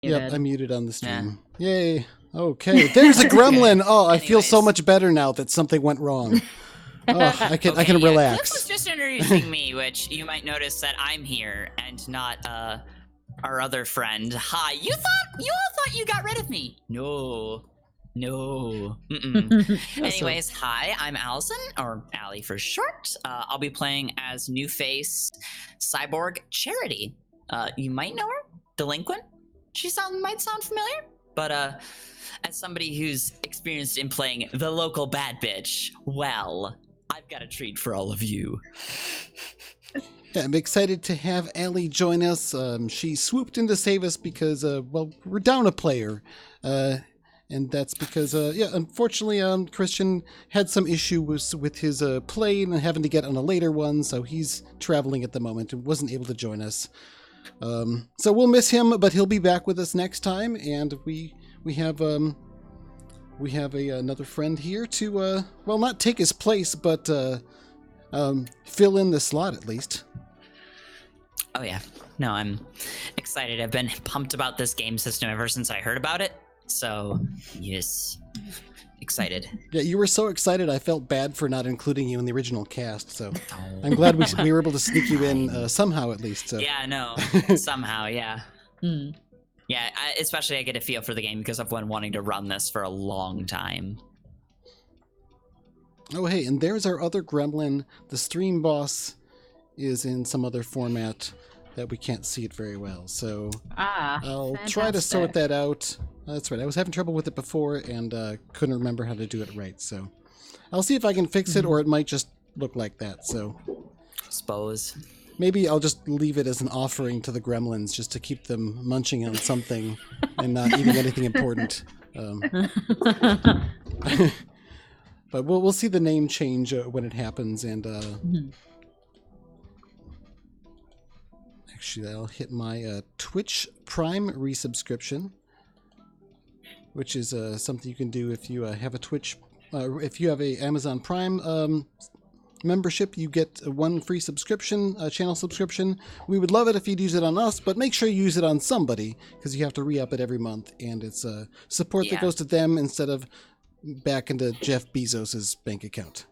Yep, I muted on the stream. Yeah. Yay. Okay, there's a gremlin. Oh, I feel so much better now that something went wrong. Oh, I can relax. Cliff was just introducing me, which you might notice that I'm here and not our other friend. Hi, you all thought you got rid of me? No. Anyways, hi, I'm Allison, or Allie for short. I'll be playing as new face cyborg Charity. You might know her, Delinquent. She might sound familiar, but as somebody who's experienced in playing the local bad bitch, well, I've got a treat for all of you. Yeah, I'm excited to have Allie join us. She swooped in to save us because, well, we're down a player. And that's because, unfortunately, Christian had some issues with his plane and having to get on a later one, so he's traveling at the moment and wasn't able to join us. So we'll miss him, but he'll be back with us next time, and we have another friend here to, well, not take his place, but fill in the slot at least. Oh yeah, no, I'm excited. I've been pumped about this game system ever since I heard about it. So, yes, excited. Yeah, you were so excited I felt bad for not including you in the original cast, so I'm glad we were able to sneak you in somehow at least. So. Yeah, no, somehow, yeah. Yeah, especially I get a feel for the game because I've been wanting to run this for a long time. Oh, hey, and there's our other gremlin. The stream boss is in some other format that we can't see it very well, so I'll try to sort that out. That's right. I was having trouble with it before and couldn't remember how to do it right. So I'll see if I can fix it, or it might just look like that. So suppose maybe I'll just leave it as an offering to the gremlins, just to keep them munching on something and not eating anything important. But we'll see the name change when it happens. And actually, I'll hit my Twitch Prime resubscription, which is something you can do if you have a Twitch, if you have a Amazon Prime membership. You get one free subscription, channel subscription. We would love it if you'd use it on us, but make sure you use it on somebody, because you have to re-up it every month, and it's support that goes to them instead of back into Jeff Bezos's bank account.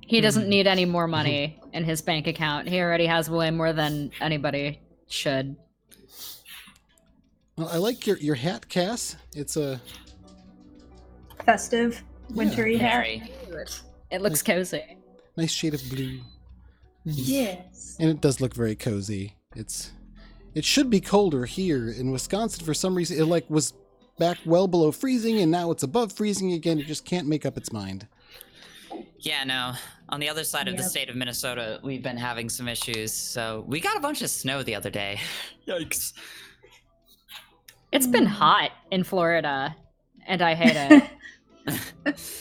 He doesn't need any more money in his bank account. He already has way more than anybody should. Well, I like your hat, Cass. It's a festive, wintry hat. It looks cozy. Nice shade of blue. Yes. And it does look very cozy. It should be colder here in Wisconsin for some reason. It was back well below freezing, and now it's above freezing again. It just can't make up its mind. Yeah, no. On the other side of the state of Minnesota, we've been having some issues. So we got a bunch of snow the other day. Yikes. It's been hot in Florida, and I hate it.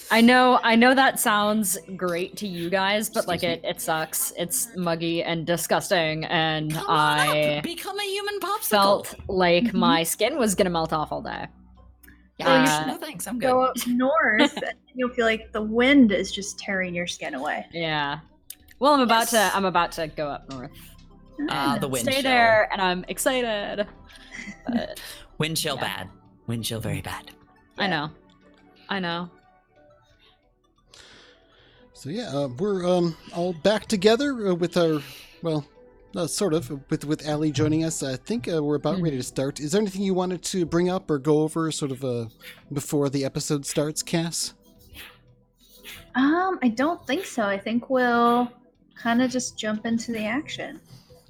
I know that sounds great to you guys, but it sucks. It's muggy and disgusting, and I become a human popsicle. Felt like my skin was gonna melt off all day. Yeah, no thanks, I'm good. Go up north, and you'll feel like the wind is just tearing your skin away. Yeah. Well, I'm about to go up north. The wind stay chill. there, and I'm excited. But, wind chill bad. Wind chill very bad. Yeah. I know. So yeah, we're all back together with our, well, sort of, with Allie joining us. I think we're about ready to start. Is there anything you wanted to bring up or go over sort of before the episode starts, Cass? I don't think so. I think we'll kind of just jump into the action.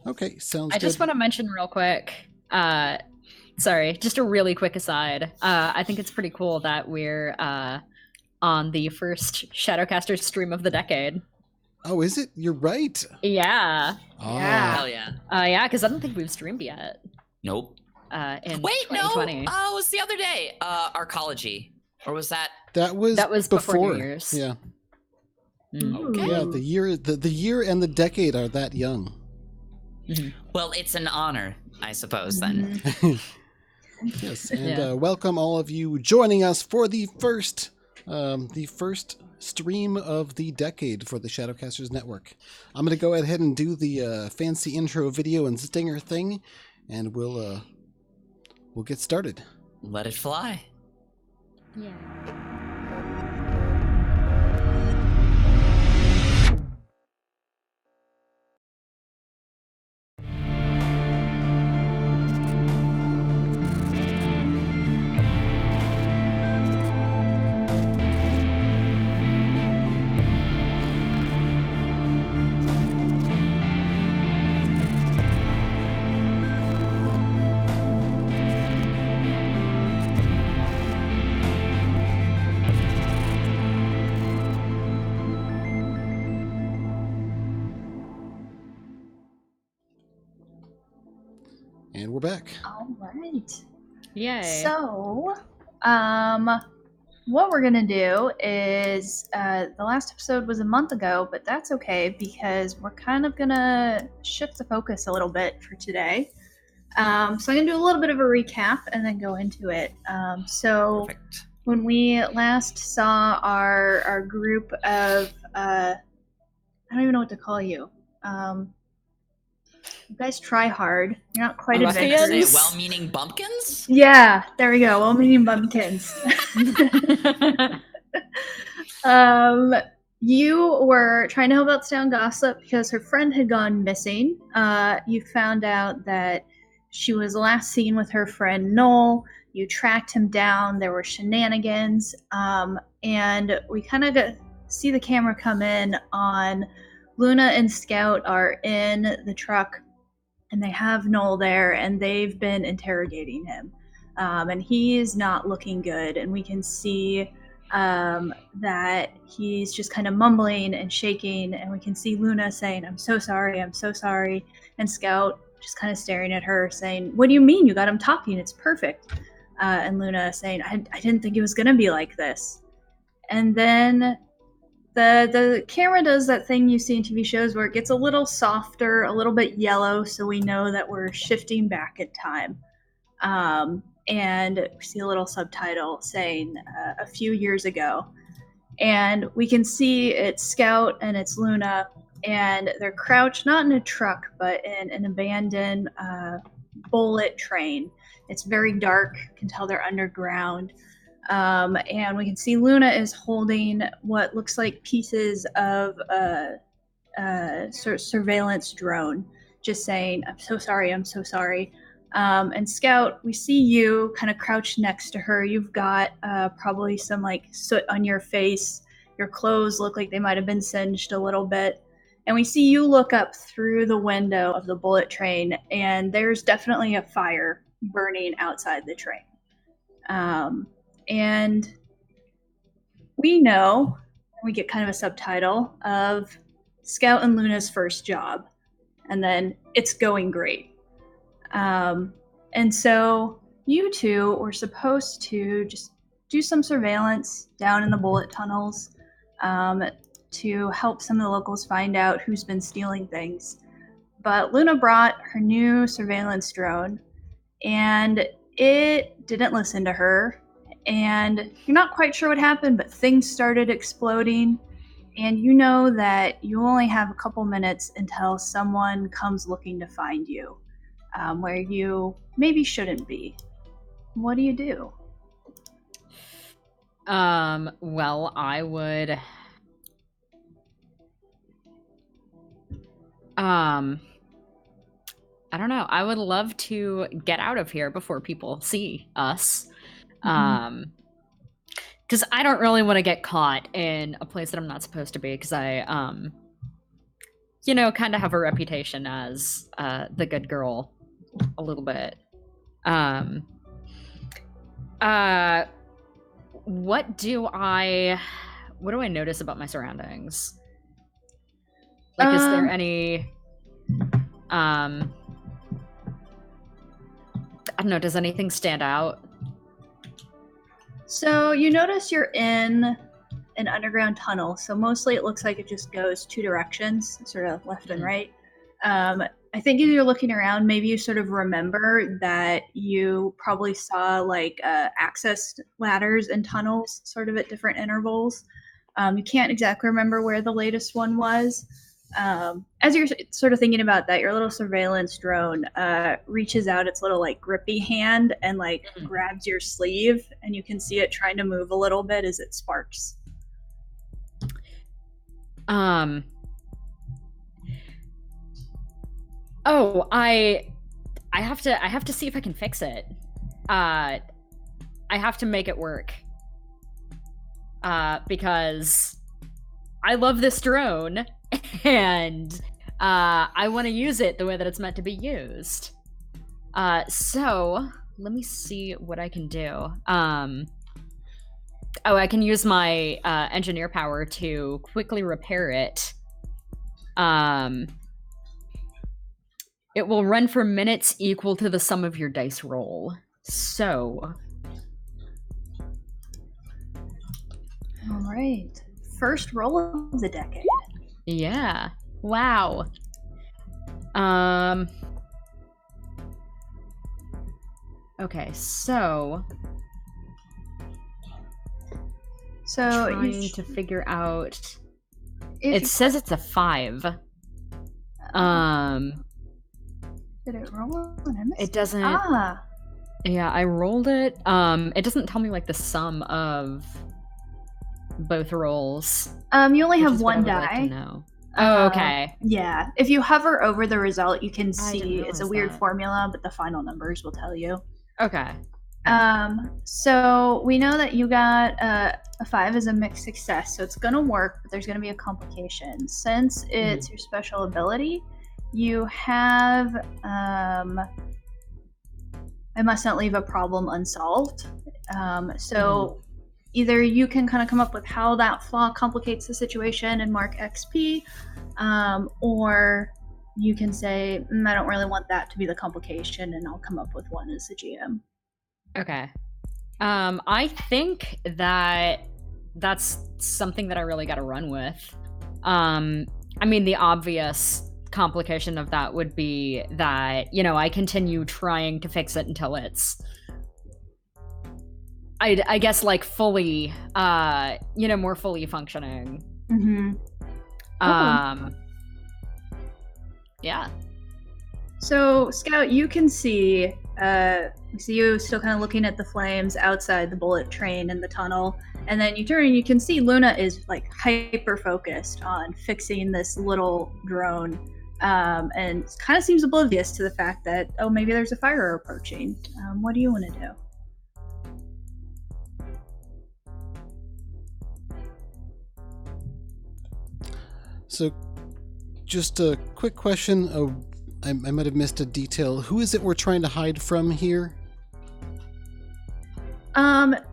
Okay, sounds good. I just want to mention real quick, sorry, just a really quick aside. I think it's pretty cool that we're on the first Shadowcasters stream of the decade. Oh, is it? You're right. Yeah. Oh. Yeah. Hell yeah. Yeah, because I don't think we've streamed yet. Nope. In Wait, 2020. no. Oh, it was the other day. Arcology. Or was that? That was before New Year's. Yeah. Okay. Yeah, the year and the decade are that young. Well, it's an honor, I suppose, then. Yes, and welcome all of you joining us for the first stream of the decade for the Shadowcasters Network. I'm going to go ahead and do the fancy intro video and stinger thing, and we'll we'll get started. Let it fly. Yeah. And we're back. All right. Yay. So, what we're gonna do is the last episode was a month ago, but that's okay because we're kind of gonna shift the focus a little bit for today. So I'm gonna do a little bit of a recap and then go into it. Perfect. When we last saw our group of I don't even know what to call you. You guys try hard. You're not quite I was gonna say adventurous. well-meaning bumpkins? Yeah, there we go. Well-meaning bumpkins. You were trying to help out Town Gossip because her friend had gone missing. You found out that she was last seen with her friend Noel. You tracked him down. There were shenanigans. And we kind of see the camera come in on Luna and Scout are in the truck. And they have Noel there, and they've been interrogating him. And he is not looking good. And we can see that he's just kind of mumbling and shaking. And we can see Luna saying, I'm so sorry, I'm so sorry. And Scout just kind of staring at her saying, what do you mean? You got him talking. It's perfect. And Luna saying, I didn't think it was going to be like this. And then the camera does that thing you see in TV shows where it gets a little softer, a little bit yellow, so we know that we're shifting back in time. And we see a little subtitle saying a few years ago. And we can see it's Scout and it's Luna, and they're crouched not in a truck, but in an abandoned bullet train. It's very dark, you can tell they're underground. And we can see Luna is holding what looks like pieces of a surveillance drone, just saying, I'm so sorry, I'm so sorry. And Scout, we see you kind of crouched next to her. You've got probably some like soot on your face. Your clothes look like they might have been singed a little bit. And we see you look up through the window of the bullet train, and there's definitely a fire burning outside the train. And we know, we get kind of a subtitle of Scout and Luna's first job, and then it's going great. And so you two were supposed to just do some surveillance down in the bullet tunnels to help some of the locals find out who's been stealing things. But Luna brought her new surveillance drone, and it didn't listen to her. And you're not quite sure what happened, but things started exploding. And you know that you only have a couple minutes until someone comes looking to find you, where you maybe shouldn't be. What do you do? Well, I would... I don't know. I would love to get out of here before people see us. Because I don't really want to get caught in a place that I'm not supposed to be, because I, kind of have a reputation as the good girl a little bit. What do I notice about my surroundings? Like, is there any, I don't know, does anything stand out? So you notice you're in an underground tunnel, so mostly it looks like it just goes two directions, sort of left and right. I think as you're looking around, maybe you sort of remember that you probably saw like access ladders and tunnels sort of at different intervals. You can't exactly remember where the latest one was, As you're sort of thinking about that, your little surveillance drone reaches out its little like grippy hand and like grabs your sleeve, and you can see it trying to move a little bit as it sparks. Oh, I have to see if I can fix it. I have to make it work. Because I love this drone and I want to use it the way that it's meant to be used. So let me see what I can do. I can use my engineer power to quickly repair it. It will run for minutes equal to the sum of your dice roll. So. All right. First roll of the decade. Yeah. Wow. Okay, so trying to figure out. It says it's a 5. Did it roll? It doesn't. Ah. Yeah, I rolled it. It doesn't tell me like the sum of both rolls. You only have one die. No. Oh, okay. Yeah. If you hover over the result, you can see it's a weird formula, but the final numbers will tell you. Okay. So we know that you got a 5 as a mixed success, so it's gonna work, but there's gonna be a complication. Since it's your special ability, you have I must not leave a problem unsolved. So either you can kind of come up with how that flaw complicates the situation and mark XP, or you can say, I don't really want that to be the complication, and I'll come up with one as the GM. Okay. I think that that's something that I really got to run with. I mean, the obvious complication of that would be that, I continue trying to fix it until it's, I guess, like fully, more fully functioning. Yeah. So, Scout, you can see, we see you still kind of looking at the flames outside the bullet train in the tunnel, and then you turn and you can see Luna is like hyper focused on fixing this little drone, and kind of seems oblivious to the fact that, oh, maybe there's a fire approaching. What do you want to do? So, just a quick question. I might have missed a detail. Who is it we're trying to hide from here? No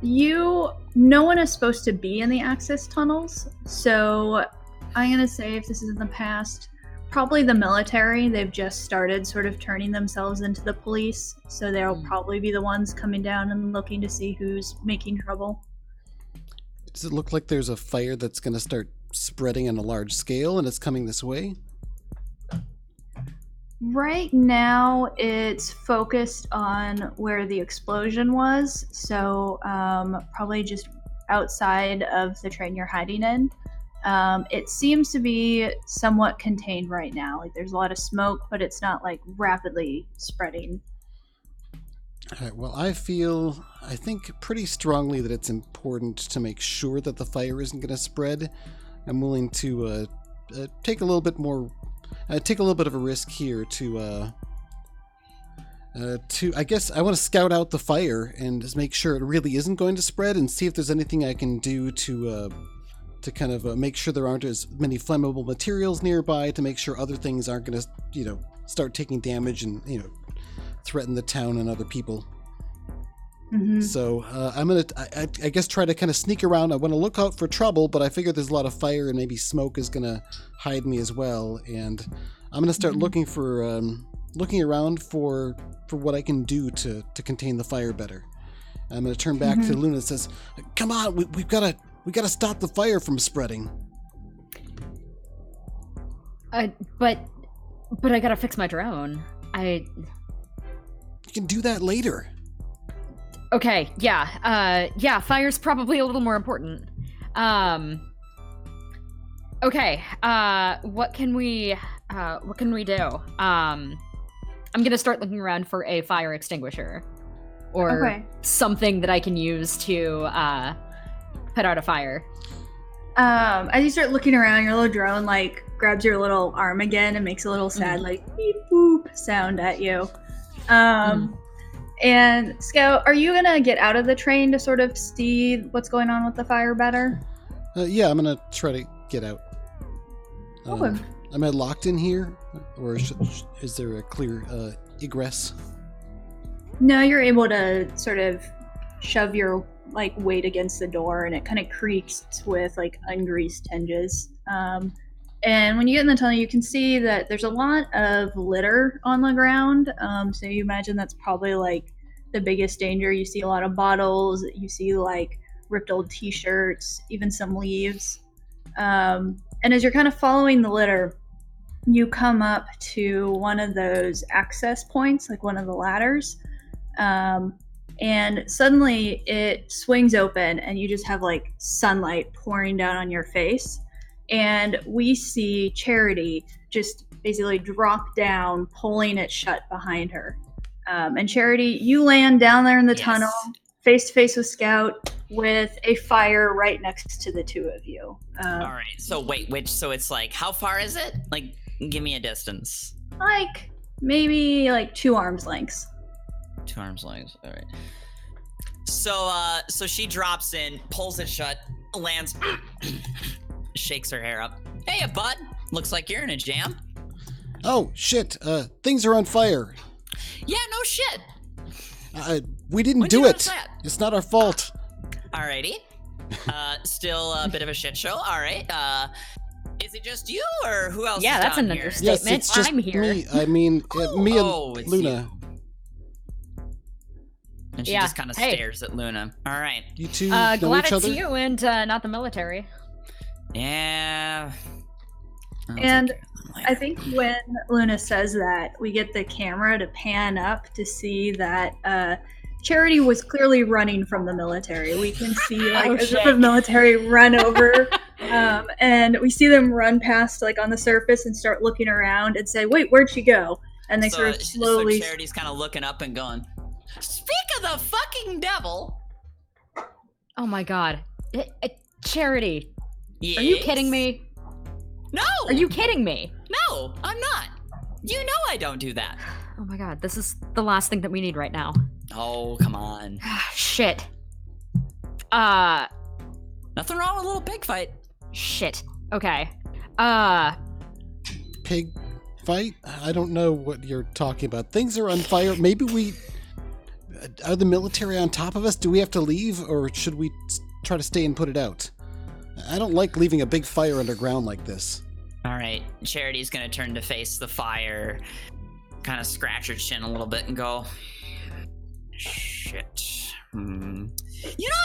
one is supposed to be in the access tunnels, so I'm gonna say, if this is in the past, probably the military. They've just started sort of turning themselves into the police, so they'll probably be the ones coming down and looking to see who's making trouble. Does it look like there's a fire that's gonna start spreading on a large scale and it's coming this way? Right now, it's focused on where the explosion was, so probably just outside of the train you're hiding in. It seems to be somewhat contained right now. Like, there's a lot of smoke, but it's not like rapidly spreading. All right, well, I think pretty strongly that it's important to make sure that the fire isn't going to spread. I'm willing to take a little bit of a risk here to I guess I want to scout out the fire and just make sure it really isn't going to spread, and see if there's anything I can do to kind of make sure there aren't as many flammable materials nearby, to make sure other things aren't going to, start taking damage and, threaten the town and other people. So I'm going to, I guess, try to kind of sneak around. I want to look out for trouble, but I figure there's a lot of fire and maybe smoke is going to hide me as well. And I'm going to start looking around for what I can do to contain the fire better. I'm going to turn back to Luna and says, "Come on, we got to stop the fire from spreading." But I got to fix my drone. You can do that later. Okay, yeah, fire's probably a little more important. Okay. What can we do? I'm gonna start looking around for a fire extinguisher, or something that I can use to put out a fire. As you start looking around, your little drone like grabs your little arm again and makes a little sad like beep boop sound at you. And Scout, are you gonna get out of the train to sort of see what's going on with the fire better? Yeah, I'm gonna try to get out. Okay. Am I locked in here, or is there a clear egress? No, you're able to sort of shove your like weight against the door, and it kind of creaks with like ungreased hinges. And when you get in the tunnel, you can see that there's a lot of litter on the ground. So you imagine that's probably like the biggest danger. You see a lot of bottles. You see like ripped old T-shirts, even some leaves. And as you're kind of following the litter, you come up to one of those access points, like one of the ladders. And suddenly it swings open and you just have like sunlight pouring down on your face. And we see Charity just basically drop down, pulling it shut behind her. And Charity, you land down there in the tunnel, face to face with Scout, with a fire right next to the two of you. All right. So wait. So it's like, how far is it? Like, give me a distance. Like maybe like 2 arms lengths. 2 arms lengths. All right. So she drops in, pulls it shut, lands, shakes her hair up. Hey, bud. Looks like you're in a jam. Oh shit! Things are on fire. Yeah, no shit. We didn't do it. It's not our fault. Alrighty. Still a bit of a shit show. All right. Is it just you, or who else? Yeah, is that's down an here? understatement. Yes, it's just I'm here. me. I mean, me and it's Luna. you. And she Yeah, just kind of hey. stares at Luna. All right. You two know Glad each it's other? you and not the military. Yeah. And I think when Luna says that, we get the camera to pan up to see that Charity was clearly running from the military. We can see like a group of military run over, and we see them run past like on the surface and start looking around and say, "Wait, where'd she go?" And they sort of slowly. So Charity's kind of looking up and going, "Speak of the fucking devil!" Oh my god. Charity. Yes? Are you kidding me? No! Are you kidding me? No, I'm not. You know I don't do that. Oh my god, this is the last thing that we need right now. Oh, come on. Shit. Nothing wrong with a little pig fight. Shit. Okay. Pig fight? I don't know what you're talking about. Things are on fire. Maybe we... Are the military on top of us? Do we have to leave, or should we try to stay and put it out? I don't like leaving a big fire underground like this. All right, Charity's gonna turn to face the fire, kind of scratch her chin a little bit and go, shit. You know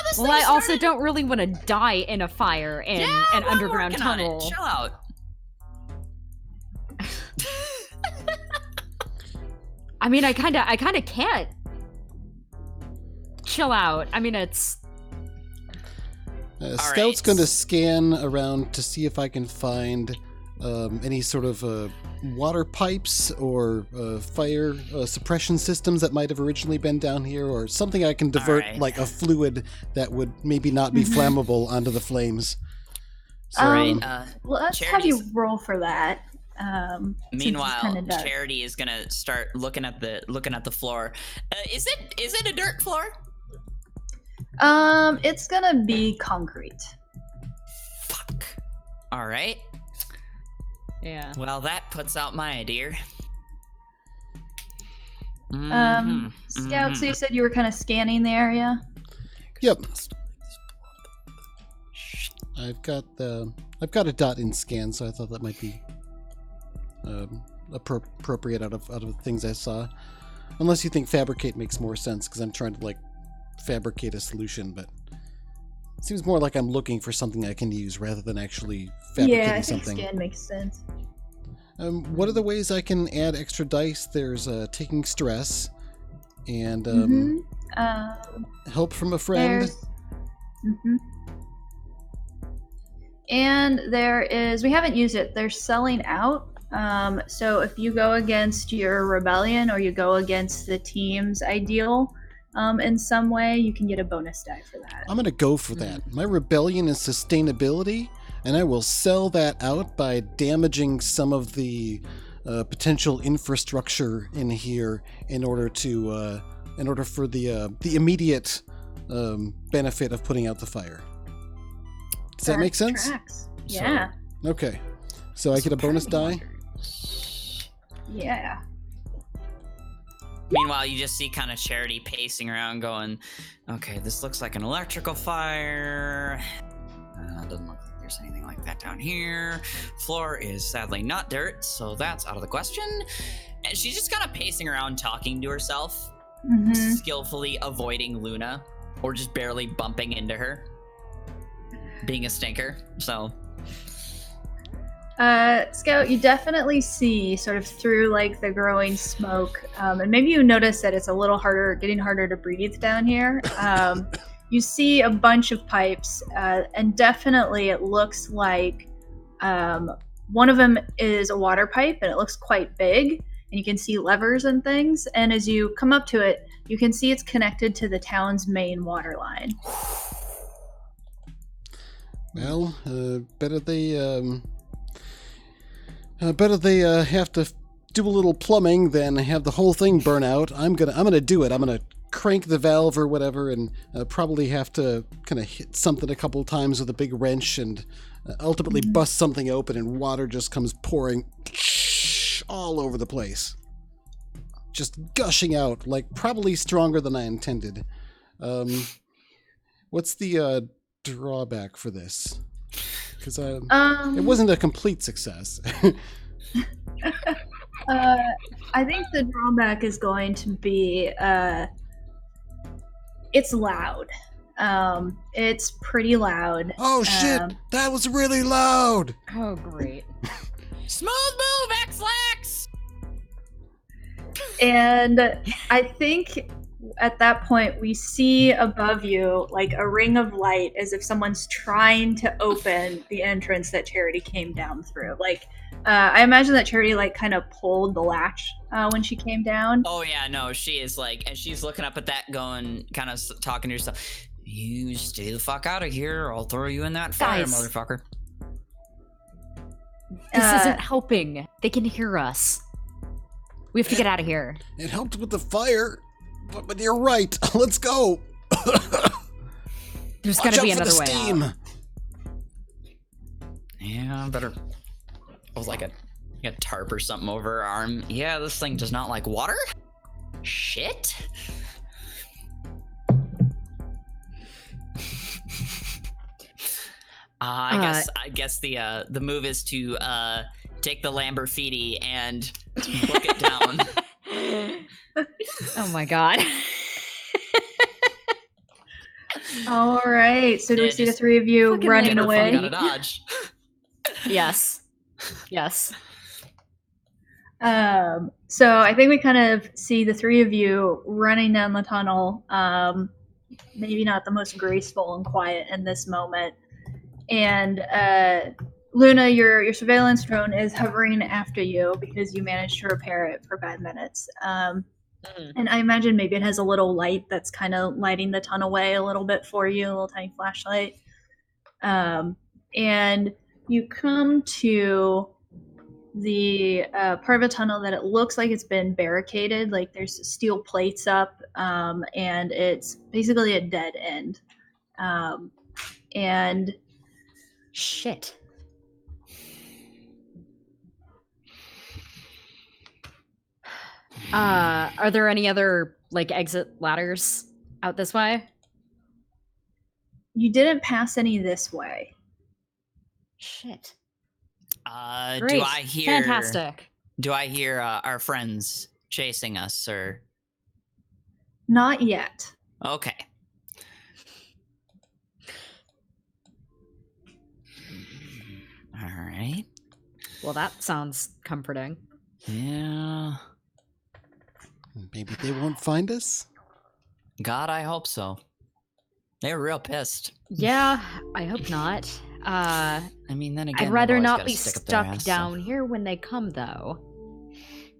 this. Well, I also don't really want to die in a fire in an underground tunnel. Chill out. I mean, I kind of can't chill out. I mean, it's. Scout's going to scan around to see if I can find any sort of water pipes or fire suppression systems that might have originally been down here, or something I can divert, like a fluid that would maybe not be flammable onto the flames. So, let's have you roll for that. Meanwhile, Charity is gonna start looking at the floor. Is it a dirt floor? It's gonna be concrete. Fuck. All right. Yeah. Well, that puts out my idea. Scout, so you said you were kind of scanning the area? Yep. I've got a dot in scan, so I thought that might be appropriate out of the things I saw. Unless you think fabricate makes more sense, because I'm trying to fabricate a solution, but it seems more like I'm looking for something I can use rather than actually fabricating something. Yeah, I think scan makes sense. What are the ways I can add extra dice? There's taking stress and help from a friend. And we haven't used it. They're selling out. So if you go against your rebellion or you go against the team's ideal in some way, you can get a bonus die for that. I'm going to go for that. My rebellion is sustainability, and I will sell that out by damaging some of the potential infrastructure in here in order for the immediate benefit of putting out the fire. Does that make sense? Tracks. Yeah. Okay. So I get a bonus die? Yeah. Meanwhile, you just see kind of Charity pacing around going, okay, this looks like an electrical fire. Doesn't look like there's anything like that down here. Floor is sadly not dirt, so that's out of the question. And she's just kind of pacing around talking to herself, skillfully avoiding Luna, or just barely bumping into her. Being a stinker, so... Scout, you definitely see sort of through like the growing smoke, and maybe you notice that it's a little getting harder to breathe down here. You see a bunch of pipes, and definitely it looks like one of them is a water pipe, and it looks quite big, and you can see levers and things. And as you come up to it, you can see it's connected to the town's main water line. Well, better they have to do a little plumbing than have the whole thing burn out. I'm gonna do it. I'm gonna crank the valve or whatever, and probably have to kind of hit something a couple times with a big wrench, and ultimately bust something open, and water just comes pouring all over the place, just gushing out, like probably stronger than I intended. What's the drawback for this? Because it wasn't a complete success. I think the drawback is going to be it's loud. It's pretty loud. Oh shit! That was really loud. Oh great! Smooth move, X-Lax! And I think at that point we see above you like a ring of light, as if someone's trying to open the entrance that Charity came down through. Like I imagine that Charity like kind of pulled the latch when she came down. Oh yeah, no, she is like, and she's looking up at that going, kind of talking to herself. You stay the fuck out of here, or I'll throw you in that fire, Guys. motherfucker. This isn't helping. They can hear us. We have to get out of here. It helped with the fire, but you're right. Let's go. There's got to be another way steam. out. Yeah, better. I was like a tarp or something over her arm. Yeah, this thing does not like water. Shit. I guess the move is to take the Lamborghini and look it down. Oh my god. All right. So do we see the three of you fucking running Lamborghini. away? Gotta dodge. Yes. Yes. So I think we kind of see the three of you running down the tunnel. Maybe not the most graceful and quiet in this moment. And Luna, your surveillance drone is hovering after you because you managed to repair it for 5 minutes. And I imagine maybe it has a little light that's kind of lighting the tunnel way a little bit for you, a little tiny flashlight. And you come to the part of a tunnel that it looks like it's been barricaded, like there's steel plates up, and it's basically a dead end. And Shit. Are there any other like exit ladders out this way? you didn't pass any this way. Shit. Do I hear? Fantastic. Do I hear our friends chasing us, or? Not yet. Okay. All right. Well, that sounds comforting. Yeah. Maybe they won't find us? God, I hope so. They were real pissed. Yeah, I hope not. Uh, I mean, then again, I'd rather they've always not gotta be stick up their stuck ass, so- down here when they come, though.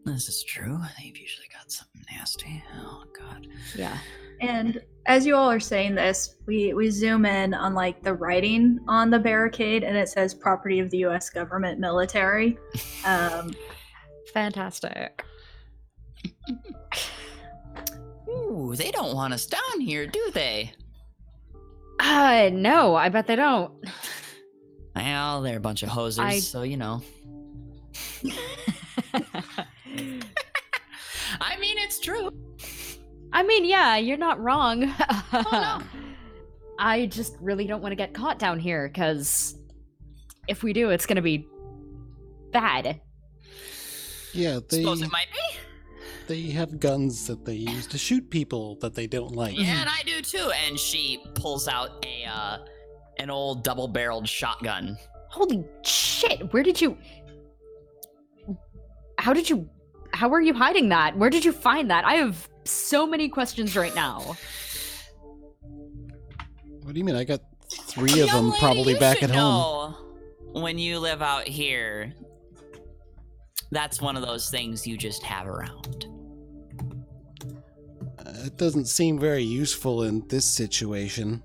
This is true. They've usually got something nasty. Oh god. Yeah. And as you all are saying this, we zoom in on like the writing on the barricade, and it says "Property of the U.S. Government Military." Fantastic. Ooh, they don't want us down here, do they? No, I bet they don't. Well, they're a bunch of hosers, so you know. I mean, it's true. I mean, yeah, you're not wrong. Oh, no. I just really don't want to get caught down here, because if we do, it's going to be bad. Yeah, they Suppose it might be. have guns that they use to shoot people that they don't like. Yeah, and I do too. And she pulls out an old double-barreled shotgun. Holy shit, where did you... How are you hiding that? Where did you find that? I have so many questions right now. What do you mean? I got 3 of Young them lady, probably you back should at home. know when you live out here, that's one of those things you just have around. It doesn't seem very useful in this situation.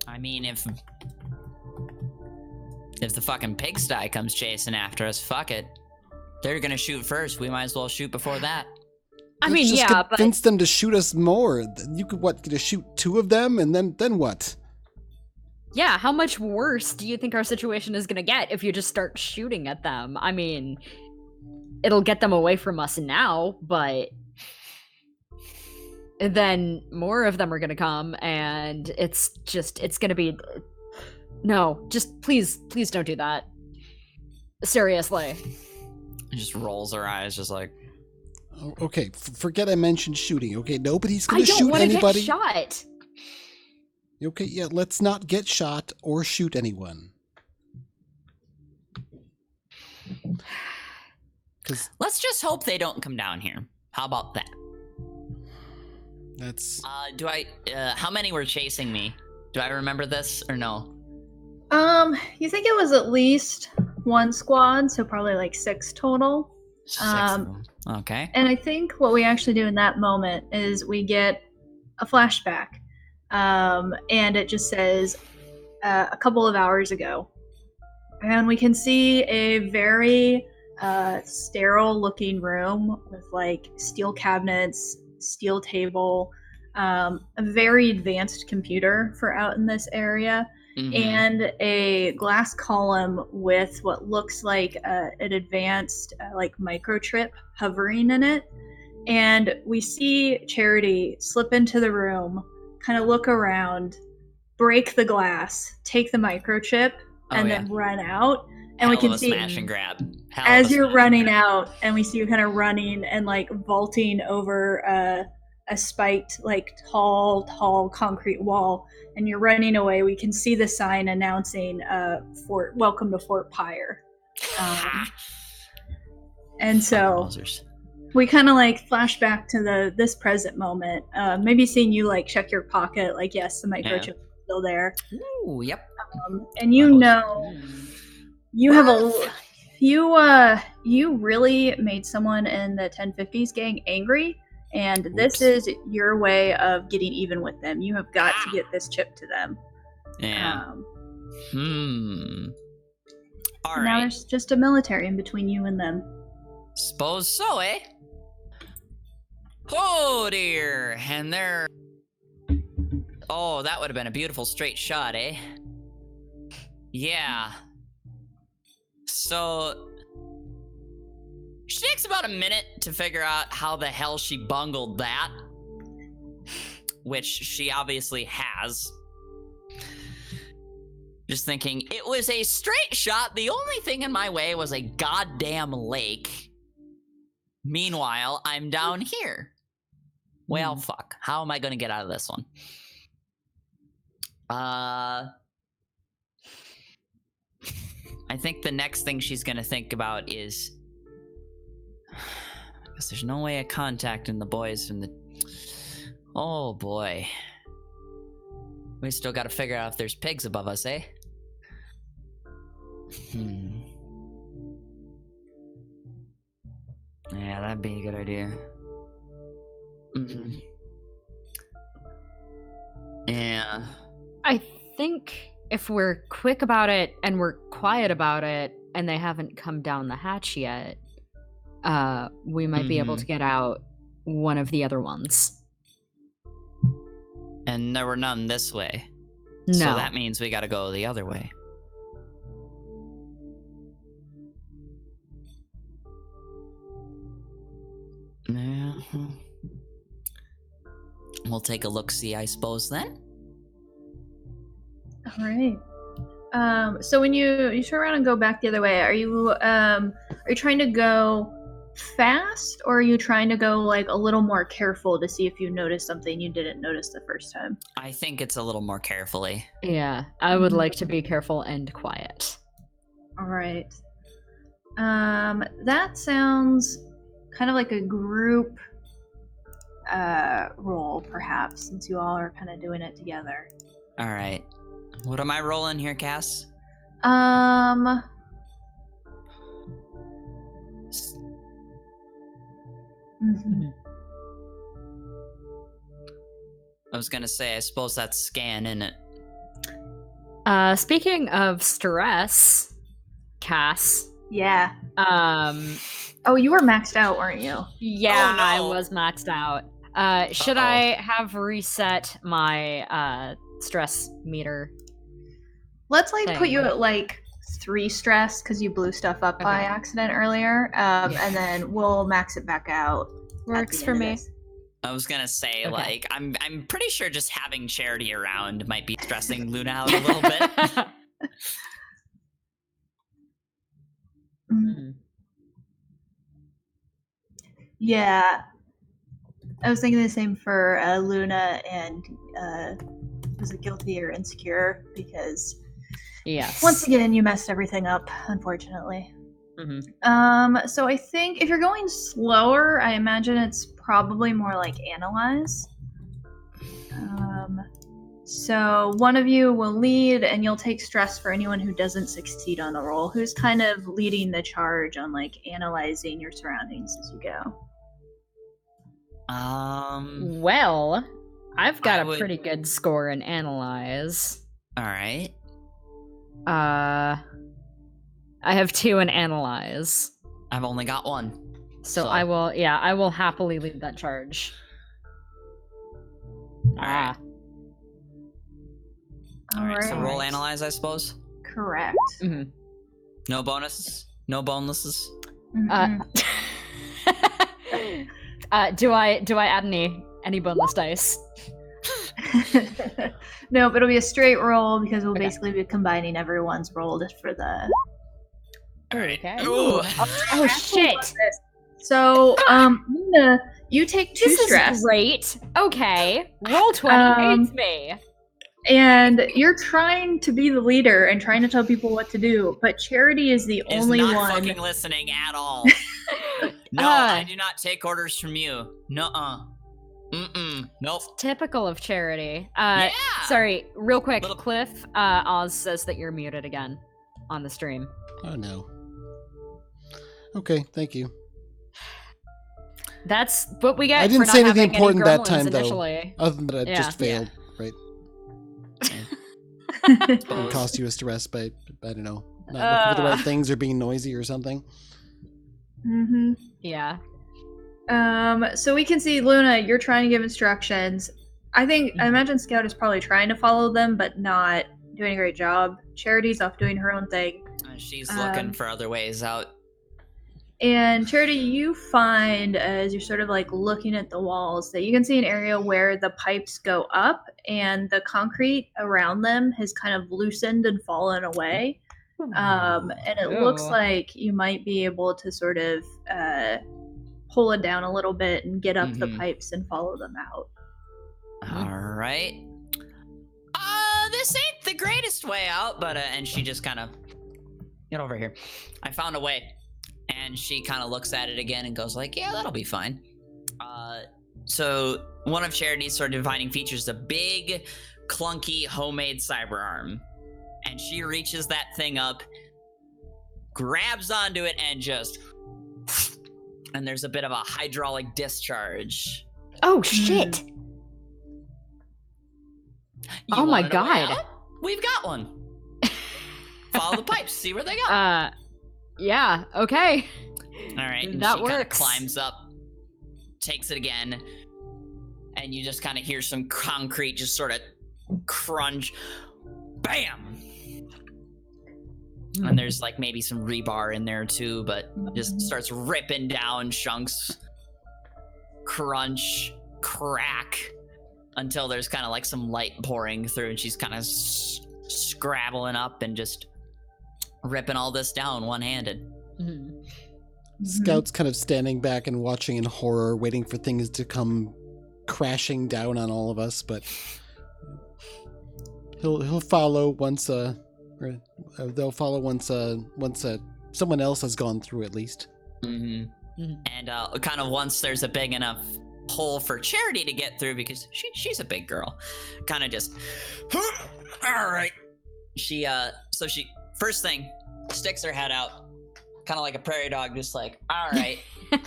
I mean, if the fucking pigsty comes chasing after us, fuck it. They're gonna shoot first. We might as well shoot before that. I mean, Let's yeah, just but... convince them to shoot us more. You could gonna shoot 2 of them, and then what? Yeah, how much worse do you think our situation is gonna get if you just start shooting at them? I mean, it'll get them away from us now, but then more of them are gonna come, and it's gonna be... No, just please don't do that. Seriously. Just rolls her eyes, just like... Oh, okay, forget I mentioned shooting. Okay, nobody's I gonna don't shoot want to anybody. get shot. Okay, yeah, let's not get shot or shoot anyone. Because Let's just hope they don't come down here. How about that? that's... How many were chasing me? Do I remember this or no? You think it was at least 1 squad, so probably like 6 total. 6 of them. Okay. And I think what we actually do in that moment is we get a flashback, and it just says a couple of hours ago, and we can see a very sterile-looking room with like steel cabinets, steel table, a very advanced computer for out in this area. Mhm. And a glass column with what looks like an advanced like microchip hovering in it. And we see Charity slip into the room, kind of look around, break the glass, take the microchip, and then run out. And we Hell can of a see smash and grab. Hell as of a you're smash running and grab. out, and we see you kind of running and like vaulting over a spiked, like tall concrete wall, and you're running away. We can see the sign announcing "Welcome to Fort Pyre," and so Wowzers. we kind of like flash back to this present moment. Maybe seeing you like check your pocket, like yes, the microchip is still there, Ooh, yep. and you know you have you really made someone in the 1050s gang angry. And this is your way of getting even with them. You have got to get this chip to them. Yeah. All Now right. there's just a military in between you and them. Suppose so, eh? Oh dear. And there. Oh, that would have been a beautiful straight shot, eh? Yeah. So. She takes about a minute to figure out how the hell she bungled that. Which she obviously has. Just thinking, it was a straight shot. The only thing in my way was a goddamn lake. Meanwhile, I'm down here. Well, fuck. How am I going to get out of this one? I think the next thing she's going to think about is... Because there's no way of contacting the boys from the... Oh, boy. We still gotta figure out if there's pigs above us, eh? Yeah, that'd be a good idea. Yeah. I think if we're quick about it and we're quiet about it and they haven't come down the hatch yet, we might be able to get out one of the other ones. And there were none this way. No. So that means we gotta go the other way. Yeah. We'll take a look-see, I suppose, then. All right. So when you turn around and go back the other way, are you trying to go fast, or are you trying to go like a little more careful to see if you notice something you didn't notice the first time? I think it's a little more carefully. Yeah, I would like to be careful and quiet. All right. That sounds kind of like a group roll, perhaps, since you all are kind of doing it together. All right. What am I rolling here, Cass? I was gonna say, I suppose that's scan, isn't it? Speaking of stress, Cass. Yeah. Oh, you were maxed out, weren't you? Yeah, Oh, no. I was maxed out. Should I have reset my stress meter? Let's put thing? you at 3 stress because you blew stuff up by Okay. accident earlier, and then we'll max it back out. at Works the for end of me. this. I was gonna say, Okay. I'm pretty sure just having Charity around might be stressing Luna out a little bit. Mhm. Yeah, I was thinking the same for Luna and was it guilty or insecure? Because Yes. once again, you messed everything up, unfortunately. Mhm. So I think if you're going slower, I imagine it's probably more like analyze. So one of you will lead, and you'll take stress for anyone who doesn't succeed on the roll, who's kind of leading the charge on analyzing your surroundings as you go. Well, I've got I a would- pretty good score in analyze. All right. I have 2 in analyze. I've only got 1. So I will happily lead that charge. Alright. All right. So roll Alright. analyze, I suppose. Correct. Mhm. No bonus. No bonuses. Mhm. Do I add any bonus dice? No, but it'll be a straight roll because we'll Okay. basically be combining everyone's roll just for the. All right. Okay. Ooh. Oh shit! So, Luna, you take 2 This stress, is great. Okay, roll 20 hates me. and you're trying to be the leader and trying to tell people what to do, but Charity is the Is only not one. fucking listening at all. No, I do not take orders from you. Nuh-uh. Nope. Typical of Charity. Yeah. Sorry, real quick, Little- Cliff. Oz says that you're muted again on the stream. Oh no. Okay, thank you. That's what we get. I didn't for not say anything having important any that gremlins time, though. initially. Other than that, I Yeah. just failed. Right? It cost you a stress by, I don't know, not looking for the right things or being noisy or something. Mm-hmm. Yeah. So we can see Luna, you're trying to give instructions. I imagine Scout is probably trying to follow them, but not doing a great job. Charity's off doing her own thing. She's looking for other ways out. And Charity, you find as you're sort of looking at the walls that you can see an area where the pipes go up and the concrete around them has kind of loosened and fallen away. And it looks Ew. like you might be able to sort of pull it down a little bit and get up the Mhm. pipes and follow them out. All right. This ain't the greatest way out, but and she just kind of get over here. I found a way, and she kind of looks at it again and goes like, "Yeah, that'll be fine." So one of Charity's sort of defining features is a big, clunky, homemade cyber arm, and she reaches that thing up grabs onto it and just, and there's a bit of a hydraulic discharge. Oh shit! You Oh my wanted a way God. out? We've got one. Follow the pipes, see where they go. Yeah, okay. All right, and that she kinda works. climbs up, takes it again, and you just kind of hear some concrete just sort of crunch. Bam! And there's like maybe some rebar in there too, but just starts ripping down chunks. Crunch, crack, until there's kind of like some light pouring through, and she's kind of scrabbling up and just ripping all this down one-handed. Scout's kind of standing back and watching in horror, waiting for things to come crashing down on all of us, but he'll follow once they'll follow once someone else has gone through at least. And kind of once there's a big enough hole for Charity to get through, because she's a big girl, kind of just all right. She first thing sticks her head out, kind of like a prairie dog, just like, all right.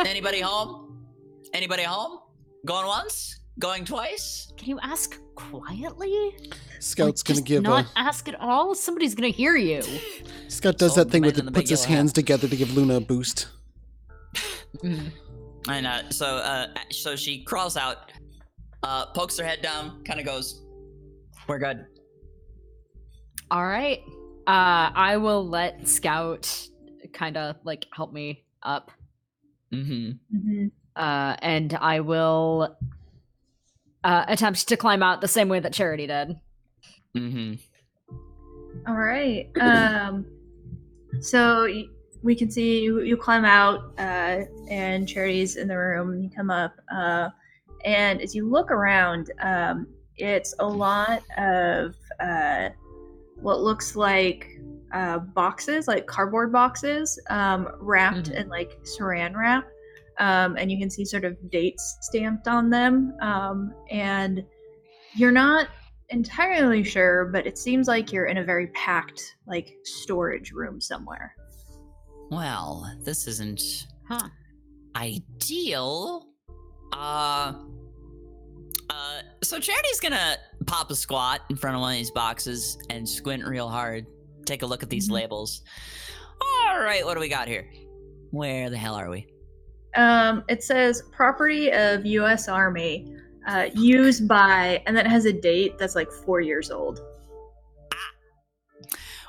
Anybody home? Anybody home? Going once? Going twice? Can you ask quietly? Scout's gonna Just give not ask at all. Somebody's gonna hear you. Scout does So that thing men with in the it, big puts his yellow hands hat. together to give Luna a boost. And so she crawls out, pokes her head down, kind of goes, "We're good." All right. I will let Scout kind of like help me up. And I will attempt to climb out the same way that Charity did. All right. So we can see you climb out, and Charity's in the room. And you come up, and as you look around, it's a lot of what looks like boxes, like cardboard boxes, wrapped in like saran wrap. And you can see sort of dates stamped on them. And you're not entirely sure, but it seems like you're in a very packed, like, storage room somewhere. Well, this isn't ideal. So Charity's gonna pop a squat in front of one of these boxes and squint real hard. Take a look at these labels. All right, what do we got here? Where the hell are we? It says property of U.S. Army, used by, and then it has a date that's like 4 years old.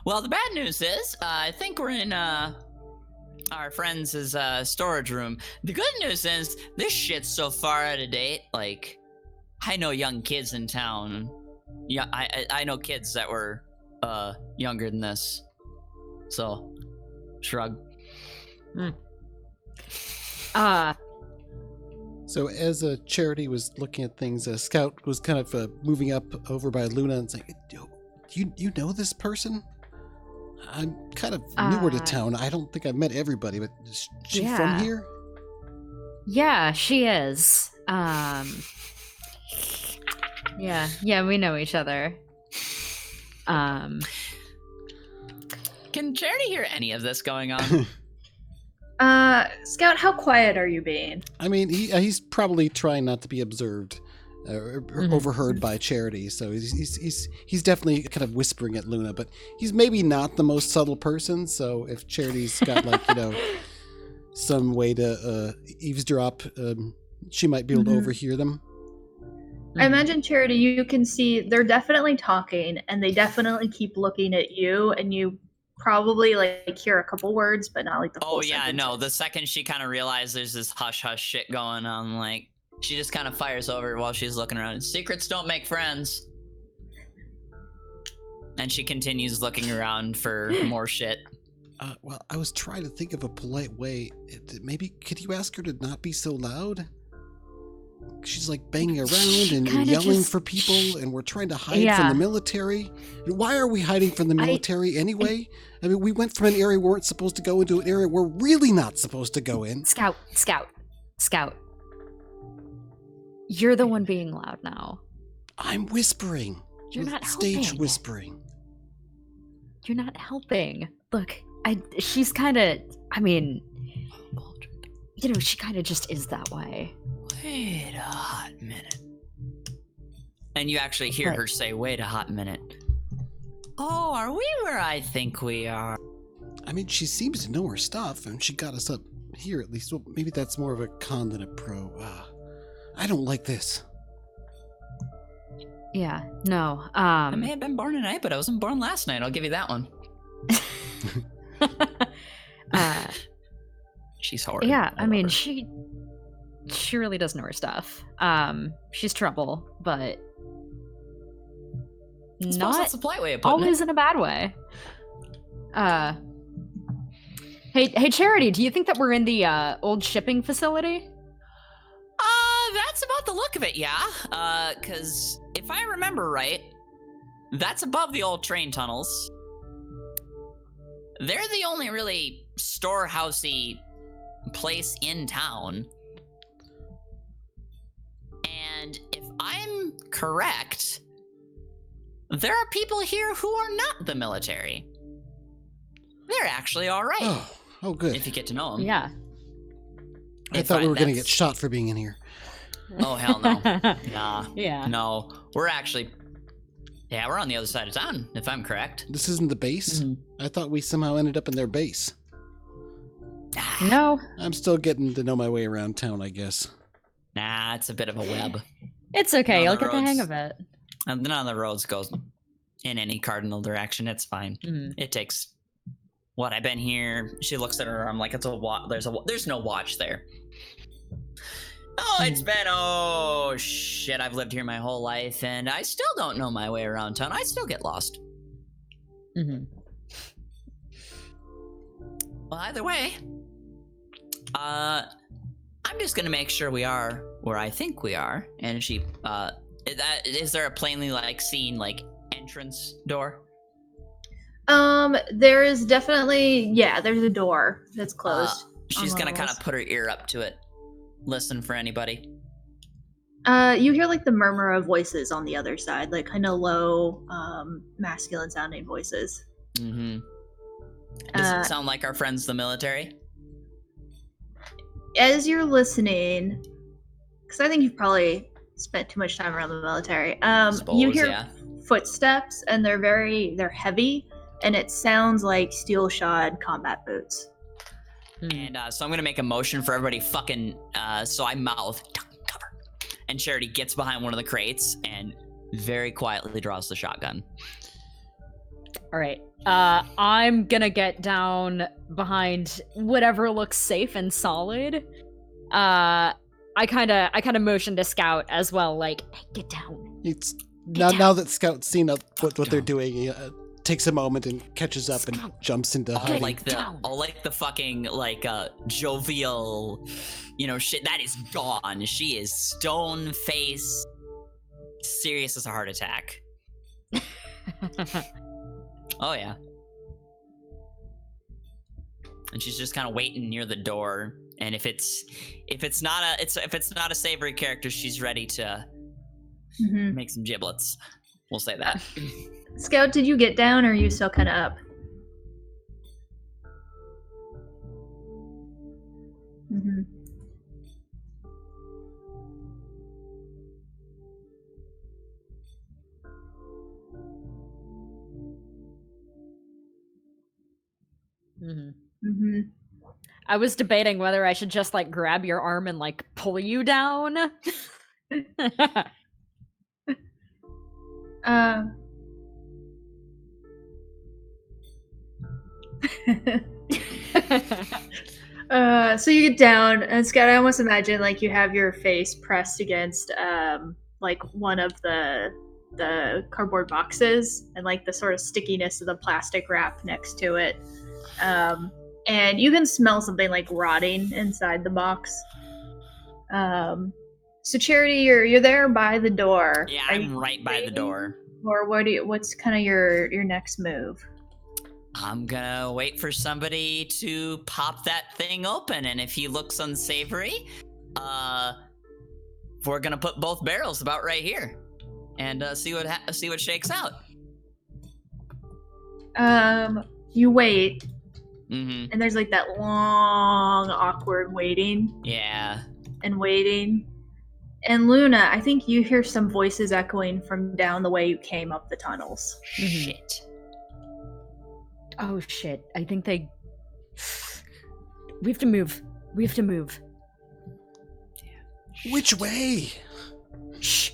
Well, the bad news is, I think we're in our friends' storage room. The good news is, this shit's so far out of date. Like, I know young kids in town. Yeah, I know kids that were younger than this. So, shrug. So as Charity was looking at things, Scout was kind of moving up over by Luna and saying, you know this person? I'm kind of newer to town. I don't think I've met everybody, but is she from here? Yeah, she is. Yeah, we know each other. Can Charity hear any of this going on? Scout, how quiet are you being? I mean, he's probably trying not to be observed or overheard by Charity, so he's definitely kind of whispering at Luna, but he's maybe not the most subtle person, so if Charity's got, like, some way to eavesdrop, she might be able to overhear them. I imagine, Charity, you can see they're definitely talking, and they definitely keep looking at you, and you probably like hear a couple words, but not like the full sentence. No, the second she kind of realized there's this hush shit going on, like, she just kind of fires over while she's looking around. Secrets don't make friends. And she continues looking around for more shit. Well, I was trying to think of a polite way. Maybe could you ask her to not be so loud? She's like banging around and yelling for people, and we're trying to hide from the military. Why are we hiding from the military anyway? I mean, we went from an area we weren't supposed to go into an area we're really not supposed to go in. Scout. You're the one being loud now. I'm whispering. You're not stage helping. whispering. You're not helping. Look, she's kind of, I mean, you know, she kind of just is that way. Wait a hot minute. And you actually hear her say, wait a hot minute. Oh, are we where I think we are? I mean, she seems to know her stuff, and she got us up here at least. Well, maybe that's more of a con than a pro. I don't like this. Yeah, no. I may have been born tonight, but I wasn't born last night. I'll give you that one. She's horrid. Yeah, I mean, she really does know her stuff. She's trouble, but not that's a polite way of putting always it. in a bad way. Hey, Charity, do you think that we're in the old shipping facility? That's about the look of it, yeah. Because if I remember right, that's above the old train tunnels. They're the only really storehousey place in town. And if I'm correct, there are people here who are not the military. They're actually all right. Oh, good. If you get to know them. Yeah. I thought we were going to get shot for being in here. Oh, hell no. Nah. Yeah. No. We're actually... Yeah, we're on the other side of town, if I'm correct. This isn't the base? I thought we somehow ended up in their base. No. I'm still getting to know my way around town, I guess. Nah, it's a bit of a web. It's okay. No, You'll the get the hang roads- of it. And none of the roads goes in any cardinal direction. It's fine. It takes... What, I've been here... She looks at her arm like it's a watch. There's no watch there. Oh, it's been... Oh, shit. I've lived here my whole life, and I still don't know my way around town. I still get lost. Well, either way... I'm just gonna make sure we are where I think we are. And she... Is there a plainly, seen, entrance door? There is definitely, there's a door that's closed. She's on gonna one kind of of put her ear up to it. Listen for anybody. You hear the murmur of voices on the other side, kind of low, masculine sounding voices. Does it sound like our friends the military? As you're listening, because I think you've probably spent too much time around the military, you hear footsteps, and they're heavy, and it sounds like steel-shod combat boots. And so I'm gonna make a motion for everybody fucking, so I mouth, cover. And Charity gets behind one of the crates and very quietly draws the shotgun. All right. I'm gonna get down behind whatever looks safe and solid. I kind of motion to Scout as well, hey, get down. It's now that Scout's seen what they're doing, he takes a moment and catches up and jumps into hiding. The fucking jovial, shit that is gone. She is stone face, serious as a heart attack. Oh yeah. And she's just kind of waiting near the door. And if it's not a savory character, she's ready to make some giblets. We'll say that. Scout, did you get down, or are you still kind of up? I was debating whether I should just grab your arm and pull you down. So you get down, and Scott, I almost imagine you have your face pressed against one of the cardboard boxes, and the sort of stickiness of the plastic wrap next to it. And you can smell something rotting inside the box. So Charity, you're there by the door. Yeah, I'm right by the door. Or what's kind of your next move? I'm gonna wait for somebody to pop that thing open, and if he looks unsavory, we're gonna put both barrels about right here, and see what shakes out. You wait, Mm-hmm. And there's like that long, awkward waiting Yeah. and waiting. And Luna, I think you hear some voices echoing from down the way you came up the tunnels. Shit. Oh shit! I think they. We have to move. We have to move. Which way? Shh!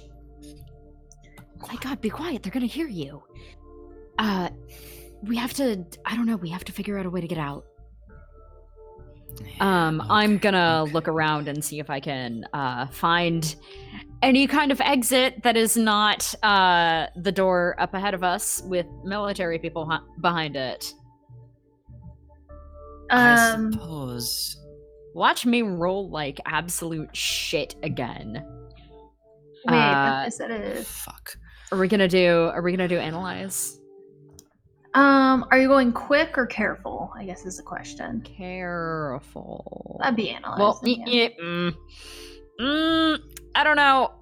Oh my God! Be quiet. They're gonna hear you. We have to. I don't know. We have to figure out a way to get out. I'm gonna look around and see if I can find any kind of exit that is not the door up ahead of us with military people behind it. I suppose. Watch me roll like absolute shit again. Wait, I said it. Fuck. Are we gonna do analyze? Are you going quick or careful? I guess is the question. Careful. That'd be analyzed. Well, yeah. I don't know.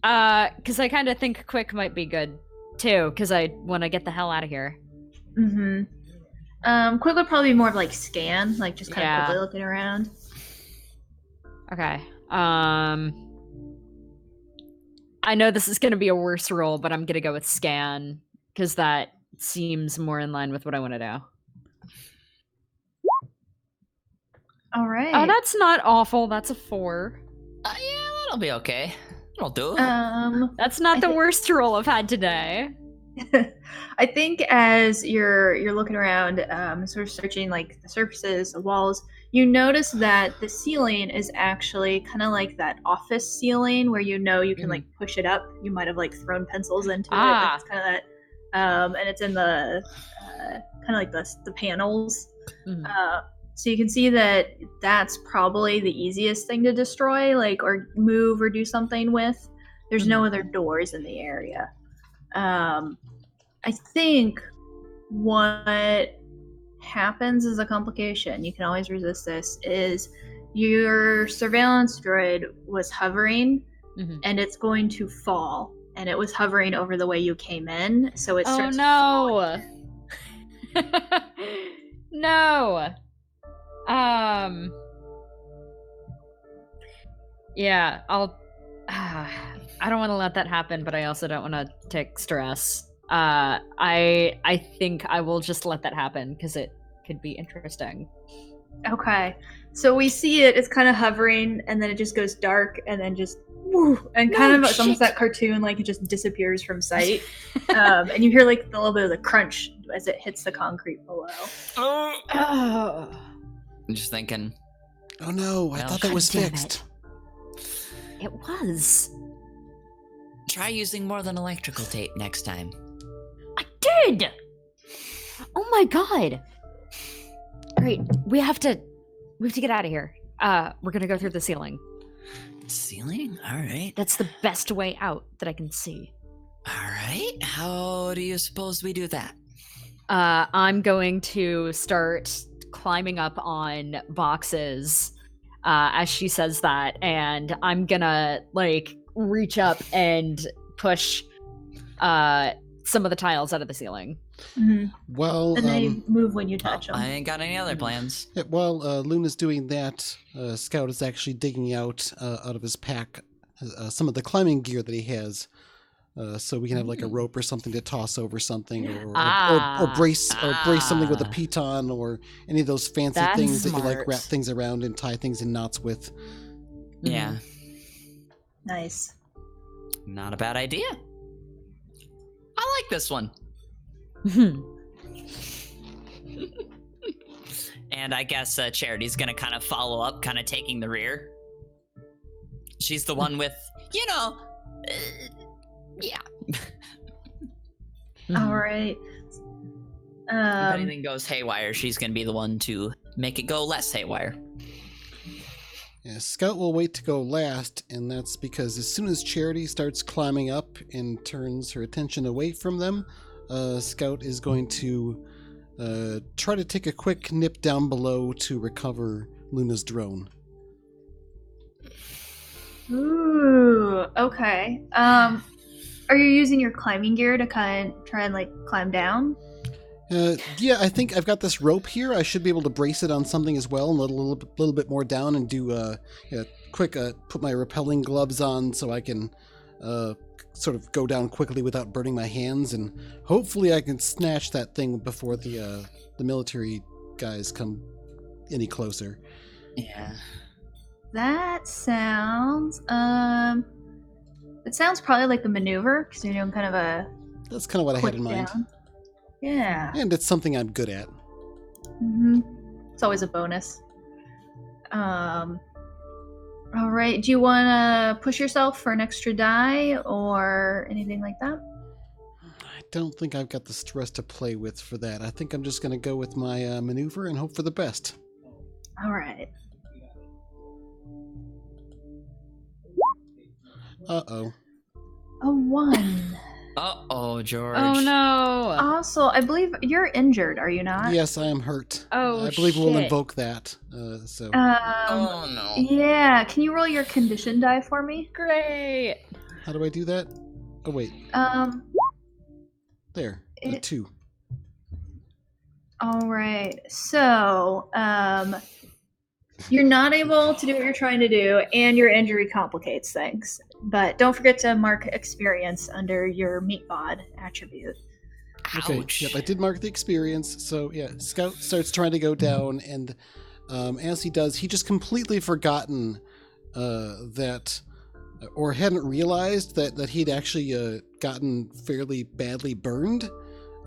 Because I kind of think quick might be good too. Because I want to get the hell out of here. Mm-hmm. Quick would probably be more of like scan, like just kind of quickly looking around. Okay. I know this is going to be a worse roll, but I'm going to go with scan because that seems more in line with what I want to do. All right. Oh, that's not awful. That's a 4. Yeah, that'll be okay. It'll do. That's not the worst roll I've had today. I think as you're looking around, sort of searching like the surfaces, the walls, you notice that the ceiling is actually kind of like that office ceiling where you can like push it up. You might have like thrown pencils into it. Like it's kind of that, and it's in the kind of like the panels. So you can see that that's probably the easiest thing to destroy, like or move or do something with. There's no other doors in the area. I think what happens as a complication, you can always resist this, is your surveillance droid was hovering and it's going to fall. And it was hovering over the way you came in, so it starts falling. No! Yeah, I don't want to let that happen, but I also don't want to take stress. I think I will just let that happen because it could be interesting. Okay, so we see it's kind of hovering, and then it just goes dark, and then just and kind of it's almost that cartoon, like it just disappears from sight. And you hear like a little bit of the crunch as it hits the concrete below. I'm just thinking. Oh no! I thought that was fixed. It was. Try using more than electrical tape next time. I did! Oh my god! Alright, we have to get out of here. We're gonna go through the ceiling. Ceiling? Alright. That's the best way out that I can see. Alright, how do you suppose we do that? I'm going to start climbing up on boxes as she says that, and I'm gonna like reach up and push some of the tiles out of the ceiling. Well, and they move when you touch them. I ain't got any other plans. Yeah, while Luna's doing that, Scout is actually digging out of his pack some of the climbing gear that he has, so we can have like a rope or something to toss over something, or brace something with a piton, or any of those fancy things that you like wrap things around and tie things in knots with. Yeah. Nice. Not a bad idea. I like this one. And I guess Charity's gonna kind of follow up, kind of taking the rear. She's the one with, yeah. All right. If anything goes haywire, she's gonna be the one to make it go less haywire. Yeah, Scout will wait to go last, and that's because as soon as Charity starts climbing up and turns her attention away from them, Scout is going to try to take a quick nip down below to recover Luna's drone. Ooh, okay. Are you using your climbing gear to try and like climb down? Yeah, I think I've got this rope here. I should be able to brace it on something as well and let a little bit more down and do quick put my rappelling gloves on so I can sort of go down quickly without burning my hands, and hopefully I can snatch that thing before the military guys come any closer. Yeah. That sounds it sounds probably like the maneuver because you're doing kind of a That's kind of what I had in mind. down. Yeah. And it's something I'm good at. It's always a bonus. All right. Do you want to push yourself for an extra die or anything like that? I don't think I've got the stress to play with for that. I think I'm just going to go with my maneuver and hope for the best. All right. Uh-oh. A 1. Uh-oh, George. Oh no. Also, I believe you're injured, are you not? Yes, I am hurt. Oh, I believe we'll shit. invoke that. So Oh, no. Yeah. Can you roll your condition die for me? Great. how do I do that? Oh, wait. There. A 2. All right. So, you're not able to do what you're trying to do, and your injury complicates things. But don't forget to mark experience under your meat bod attribute. Okay, Ouch. yep, I did mark the experience. So, yeah, Scout starts trying to go down, and as he does, he just completely forgotten that, or hadn't realized that he'd actually gotten fairly badly burned.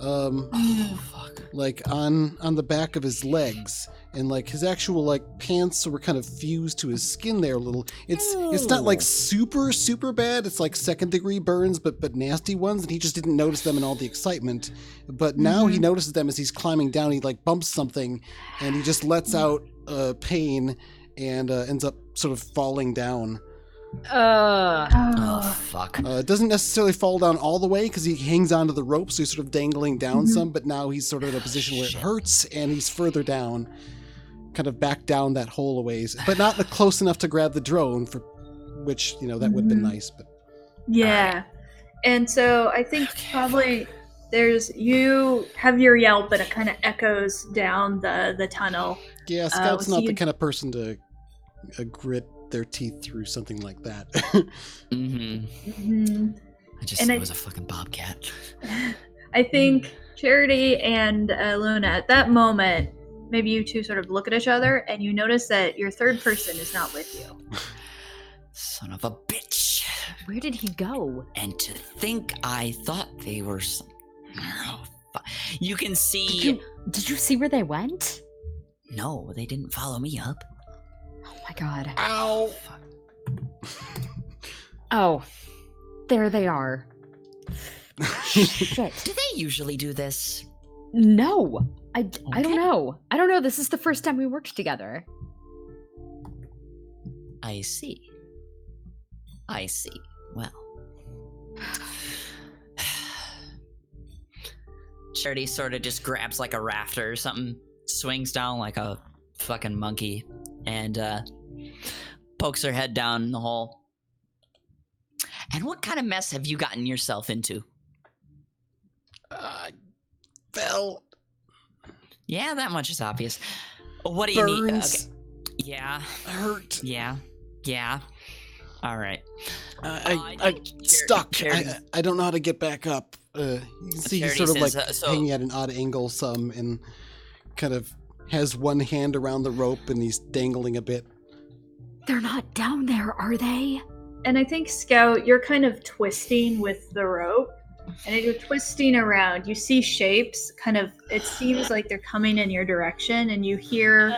Oh, fuck. Like on the back of his legs, and like his actual like pants were kind of fused to his skin there a little. It's not like super bad. It's like second degree burns, but nasty ones, and he just didn't notice them in all the excitement. But now he notices them as he's climbing down. He like bumps something, and he just lets out pain and ends up sort of falling down. Oh, fuck. Doesn't necessarily fall down all the way because he hangs onto the rope, so he's sort of dangling down some, but now he's sort of in a position where it hurts, and he's further down, kind of back down that hole a ways, but not close enough to grab the drone, for which, that would have been nice. But Yeah. And so I think probably you have your yelp and it kind of echoes down the tunnel. yeah, Scout's so not you- the kind of person to grit their teeth through something like that. Mm-hmm. I just And said I- it was a fucking bobcat. I think Charity and Luna, at that moment, maybe you two sort of look at each other and you notice that your third person is not with you. Son of a bitch. Where did he go? And to think I thought they were some... Oh, you can see... Did you see where they went? No, they didn't follow me up. Oh my god. Ow! Oh, there they are. Shit. Do they usually do this? No, I don't Okay. know. I don't know. This is the first time we worked together. I see. Well. Charity sort of just grabs like a rafter or something, swings down like a fucking monkey, and pokes her head down the hole. And what kind of mess have you gotten yourself into? Fell. Yeah, that much is obvious. What do you need? Burns. Okay. Yeah. Hurt. Yeah. All right. I think stuck. Charity- I don't know how to get back up. You can see he's Charity sort of like says, so- hanging at an odd angle some, and kind of has one hand around the rope, and he's dangling a bit. They're not down there, are they? And I think, Scout, you're kind of twisting with the rope. And as you're twisting around, you see shapes kind of, it seems like they're coming in your direction, and you hear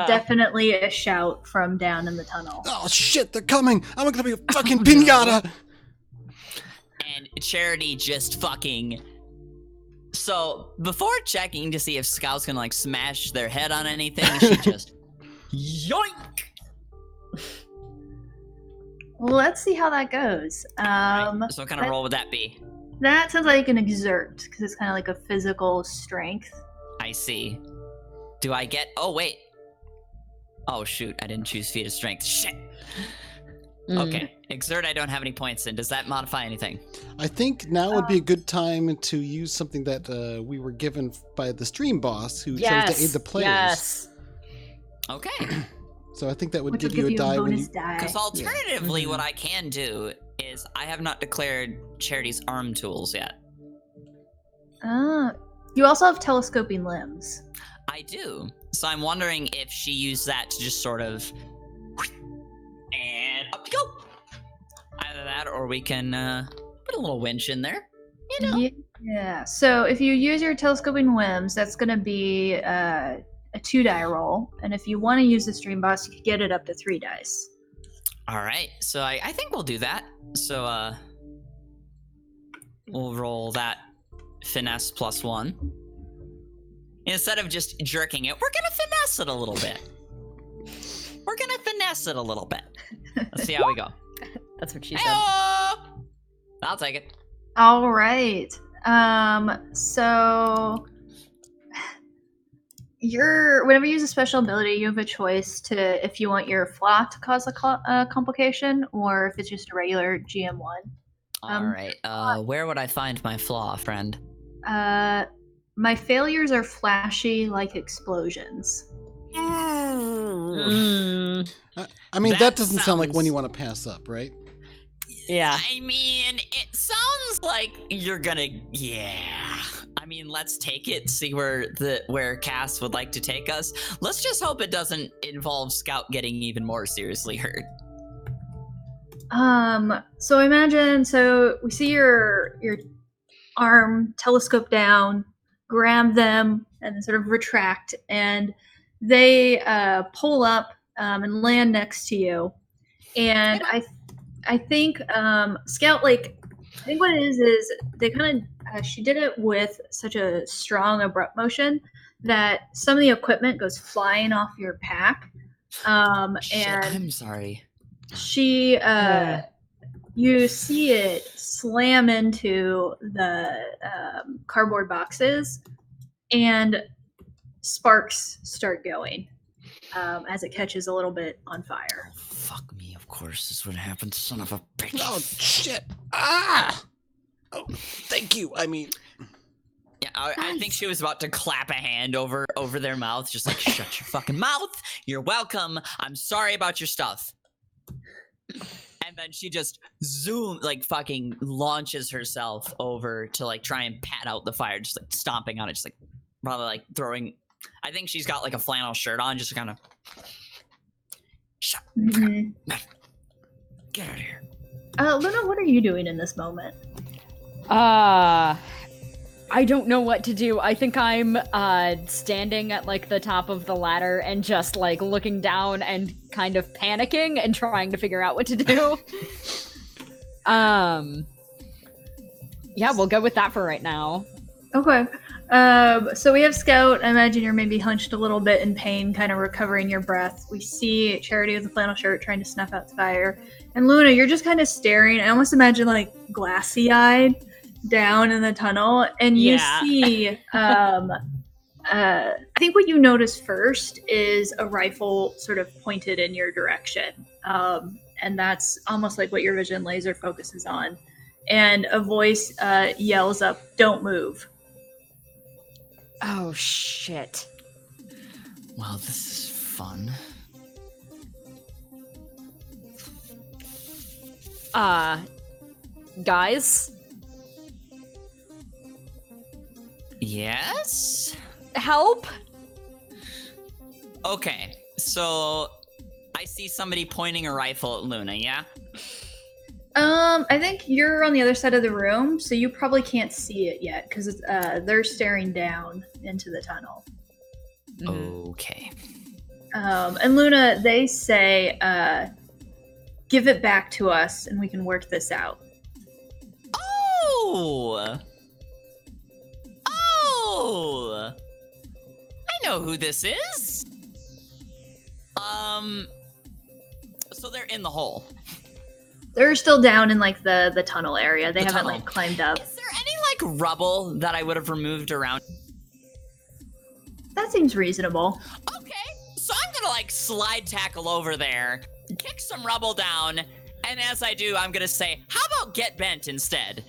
definitely a shout from down in the tunnel. Oh shit, they're coming! I'm gonna be a fucking pinata! And Charity just fucking... So, before checking to see if Scout's gonna, like, smash their head on anything, she just... Yoink! Well, let's see how that goes. So what kind of roll would that be? That sounds like an exert, because it's kind of like a physical strength. I see. Do I get... Oh, wait. Oh, shoot. I didn't choose feat of strength. Shit. Okay. Exert, I don't have any points in. Does that modify anything? I think now would be a good time to use something that we were given by the stream boss who tries to aid the players. Yes. Okay. So I think that would Which give will you a die when bonus you. die. Because alternatively, what I can do is I have not declared Charity's arm tools yet. You also have telescoping limbs. I do. So I'm wondering if she used that to just sort of... And up you go! Either that, or we can put a little winch in there. You know? Yeah. So if you use your telescoping limbs, that's going to be a 2-die roll. And if you want to use the stream boss, you can get it up to 3 dice. All right. So I think we'll do that. So we'll roll that finesse +1. Instead of just jerking it, we're gonna finesse it a little bit. Let's see how we go. That's what she said. Hey-oh! I'll take it. All right. So whenever you use a special ability, you have a choice to if you want your flaw to cause a complication, or if it's just a regular GM1. All right. Where would I find my flaw, friend? My failures are flashy like explosions. I mean, that doesn't sound like one you want to pass up, right? Yeah. I mean, it sounds like you're gonna. Yeah. I mean, let's take it. See where Cass would like to take us. Let's just hope it doesn't involve Scout getting even more seriously hurt. So imagine, we see your arm telescope down, grab them, and then sort of retract, and they pull up and land next to you. And I think Scout, like, I think what it is they kind of she did it with such a strong abrupt motion that some of the equipment goes flying off your pack. Shit, And I'm sorry. she you see it slam into the cardboard boxes, and sparks start going as it catches a little bit on fire. Fuck me, of course. This would happen, son of a bitch. Oh shit! Ah! Oh, thank you. I mean, Yeah, I think she was about to clap a hand over their mouth, just like, shut your fucking mouth. You're welcome. I'm sorry about your stuff. And then she just fucking launches herself over to like try and pat out the fire, just like stomping on it, just like probably like throwing. I think she's got like a flannel shirt on, just kind of. Shut. Mm-hmm. Get out of here. Luna, what are you doing in this moment? I don't know what to do. I think I'm standing at like the top of the ladder and just like looking down and kind of panicking and trying to figure out what to do. Yeah, we'll go with that for right now. Okay. So we have Scout. I imagine you're maybe hunched a little bit in pain, kind of recovering your breath. We see Charity with a flannel shirt trying to snuff out the fire. And Luna, you're just kind of staring. I almost imagine like glassy-eyed down in the tunnel. And you see, I think what you notice first is a rifle sort of pointed in your direction. And that's almost like what your vision laser focuses on. And a voice yells up, "Don't move." Oh, shit. Well, this is fun. Guys? Yes? Help? Okay, so I see somebody pointing a rifle at Luna, yeah? I think you're on the other side of the room, so you probably can't see it yet, because they're staring down into the tunnel. Okay. And Luna, they say, give it back to us, and we can work this out. Oh! Oh! I know who this is! So they're in the hole. They're still down in, like, the tunnel area. They haven't, tunnel. like, climbed up. Is there any, like, rubble that I would have removed around? That seems reasonable. Okay, so I'm gonna, like, slide tackle over there, kick some rubble down, And as I do, I'm gonna say, how about get bent instead?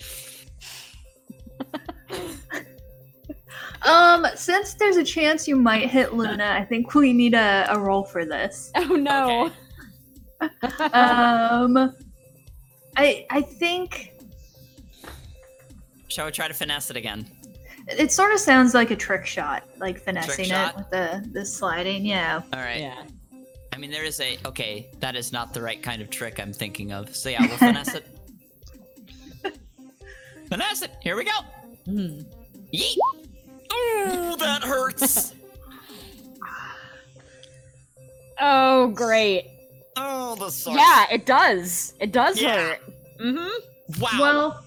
Since there's a chance you might hit Luna, I think we need a roll for this. Oh no. Okay. I think Shall we try to finesse it again? it sort of sounds like a trick shot, like finessing shot? it with the sliding. Yeah. All right. Yeah. I mean, there is a... Okay, that is not the right kind of trick I'm thinking of. So yeah, we'll finesse it. Finesse it! Here we go! Hmm. Yeet! Ooh, that hurts! Oh, great. Oh, the sucks. Yeah, it does. It does Yeah. hurt. Mm-hmm. Wow. Well,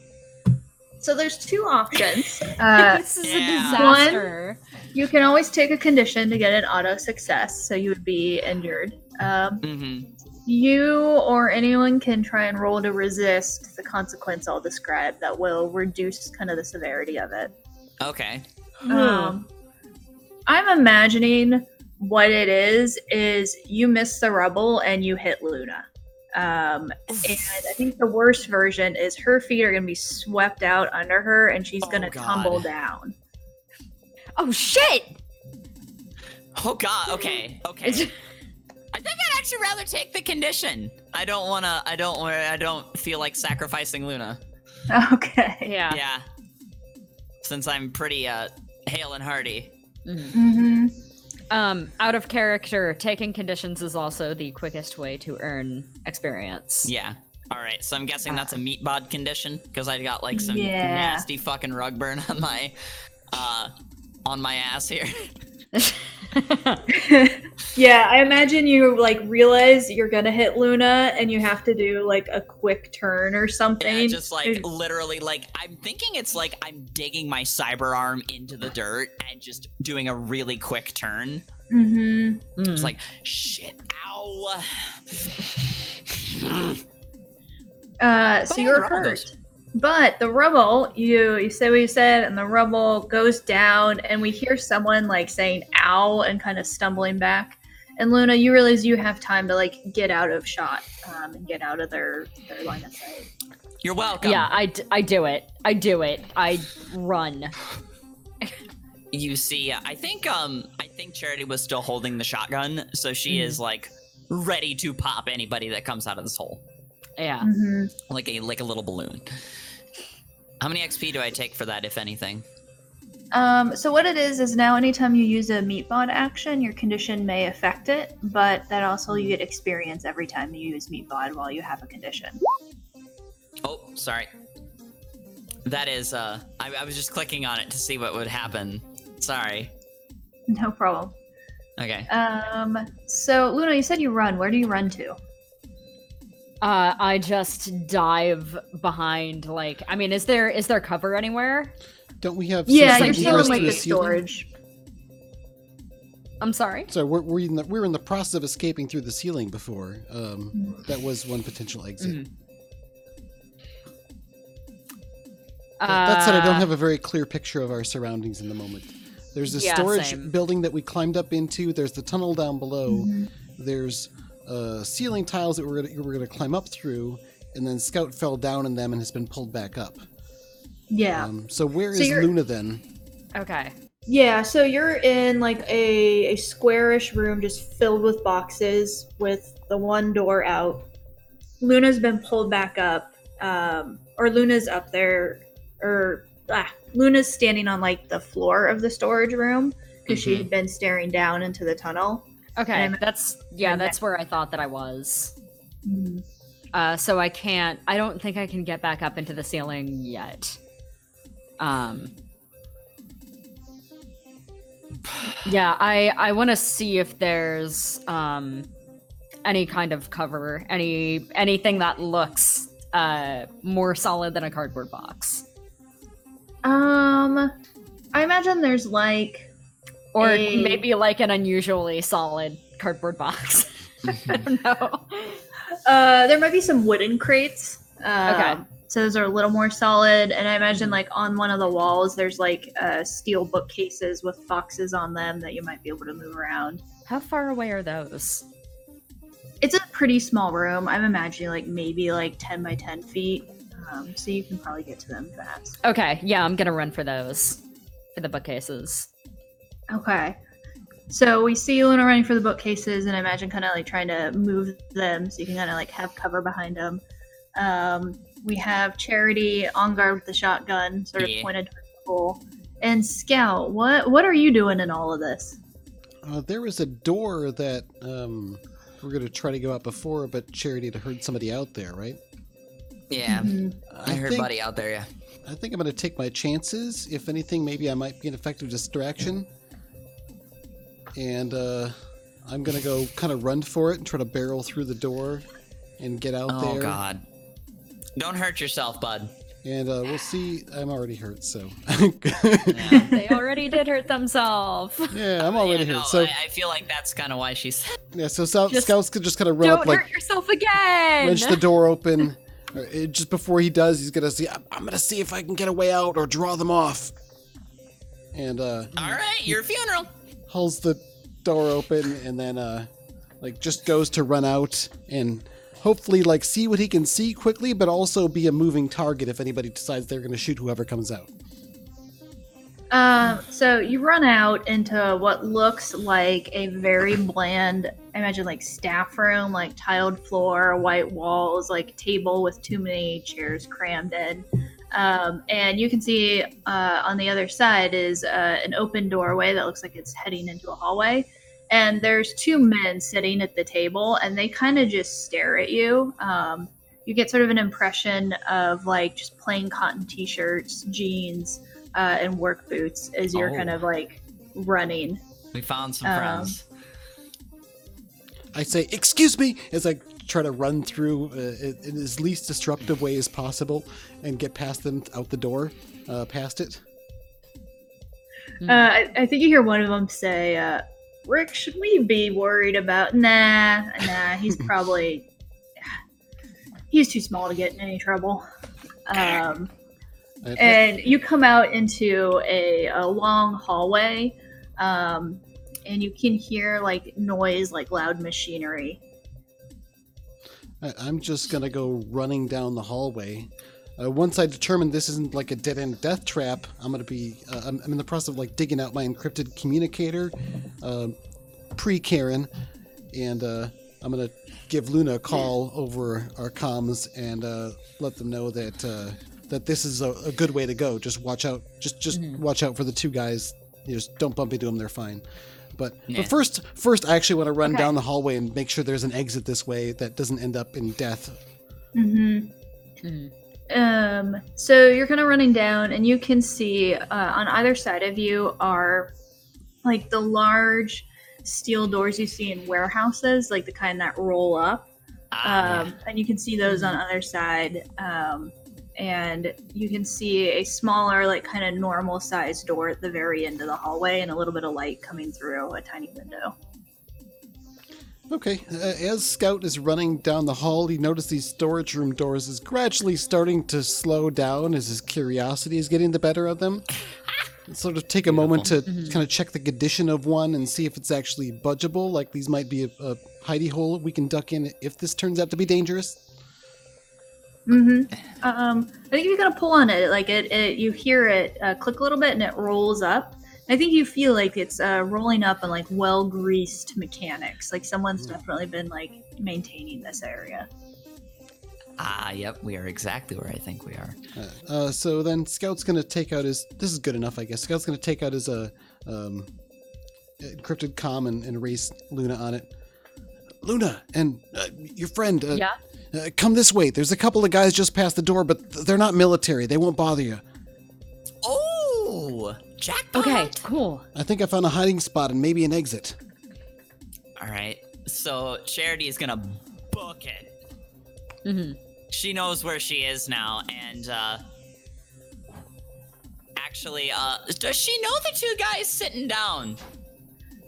so there's two options. This is a yeah. disaster. You can always take a condition to get an auto success, so you would be injured. You or anyone can try and roll to resist the consequence I'll describe that will reduce kind of the severity of it. Okay. I'm imagining what it is you miss the rubble and you hit Luna. And I think the worst version is her feet are going to be swept out under her and she's going to God. tumble down. Oh shit! Oh god, okay. I think I'd actually rather take the condition. I don't feel like sacrificing Luna. Okay. Yeah. Yeah. Since I'm pretty hale and hearty. Mm-hmm. Out of character, taking conditions is also the quickest way to earn experience. Yeah. Alright, so I'm guessing that's a meat bod condition, because I got like some Yeah. nasty fucking rug burn on my ass here. Yeah, I imagine you like realize you're gonna hit Luna and you have to do like a quick turn or something. Yeah, just like literally like I'm thinking it's like I'm digging my cyber arm into the dirt and just doing a really quick turn. Mm-hmm. It's like shit, ow. So you're hurt. But the rubble, you say what you said, and the rubble goes down, and we hear someone like saying "ow" and kind of stumbling back. And Luna, you realize you have time to like get out of shot and get out of their line of sight. You're welcome. Yeah, I do it. I run. You see, I think Charity was still holding the shotgun, so she is like ready to pop anybody that comes out of this hole. Yeah. Mm-hmm. Like a little balloon. How many XP do I take for that, if anything? So what it is now anytime you use a meat bod action, your condition may affect it, but that also you get experience every time you use meat bod while you have a condition. Oh, sorry. That is, I was just clicking on it to see what would happen. Sorry. No problem. Okay. So Luna, you said you run. Where do you run to? I just dive behind, like, I mean, is there cover anywhere? Don't we have? Yeah, some you're sort still of in like through the ceiling? storage. I'm sorry? So we're in the process of escaping through the ceiling before. That was one potential exit. That said, I don't have a very clear picture of our surroundings in the moment. There's a Yeah, storage same. building that we climbed up into. There's the tunnel down below. There's ceiling tiles that we're gonna climb up through, and then Scout fell down in them and has been pulled back up. Yeah. So where So is you're- Luna then? Okay. Yeah, so you're in like a squarish room just filled with boxes with the one door out. Luna's been pulled back up, or Luna's up there, Luna's standing on like the floor of the storage room because she had been staring down into the tunnel. Okay, And- that's where I thought that I was. Mhm. So I don't think I can get back up into the ceiling yet. Yeah, I want to see if there's any kind of cover, anything that looks more solid than a cardboard box. I imagine there's like Or a- maybe like an unusually solid cardboard box. I don't know. there might be some wooden crates. Okay. So those are a little more solid, and I imagine like on one of the walls there's like steel bookcases with boxes on them that you might be able to move around. How far away are those? It's a pretty small room. I'm imagining like maybe like 10 by 10 feet. So you can probably get to them fast. Okay, yeah, I'm gonna run for those. For the bookcases. Okay. So we see Luna running for the bookcases, and I imagine kind of like trying to move them so you can kind of like have cover behind them. We have Charity on guard with the shotgun, sort of pointed towards the hole. And Scout, what are you doing in all of this? There was a door that we're going to try to go out before, but Charity had heard somebody out there, right? Yeah, I heard Buddy out there, yeah. I think I'm going to take my chances. If anything, maybe I might be an effective distraction. And I'm going to go kind of run for it and try to barrel through the door and get out there. Oh, God. Don't hurt yourself, bud. And we'll see. I'm already hurt, so. Yeah. They already did hurt themselves. Yeah, I'm already hurt. No, So I feel like that's kind of why she's... yeah, so Scouts could just kind of run Don't up, like, hurt yourself again! wrench the door open. Just before he does, he's going to see, I'm going to see if I can get a way out or draw them off. And, All right, your funeral. Hauls the door open and then, like, just goes to run out and hopefully, like, see what he can see quickly, but also be a moving target if anybody decides they're going to shoot whoever comes out. So you run out into what looks like a very bland, I imagine like staff room, like tiled floor, white walls, like table with too many chairs crammed in. And you can see on the other side is an open doorway that looks like it's heading into a hallway. And there's two men sitting at the table, and they kind of just stare at you. You get sort of an impression of like just plain cotton t-shirts, jeans, and work boots as you're kind of like running. We found some friends. I say, excuse me, as I try to run through in as least disruptive way as possible and get past them out the door, past it. I think you hear one of them say, Rick, should we be worried about? Nah, he's probably... he's too small to get in any trouble. And you come out into a long hallway, and you can hear like noise, like loud machinery. I'm just gonna go running down the hallway. Once I determine this isn't like a dead-end death trap, I'm gonna be. I'm in the process of like digging out my encrypted communicator, pre-Karen, and I'm gonna give Luna a call over our comms and let them know that that this is a good way to go. Just watch out. Just watch out for the two guys. You just don't bump into them. They're fine. But first, I actually want to run down the hallway and make sure there's an exit this way that doesn't end up in death. So you're kind of running down, and you can see on either side of you are like the large steel doors you see in warehouses, like the kind that roll up. And you can see those on either side. And you can see a smaller, like kind of normal sized door at the very end of the hallway and a little bit of light coming through a tiny window. Okay, as Scout is running down the hall, he noticed these storage room doors is gradually starting to slow down as his curiosity is getting the better of them. Sort of take a moment to kind of check the condition of one and see if it's actually budgeable, like these might be a hidey hole we can duck in if this turns out to be dangerous. I think if you're gonna pull on it, like it you hear it click a little bit and it rolls up. I think you feel like it's rolling up on like well-greased mechanics. Like someone's definitely been like maintaining this area. Yep, we are exactly where I think we are. So then Scout's gonna take out his. This is good enough, I guess. Scout's gonna take out his encrypted comm and erase Luna on it. Luna and your friend. Yeah. Come this way. There's a couple of guys just past the door, but they're not military. They won't bother you. Oh, jackpot. Okay, cool. I think I found a hiding spot and maybe an exit. All right. So Charity is gonna book it. She knows where she is now, and actually, does she know the two guys sitting down?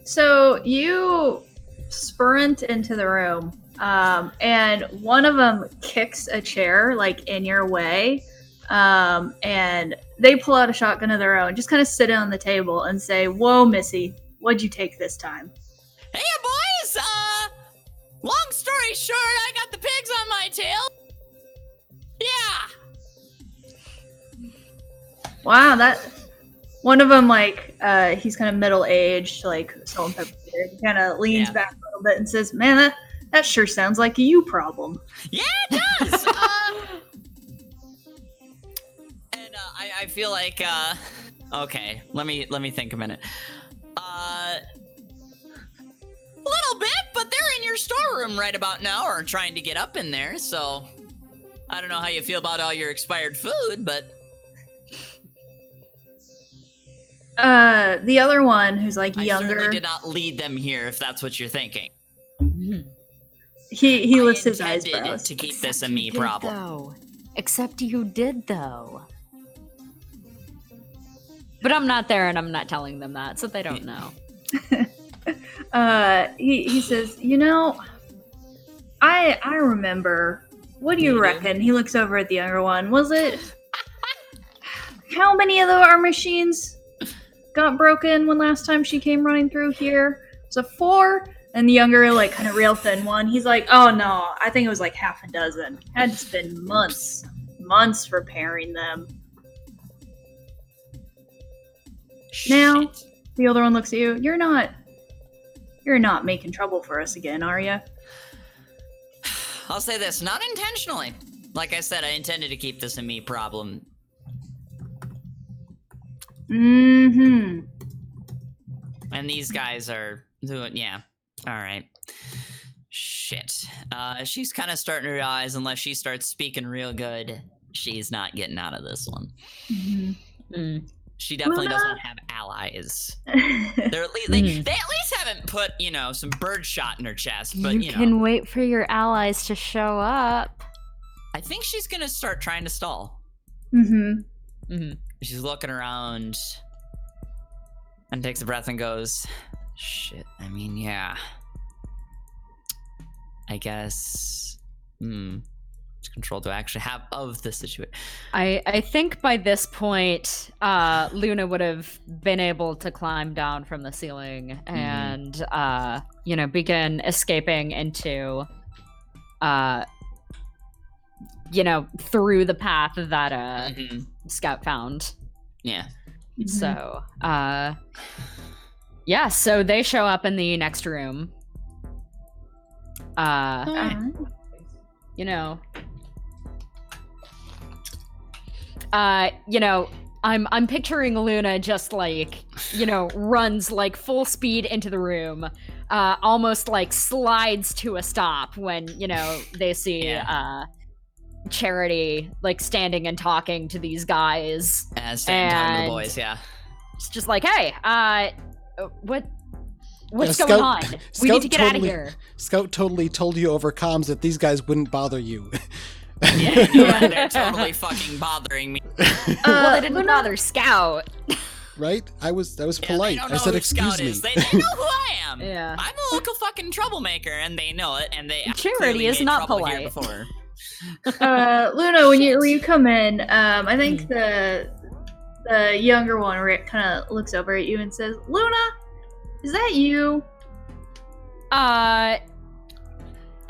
So you sprint into the room. And one of them kicks a chair like in your way, and they pull out a shotgun of their own, just kind of sit on the table and say, "Whoa, Missy, what'd you take this time?" Hey, boys! Long story short, I got the pigs on my tail. Yeah. Wow, that one of them, like, he's kind of middle-aged, like salt and pepper. He kind of leans back a little bit and says, "Man, that sure sounds like a you problem." Yeah, it does. And I feel like okay, let me think a minute. A little bit, but they're in your storeroom right about now, or trying to get up in there. So I don't know how you feel about all your expired food, but the other one who's like I younger. certainly did not lead them here, if that's what you're thinking. He I lifts his intended eyebrows. to keep this a me problem. Though. Except you did, though. But I'm not there, and I'm not telling them that, so they don't know. He says, "You know, I remember. What do you reckon?" He looks over at the younger one. Was it? How many of our machines got broken when last time she came running through here? Was it 4? And the younger, like, kind of real thin one, he's like, "Oh no, I think it was like half a dozen. Had to spend months repairing them." Now, Shit. the older one looks at you. You're not making trouble for us again, are you? I'll say this, not intentionally. Like I said, I intended to keep this a me problem. Mm-hmm. And these guys are doing, yeah. All right. Shit. She's kind of starting to realize, unless she starts speaking real good, she's not getting out of this one. Mm-hmm. She definitely doesn't have allies. They're at least, they at least haven't put, some bird shot in her chest, but, you can wait for your allies to show up. I think she's gonna start trying to stall. Mm-hmm. She's looking around and takes a breath and goes, shit, I mean, yeah. I guess, control do I actually have of the situation? I think by this point, Luna would have been able to climb down from the ceiling and, begin escaping into, through the path that Scout found. Yeah. So, so they show up in the next room. I'm picturing Luna just runs like full speed into the room, almost like slides to a stop when, they see Charity like standing and talking to these guys. Standing talking to the boys, yeah. It's just like, hey, what's Scout, going on? We need to get out of totally, here. Scout totally told you over comms that these guys wouldn't bother you. Yeah, they're totally fucking bothering me. Well, they didn't bother Scout. Right? I was polite. They don't I said, know who "Excuse Scout me." is. They know who I am. Yeah. I'm a local fucking troublemaker, and they know it. And they Charity is made not trouble here polite. before. Luna, when you come in, I think the younger one kind of looks over at you and says, "Luna, is that you?"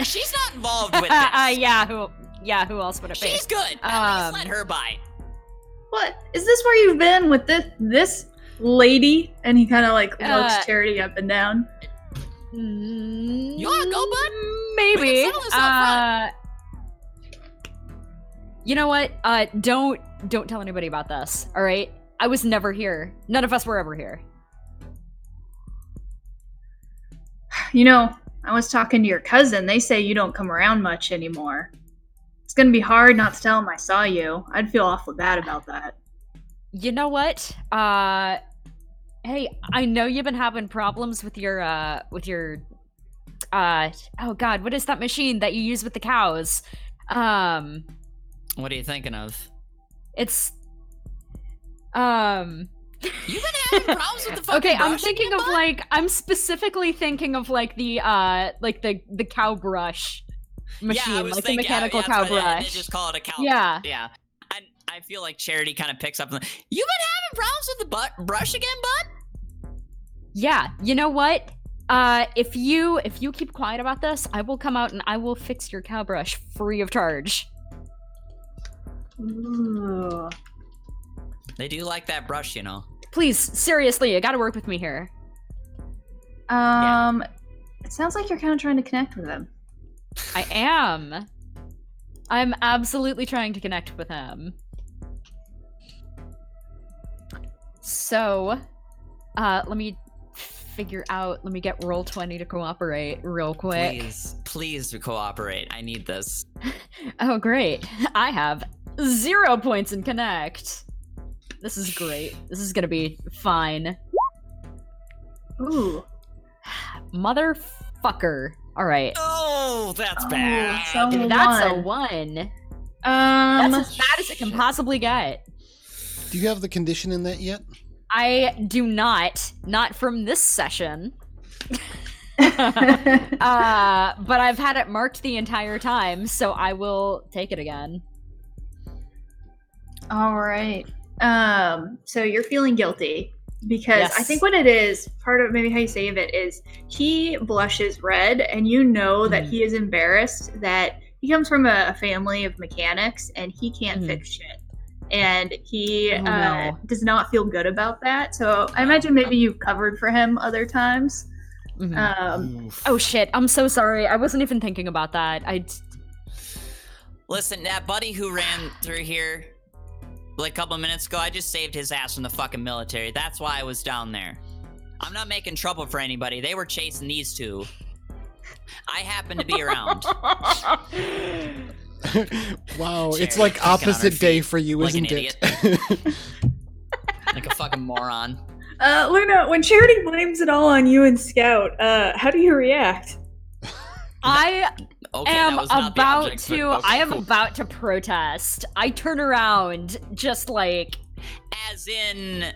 She's not involved with this. Who else would it be? She's good. At least let her by. What? Is this where you've been with this lady? And he kind of like looks Charity up and down. You wanna go, bud? Maybe. We can settle this up front. You know what? Don't tell anybody about this. All right? I was never here. None of us were ever here. I was talking to your cousin. They say you don't come around much anymore. It's gonna be hard not to tell him I saw you. I'd feel awful bad about that. You know what? Hey, I know you've been having problems with your oh god, what is that machine that you use with the cows? What are you thinking of? It's You've been having problems with the fucking okay, I'm brush thinking again, of bud? I'm specifically thinking of the cow brush machine, Yeah, I was like thinking, the mechanical that's cow what They brush. just call it a cow. Yeah. Yeah. And I feel like Charity kind of picks up. You've been having problems with the brush again, bud? Yeah, you know what? If you keep quiet about this, I will come out and I will fix your cow brush free of charge. Ooh. They do like that brush, you know. Please, seriously, you gotta work with me here. It sounds like you're kind of trying to connect with him. I am. I'm absolutely trying to connect with him. So, let me figure out, let me get Roll20 to cooperate real quick. Please cooperate. I need this. Oh, great. I have 0 points in connect. This is great. This is gonna be fine. Ooh. Motherfucker. Alright. Oh, that's bad. So That's a one. 1. That's as bad as it can possibly get. Do you have the condition in that yet? I do not. Not from this session. But I've had it marked the entire time, so I will take it again. All right. So you're feeling guilty because Yes. I think what it is, part of maybe how you save it is he blushes red and you know that he is embarrassed that he comes from a family of mechanics and he can't fix shit. And he no. does not feel good about that. So I imagine maybe you've covered for him other times. Oh shit, I'm so sorry. I wasn't even thinking about that. Listen, that buddy who ran through here like a couple of minutes ago, I just saved his ass from the fucking military. That's why I was down there. I'm not making trouble for anybody. They were chasing these two. I happened to be around. Wow, Charity it's like thinking on her opposite day feet for you, like an isn't it? idiot. Like a fucking moron. Luna, when Charity blames it all on you and Scout, how do you react? I Okay, am that was not the about object, to. but okay, I am cool. about to protest. I turn around, just like As in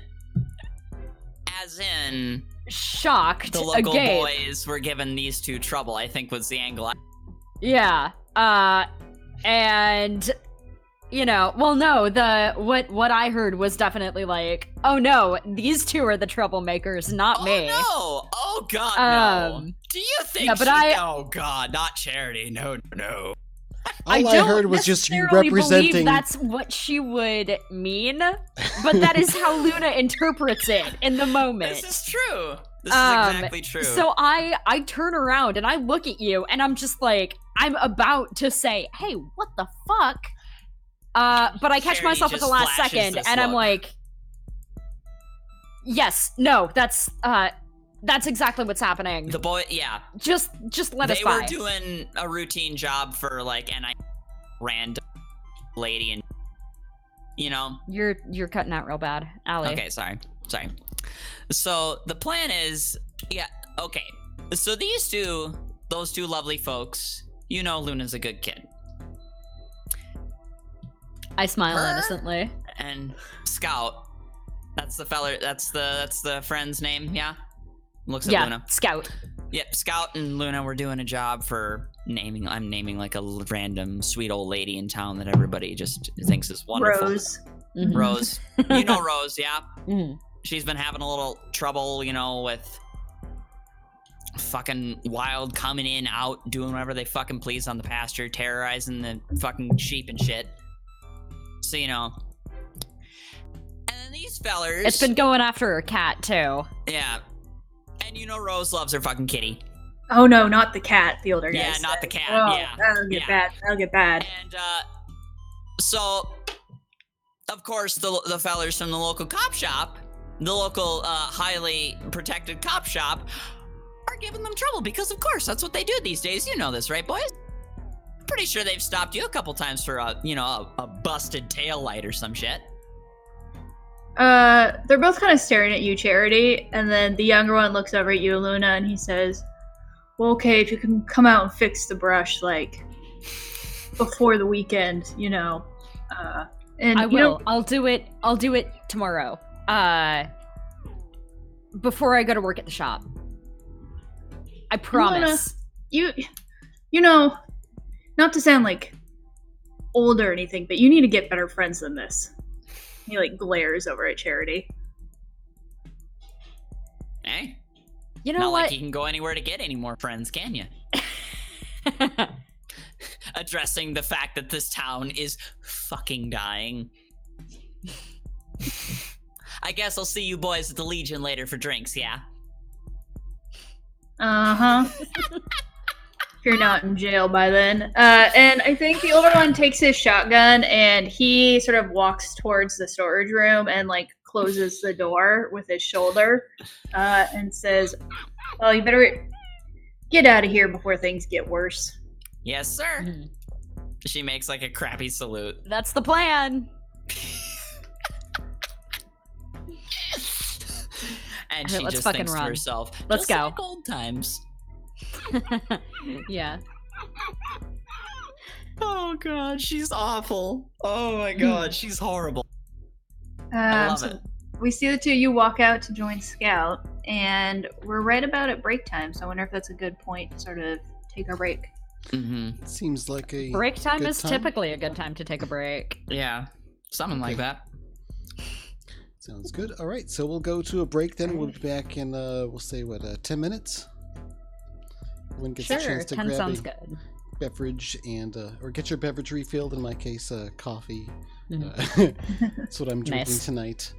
shocked. the local agape. boys were giving these two trouble, I think was the angle. Yeah. And you know, well, no, what I heard was definitely like, oh no, these two are the troublemakers, not me. Oh no! Oh god, no! Do you think? yeah, but oh god, not Charity. No. All I don't heard was just you necessarily representing. believe that's what she would mean, but that is how Luna interprets it in the moment. This is true. This is exactly true. So I turn around and I look at you and I'm just like, I'm about to say, hey, what the fuck? But I catch Charity myself at the just last flashes second this and I'm look. like, yes, no, that's exactly what's happening. The boy, yeah. Just let us They by. were doing a routine job for like an random lady, and you know. You're cutting out real bad, Allie. Okay, sorry. So the plan is, yeah, okay. So those two lovely folks, you know, Luna's a good kid. I smile Her? innocently. And Scout, that's the feller. That's the friend's name. Yeah. Looks at Yeah, Luna. Scout. Yep, Scout and Luna were doing a job for naming. I'm naming like a random sweet old lady in town that everybody just thinks is wonderful. Rose. Mhm. Rose. You know Rose, yeah. Mhm. She's been having a little trouble, you know, with fucking wild coming in, out, doing whatever they fucking please on the pasture, terrorizing the fucking sheep and shit. So, you know. And then these fellers. It's been going after her cat too. Yeah. And you know Rose loves her fucking kitty. Oh no, not the cat. The older guy. Yeah, not the cat. Oh, Yeah. that'll get bad. That'll get bad. And so, of course, the fellers from the local cop shop, the local highly protected cop shop, are giving them trouble because, of course, that's what they do these days. You know this, right, boys? Pretty sure they've stopped you a couple times for a busted tail light or some shit. They're both kind of staring at you, Charity, and then the younger one looks over at you, Luna, and he says, "Well, okay, if you can come out and fix the brush, like, before the weekend, you know." And I you will. know, I'll do it tomorrow. Before I go to work at the shop. I promise. you know, not to sound like old or anything, but you need to get better friends than this. He like glares over at Charity. Eh? You know Not what? like you can go anywhere to get any more friends, can you? Addressing the fact that this town is fucking dying. I guess I'll see you boys at the Legion later for drinks, yeah? Uh-huh. If you're not in jail by then. And I think the older one takes his shotgun and he sort of walks towards the storage room and like closes the door with his shoulder and says, well, you better get out of here before things get worse. Yes, sir. She makes like a crappy salute. That's the plan. And Alright, she let's just fucking thinks to run. herself, Let's just go. like old times. Yeah. Oh god, she's awful. Oh my god, she's horrible. I love it. We see the two of you walk out to join Scout, and we're right about at break time, so I wonder if that's a good point to sort of take our break. Mm-hmm. Seems like a Break time good is typically a good time to take a break. Yeah, something like that. Sounds good. All right, so we'll go to a break then. We'll be back in, we'll say, 10 minutes? Everyone gets a Sure, chance to 10 grab sounds a good. beverage and, or get your beverage refilled. In my case, coffee. That's what I'm drinking Nice. tonight.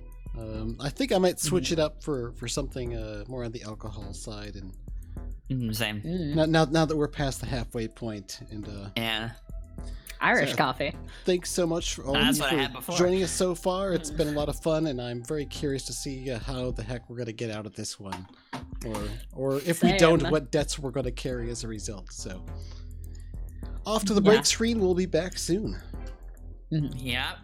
I think I might switch it up for something more on the alcohol side. And Same. now that we're past the halfway point, and Yeah. Irish So- coffee. thanks so much for all of That's you what I had for before. joining us so far. It's been a lot of fun, and I'm very curious to see how the heck we're going to get out of this one, or if we don't, Same. what debts we're going to carry as a result. So, off to the break screen. We'll be back soon. Yep.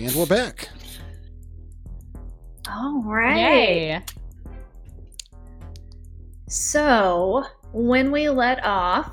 And we're back. All right. Yay. So when we let off,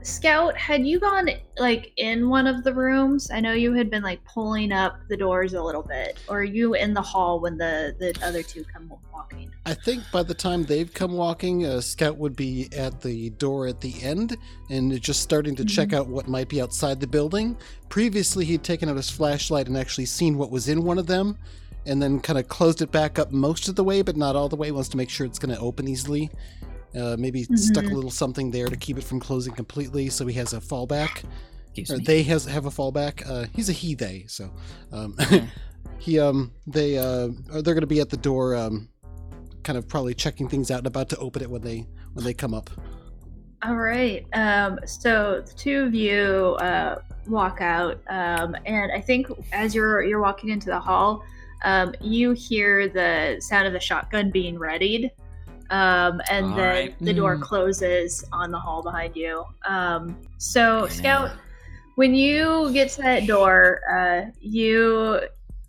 Scout, had you gone like in one of the rooms? I know you had been like pulling up the doors a little bit, or are you in the hall when the other two come walking? I think by the time they've come walking, Scout would be at the door at the end and just starting to check out what might be outside the building. Previously, he'd taken out his flashlight and actually seen what was in one of them, and then kind of closed it back up most of the way, but not all the way. Wants to make sure it's going to open easily. Maybe stuck a little something there to keep it from closing completely, so he has a fallback. Or they have a fallback. He's a he/they, so they're going to be at the door, kind of probably checking things out and about to open it when they come up. All right. So the two of you walk out, and I think as you're walking into the hall, you hear the sound of the shotgun being readied. And then the door closes on the hall behind you. So Scout, when you get to that door, you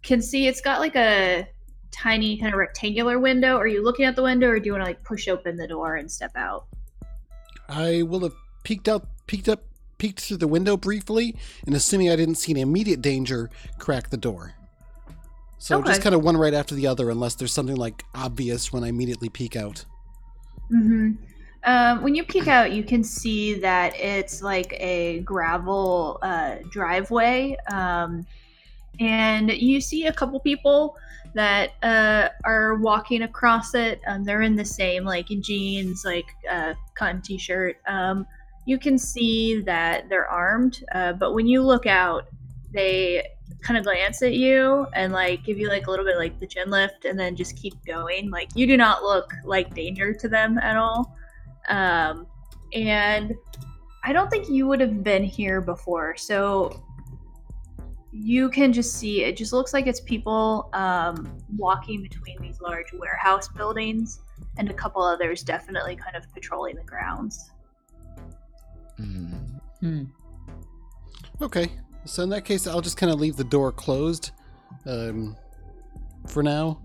can see it's got like a tiny kind of rectangular window. Are you looking at the window, or do you want to like push open the door and step out? I will have peeked through the window briefly, and assuming I didn't see an immediate danger, crack the door. So just kind of one right after the other, unless there's something like obvious when I immediately peek out. When you peek out, you can see that it's like a gravel driveway, and you see a couple people that are walking across it. They're in the same like jeans, like cotton t-shirt. You can see that they're armed, but when you look out, they kind of glance at you and like give you like a little bit like the chin lift and then just keep going. Like you do not look like danger to them at all. And I don't think you would have been here before, so you can just see it just looks like it's people walking between these large warehouse buildings, and a couple others definitely kind of patrolling the grounds. Okay. So in that case, I'll just kind of leave the door closed for now,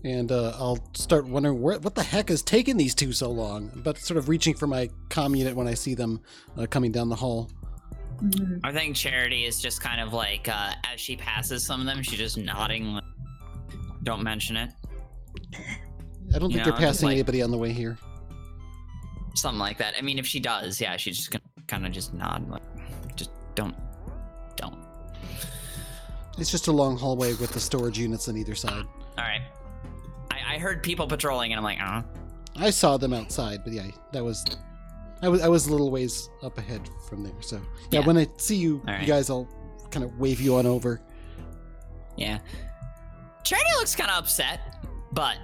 and I'll start wondering what the heck has taken these two so long, but sort of reaching for my comm unit when I see them coming down the hall. I think Charity is just kind of like, as she passes some of them, she's just nodding, like, don't mention it. I don't think you're passing anybody on the way here. Something like that. I mean, if she does, yeah, she's just gonna kind of just nod, like, just don't. It's just a long hallway with the storage units on either side. All right. I heard people patrolling, and I'm like, I saw them outside, but yeah, I was a little ways up ahead from there. So yeah. When I see you, you guys, I'll kind of wave you on over. Yeah. Charity looks kind of upset, but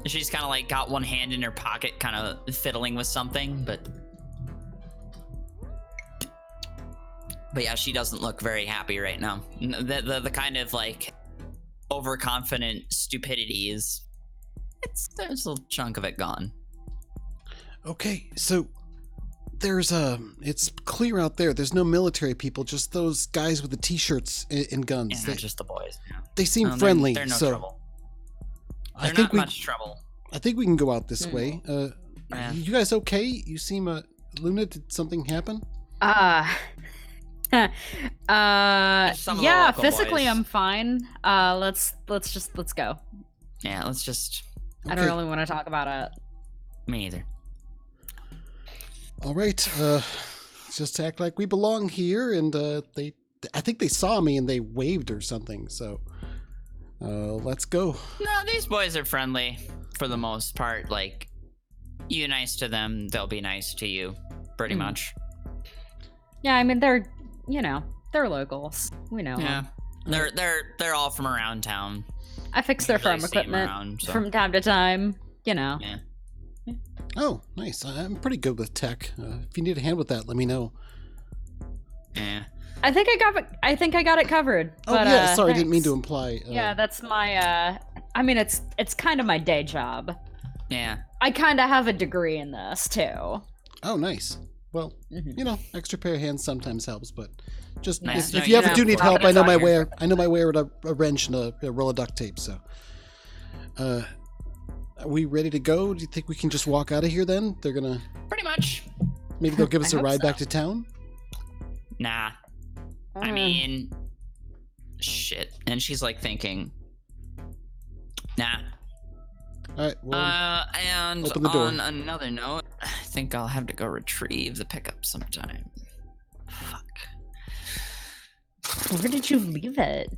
she's kind of like got one hand in her pocket, kind of fiddling with something, but yeah, she doesn't look very happy right now. The kind of like overconfident stupidity there's a chunk of it gone. Okay, so it's clear out there. There's no military people, just those guys with the t-shirts and guns. Yeah, just the boys. Yeah. They seem friendly. They're no so trouble. They're not much trouble. I think we can go out this way. You guys okay? You seem Luna, did something happen? Yeah, physically boys. I'm fine. Let's go. Yeah, let's just. Okay. I don't really want to talk about it. Me either. All right, just act like we belong here, and I think they saw me and they waved or something. So, let's go. No, these boys are friendly for the most part. Like, you nice to them, they'll be nice to you, pretty much. Yeah, I mean they're locals. We know. Yeah, they're all from around town. I fix their farm equipment from time to time. Yeah. Oh, nice. I'm pretty good with tech. If you need a hand with that, let me know. Yeah. I think I got it covered. Oh but, yeah, sorry, thanks. I didn't mean to imply. Yeah, that's my. I mean, it's kind of my day job. Yeah. I kind of have a degree in this too. Oh, nice. Well, extra pair of hands sometimes helps, but just Nice. if you ever do need help, I know my way. way with a wrench and a roll of duct tape. So, are we ready to go? Do you think we can just walk out of here? Then they're gonna Pretty much. maybe they'll give us I a hope ride so. back to town. Nah. I mean, shit. And she's like thinking, nah. All right. Well, And open the door. on another note, I think I'll have to go retrieve the pickup sometime. Fuck. Where did you leave it?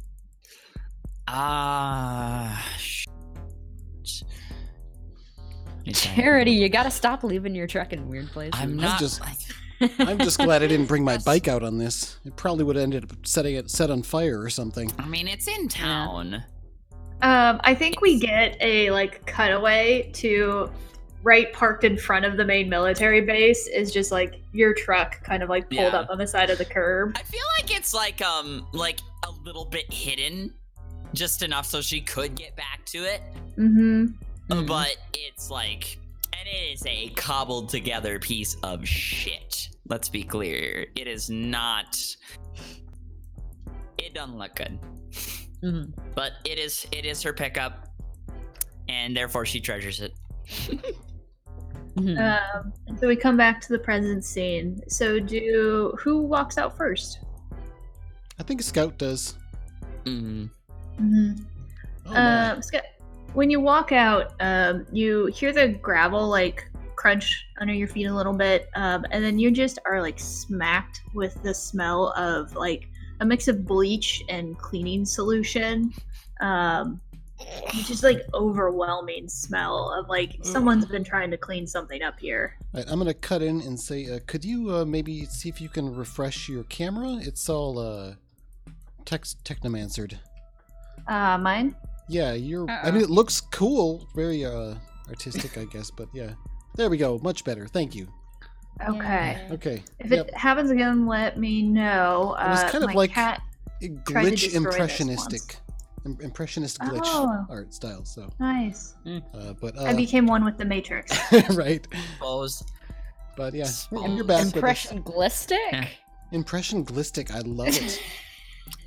Charity, you gotta stop leaving your truck in weird places. I'm not. I'm just glad I didn't bring my bike out on this. It probably would have ended up setting it set on fire or something. I mean, it's in town. I think we get a like cutaway to right parked in front of the main military base is just like your truck kind of like pulled Yeah. up on the side of the curb. I feel like it's like a little bit hidden, just enough so she could get back to it. Mm-hmm. But it's like, and it is a cobbled together piece of shit. Let's be clear. It is not. It doesn't look good. But it is her pickup, and therefore she treasures it. So we come back to the present scene. So who walks out first? I think Scout does. Mm-hmm. Oh, my. Scott, when you walk out, you hear the gravel like crunch under your feet a little bit, and then you just are like smacked with the smell of like a mix of bleach and cleaning solution. Just like overwhelming smell of like someone's been trying to clean something up here. All right, I'm gonna cut in and say, could you maybe see if you can refresh your camera? It's all technomancered. Mine? Yeah, I mean, it looks cool, very artistic, I guess. But yeah, there we go, much better. Thank you. Okay. Okay. If it happens again, let me know. It was kind of my like cat tried to glitch destroy this impressionistic. Impressionist glitch art style. So nice. but I became one with the Matrix. right. Suppose. But yeah, Well, you're back with us. Impression glistic? Impression glistic. I love it.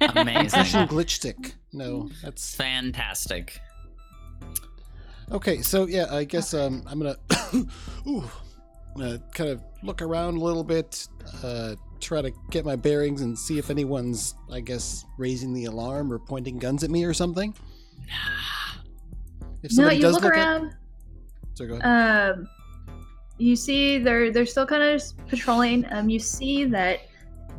Amazing. Impression glitchstick. No, that's Fantastic. okay. So yeah, I guess I'm gonna kind of look around a little bit, try to get my bearings and see if anyone's, I guess, raising the alarm or pointing guns at me or something. If No, somebody you does look around. So go ahead. You see they're still kind of just patrolling. You see that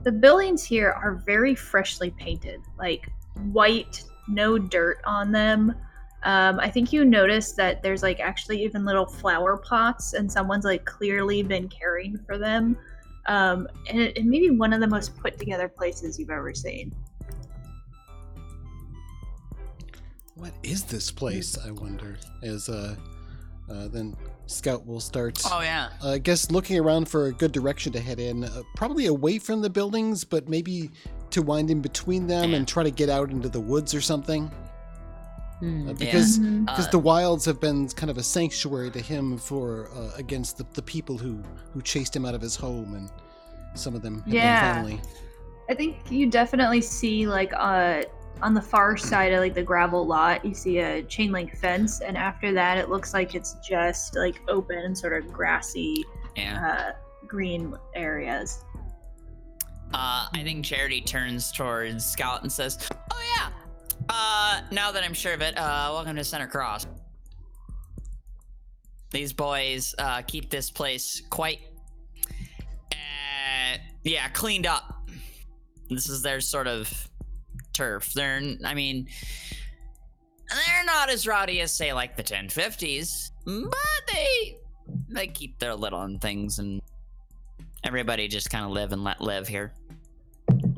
the buildings here are very freshly painted, like white, no dirt on them. I think you notice that there's like actually even little flower pots, and someone's like clearly been caring for them. And it may be one of the most put together places you've ever seen. What is this place? I wonder. As then Scout will start. Oh yeah. I guess looking around for a good direction to head in, probably away from the buildings, but maybe to wind in between them and try to get out into the woods or something. Because the wilds have been kind of a sanctuary to him for against the people who chased him out of his home, and some of them have been family. I think you definitely see like on the far side of like the gravel lot, you see a chain link fence, and after that it looks like it's just like open, sort of grassy, green areas. I think Charity turns towards Scout and says, "Oh yeah. Now that I'm sure of it, welcome to Center Cross. These boys keep this place quite, cleaned up. This is their sort of turf. They're not as rowdy as, say, like the 1050s, but they keep their lid on things, and everybody just kind of live and let live here.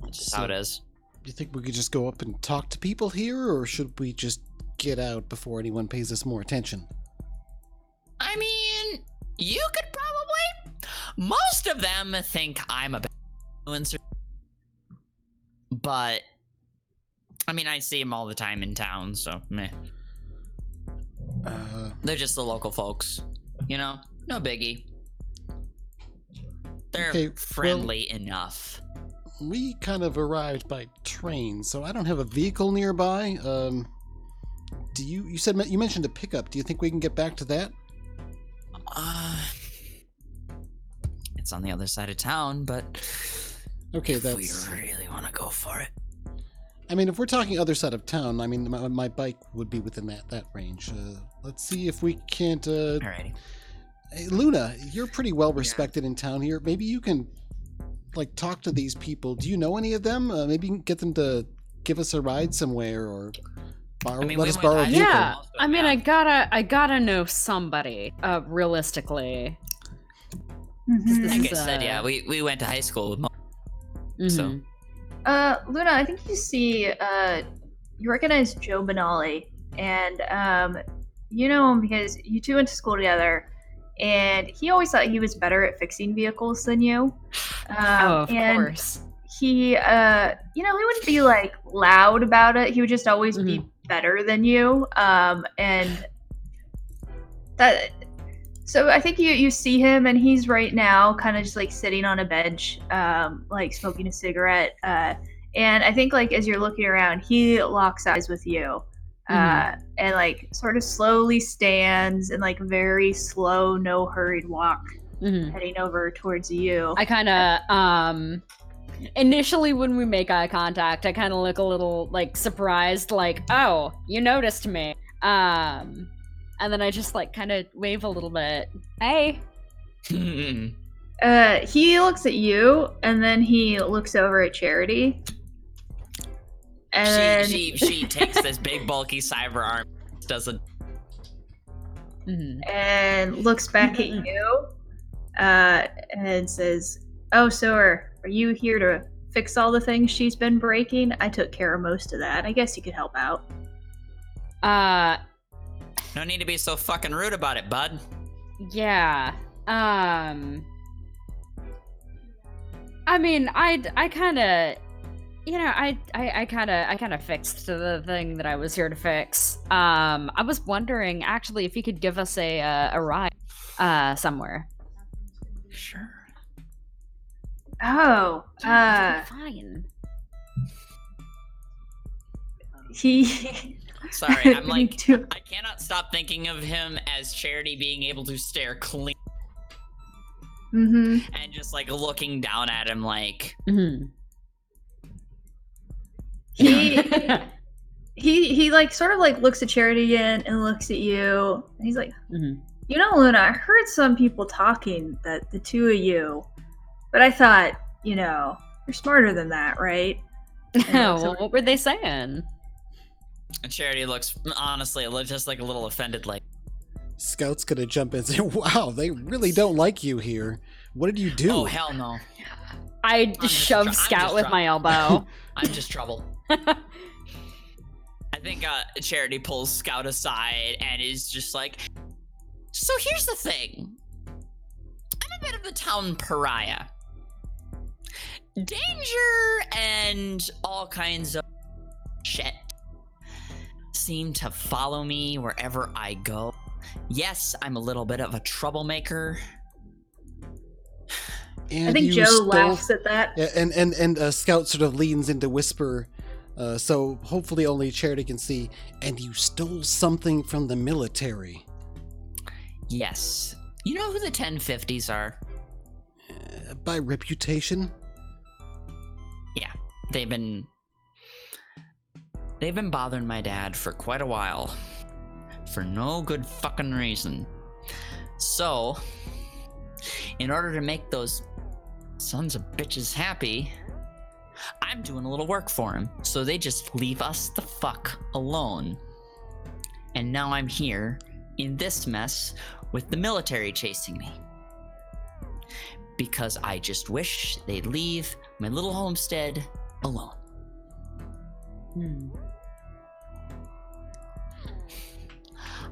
That's just how it is." Do you think we could just go up and talk to people here, or should we just get out before anyone pays us more attention? I mean, you could probably. Most of them think I'm a bad influencer. But, I mean, I see them all the time in town, so meh. They're just the local folks, you know? No biggie. They're Okay, friendly enough. We kind of arrived by train, so I don't have a vehicle nearby. Do you? You mentioned a pickup. Do you think we can get back to that? It's on the other side of town, but Okay, if that's. we really want to go for it. I mean, if we're talking other side of town, I mean, my bike would be within that range. Let's see if we can't. Alrighty. Hey, Luna, you're pretty well respected in town here. Maybe you can, like, talk to these people. Do you know any of them? Maybe you can get them to give us a ride somewhere, or let us borrow a vehicle. Yeah, I mean, I gotta know somebody. Realistically. Mhm. Like I said, yeah, we went to high school with so Luna, I think you see, you recognize Joe Benali, and you know him because you two went to school together, and he always thought he was better at fixing vehicles than you. Of and course. He, he wouldn't be like loud about it. He would just always be better than you. And that. So I think you see him, and he's right now kind of just like sitting on a bench, like smoking a cigarette. And I think like as you're looking around, he locks eyes with you, and like sort of slowly stands in like very slow, no hurried walk, heading over towards you. I kind of initially when we make eye contact, I kind of look a little like surprised, like, oh, you noticed me. And then I just like kind of wave a little bit. Hey. He looks at you, and then he looks over at Charity. And she takes this big bulky cyber arm, doesn't, and looks back at you, and says, "Oh, so are you here to fix all the things she's been breaking? I took care of most of that. I guess you could help out." No need to be so fucking rude about it, bud. Yeah. I mean, I kind of, I kind of fixed the thing that I was here to fix. I was wondering actually if you could give us a ride, somewhere. Sure. Oh, Fine. he. Sorry, I'm Me like, too. I cannot stop thinking of him as Charity being able to stare clean and just like looking down at him like. He like sort of like looks at Charity again and looks at you. And he's like, you know, Luna, I heard some people talking that the two of you, but I thought, you're smarter than that, right? Well, what were they saying? And Charity looks, honestly, just like a little offended, like. Scout's gonna jump in and say, "Wow, they really don't like you here. What did you do?" Oh, hell no. I shove Scout with my elbow. I'm just trouble. I think Charity pulls Scout aside and is just like, so here's the thing. I'm a bit of a town pariah. Danger and all kinds of shit seem to follow me wherever I go. Yes, I'm a little bit of a troublemaker. And I think you Joe stole- laughs at that. Yeah, and Scout sort of leans into whisper, so hopefully only Charity can see. And you stole something from the military. Yes. You know who the 1050s are? By reputation. Yeah, they've been bothering my dad for quite a while. For no good fucking reason. So, in order to make those sons of bitches happy, I'm doing a little work for him. So they just leave us the fuck alone. And now I'm here in this mess with the military chasing me. Because I just wish they'd leave my little homestead alone.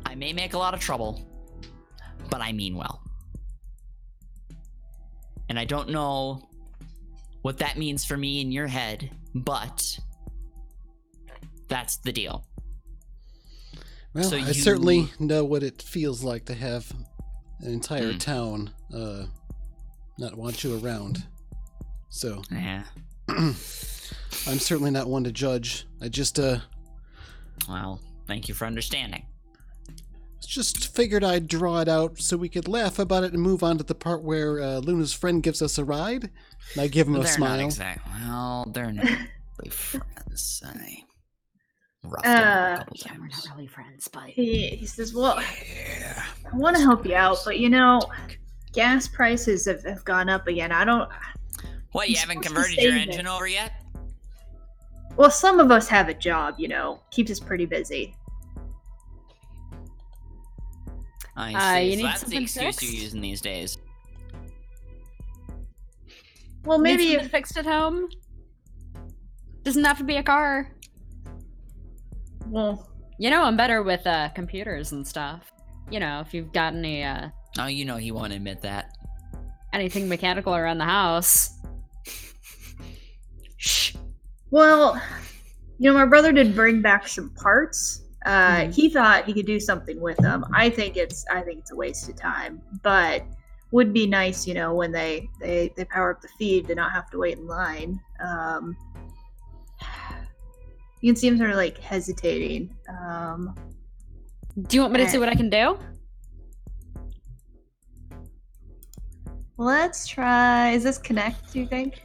I may make a lot of trouble, but I mean well. And I don't know what that means for me in your head, but that's the deal. Well, So I certainly know what it feels like to have an entire town, not want you around. So, Yeah. I'm certainly not one to judge. I just, Well, thank you for understanding. just figured I'd draw it out so we could laugh about it and move on to the part where Luna's friend gives us a ride. And I give him a They're smile. not exactly. Well, they're not really friends. I roughed them up a couple Yeah, we're not times. really friends, but He says, well, Yeah. I want to help you out, but gas prices have gone up again. I don't. What, you I'm haven't supposed to converted your save it. engine over yet? Well, some of us have a job, keeps us pretty busy. I see. you So need that's the something excuse fixed? you're using these days. Well, maybe maybe it's fixed at home. Doesn't have to be a car. well, I'm better with computers and stuff. If you've got any Oh, he won't admit that. anything mechanical around the house. Shh. well, my brother did bring back some parts. He thought he could do something with them. I think it's a waste of time, but would be nice, when they power up the feed to not have to wait in line. You can see him sort of like hesitating. Do you want me to see what I can do? Let's try. Is this connect, do you think?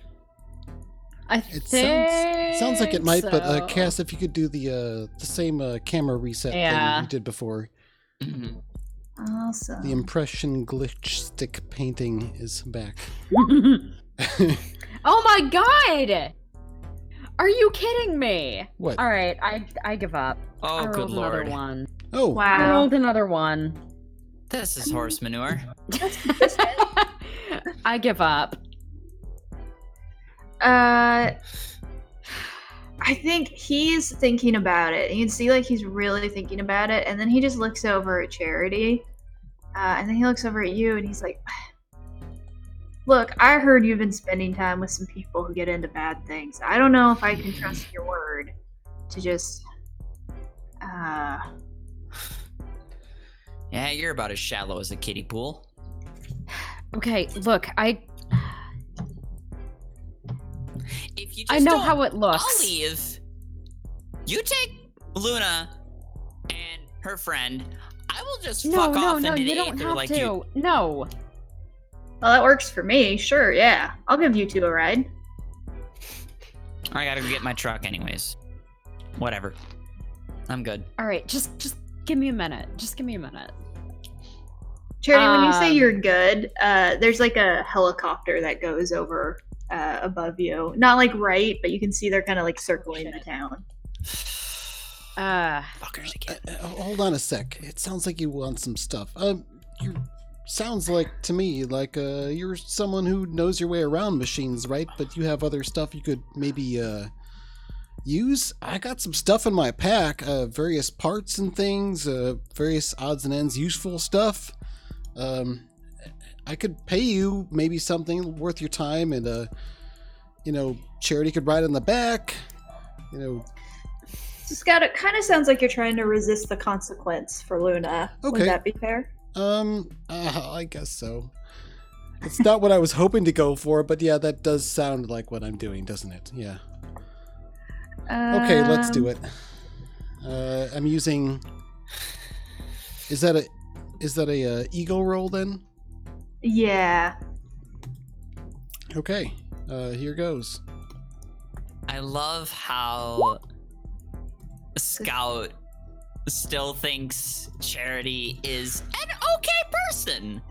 I It think sounds like it might, but so. Cass, if you could do the same camera reset Yeah. thing you did before. Mhm. Awesome. The impression glitch stick painting is back. Oh my god! Are you kidding me? What? All right, I give up. Oh, I good rolled another lord. one. Oh, I Wow. rolled another one. This is horse manure. I give up. I think he's thinking about it. You can see he's really thinking about it, and then he just looks over at Charity, and then he looks over at you, and he's like, "Look, I heard you've been spending time with some people who get into bad things. I don't know if I can trust your word to just." Yeah, you're about as shallow as a kiddie pool. Okay, look, If you just I know don't, how it looks. I'll leave. You take Luna and her friend. I will just fuck off into the you don't aether have like to. you. No. Well, that works for me. Sure, yeah. I'll give you two a ride. I gotta go get my truck anyways. Whatever. I'm good. All right, just give me a minute. Just give me a minute. Charity, when you say Um, you're good, there's a helicopter that goes over above you. Not right, but you can see they're kind of circling the town. Fuckers again. hold on a sec. It sounds like you want some stuff. You sounds like to me like you're someone who knows your way around machines, right? But you have other stuff you could maybe use. I got some stuff in my pack, various parts and things, various odds and ends, useful stuff. I could pay you maybe something worth your time, and Charity could ride in the back. Scott, it kind of sounds like you're trying to resist the consequence for Luna. Okay. Would that be fair? I guess so. It's not what I was hoping to go for, but yeah, that does sound like what I'm doing, doesn't it? Yeah. Okay, let's do it. I'm using. Is that a ego roll then? Yeah. Okay. Here goes. I love how Scout still thinks Charity is an okay person.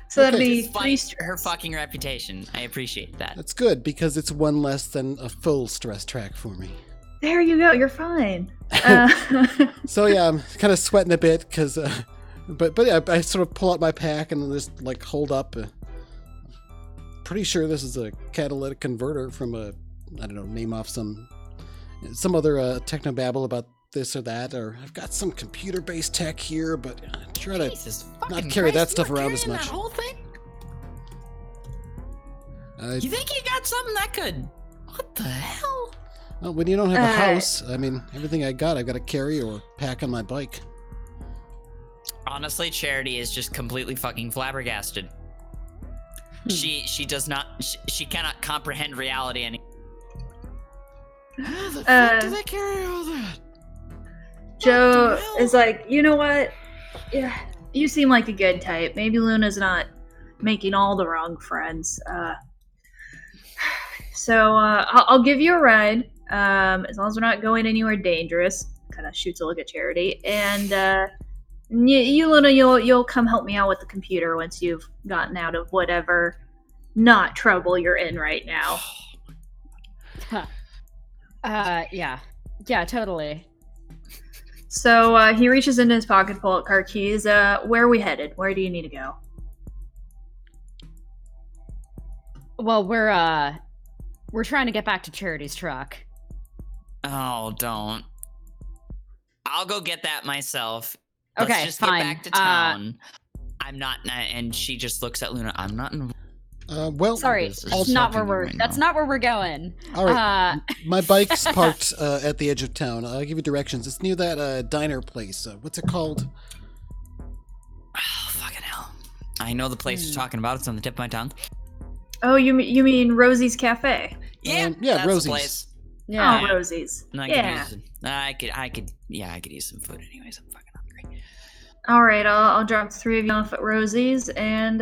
So that'd Okay. be Despite her fucking reputation. I appreciate that. That's good because it's one less than a full stress track for me. There you go. You're fine. So yeah, I'm kind of sweating a bit because, but yeah, I sort of pull out my pack and just hold up. Pretty sure this is a catalytic converter from I don't know, name off some other technobabble about this or that, or I've got some computer-based tech here, but try to Jesus not fucking carry that Christ, stuff you were around as carrying much. That whole thing? You think you got something that could? What the hell? Well, when you don't have a house, I mean, everything I've got to carry or pack on my bike. Honestly, Charity is just completely fucking flabbergasted. She does not. She cannot comprehend reality any. How the fuck do they carry all that? Joe is like, you know what? Yeah, you seem like a good type. Maybe Luna's not making all the wrong friends. So I'll give you a ride, as long as we're not going anywhere dangerous. Kind of shoots a look at Charity, and you Luna, you'll come help me out with the computer once you've gotten out of whatever not trouble you're in right now. Yeah, totally. So he reaches into his pocket, pull out car keys. Where are we headed? Where do you need to go? Well, we're trying to get back to Charity's truck. Oh, don't. I'll go get that myself. Okay, Let's just fine. get back to town. I'm not, and she just looks at Luna. I'm not in. Well, Sorry, that's not where we're. That's not where we're going. All right, my bike's parked at the edge of town. I'll give you directions. It's near that diner place. What's it called? Oh, fucking hell! I know the place you're talking about. It's on the tip of my tongue. Oh, you mean Rosie's Cafe? Yeah, yeah, that's Rosie's. the place. Yeah. Oh, Rosie's. I could use some food anyways. I'm fucking hungry. All right, I'll drop the three of you off at Rosie's, and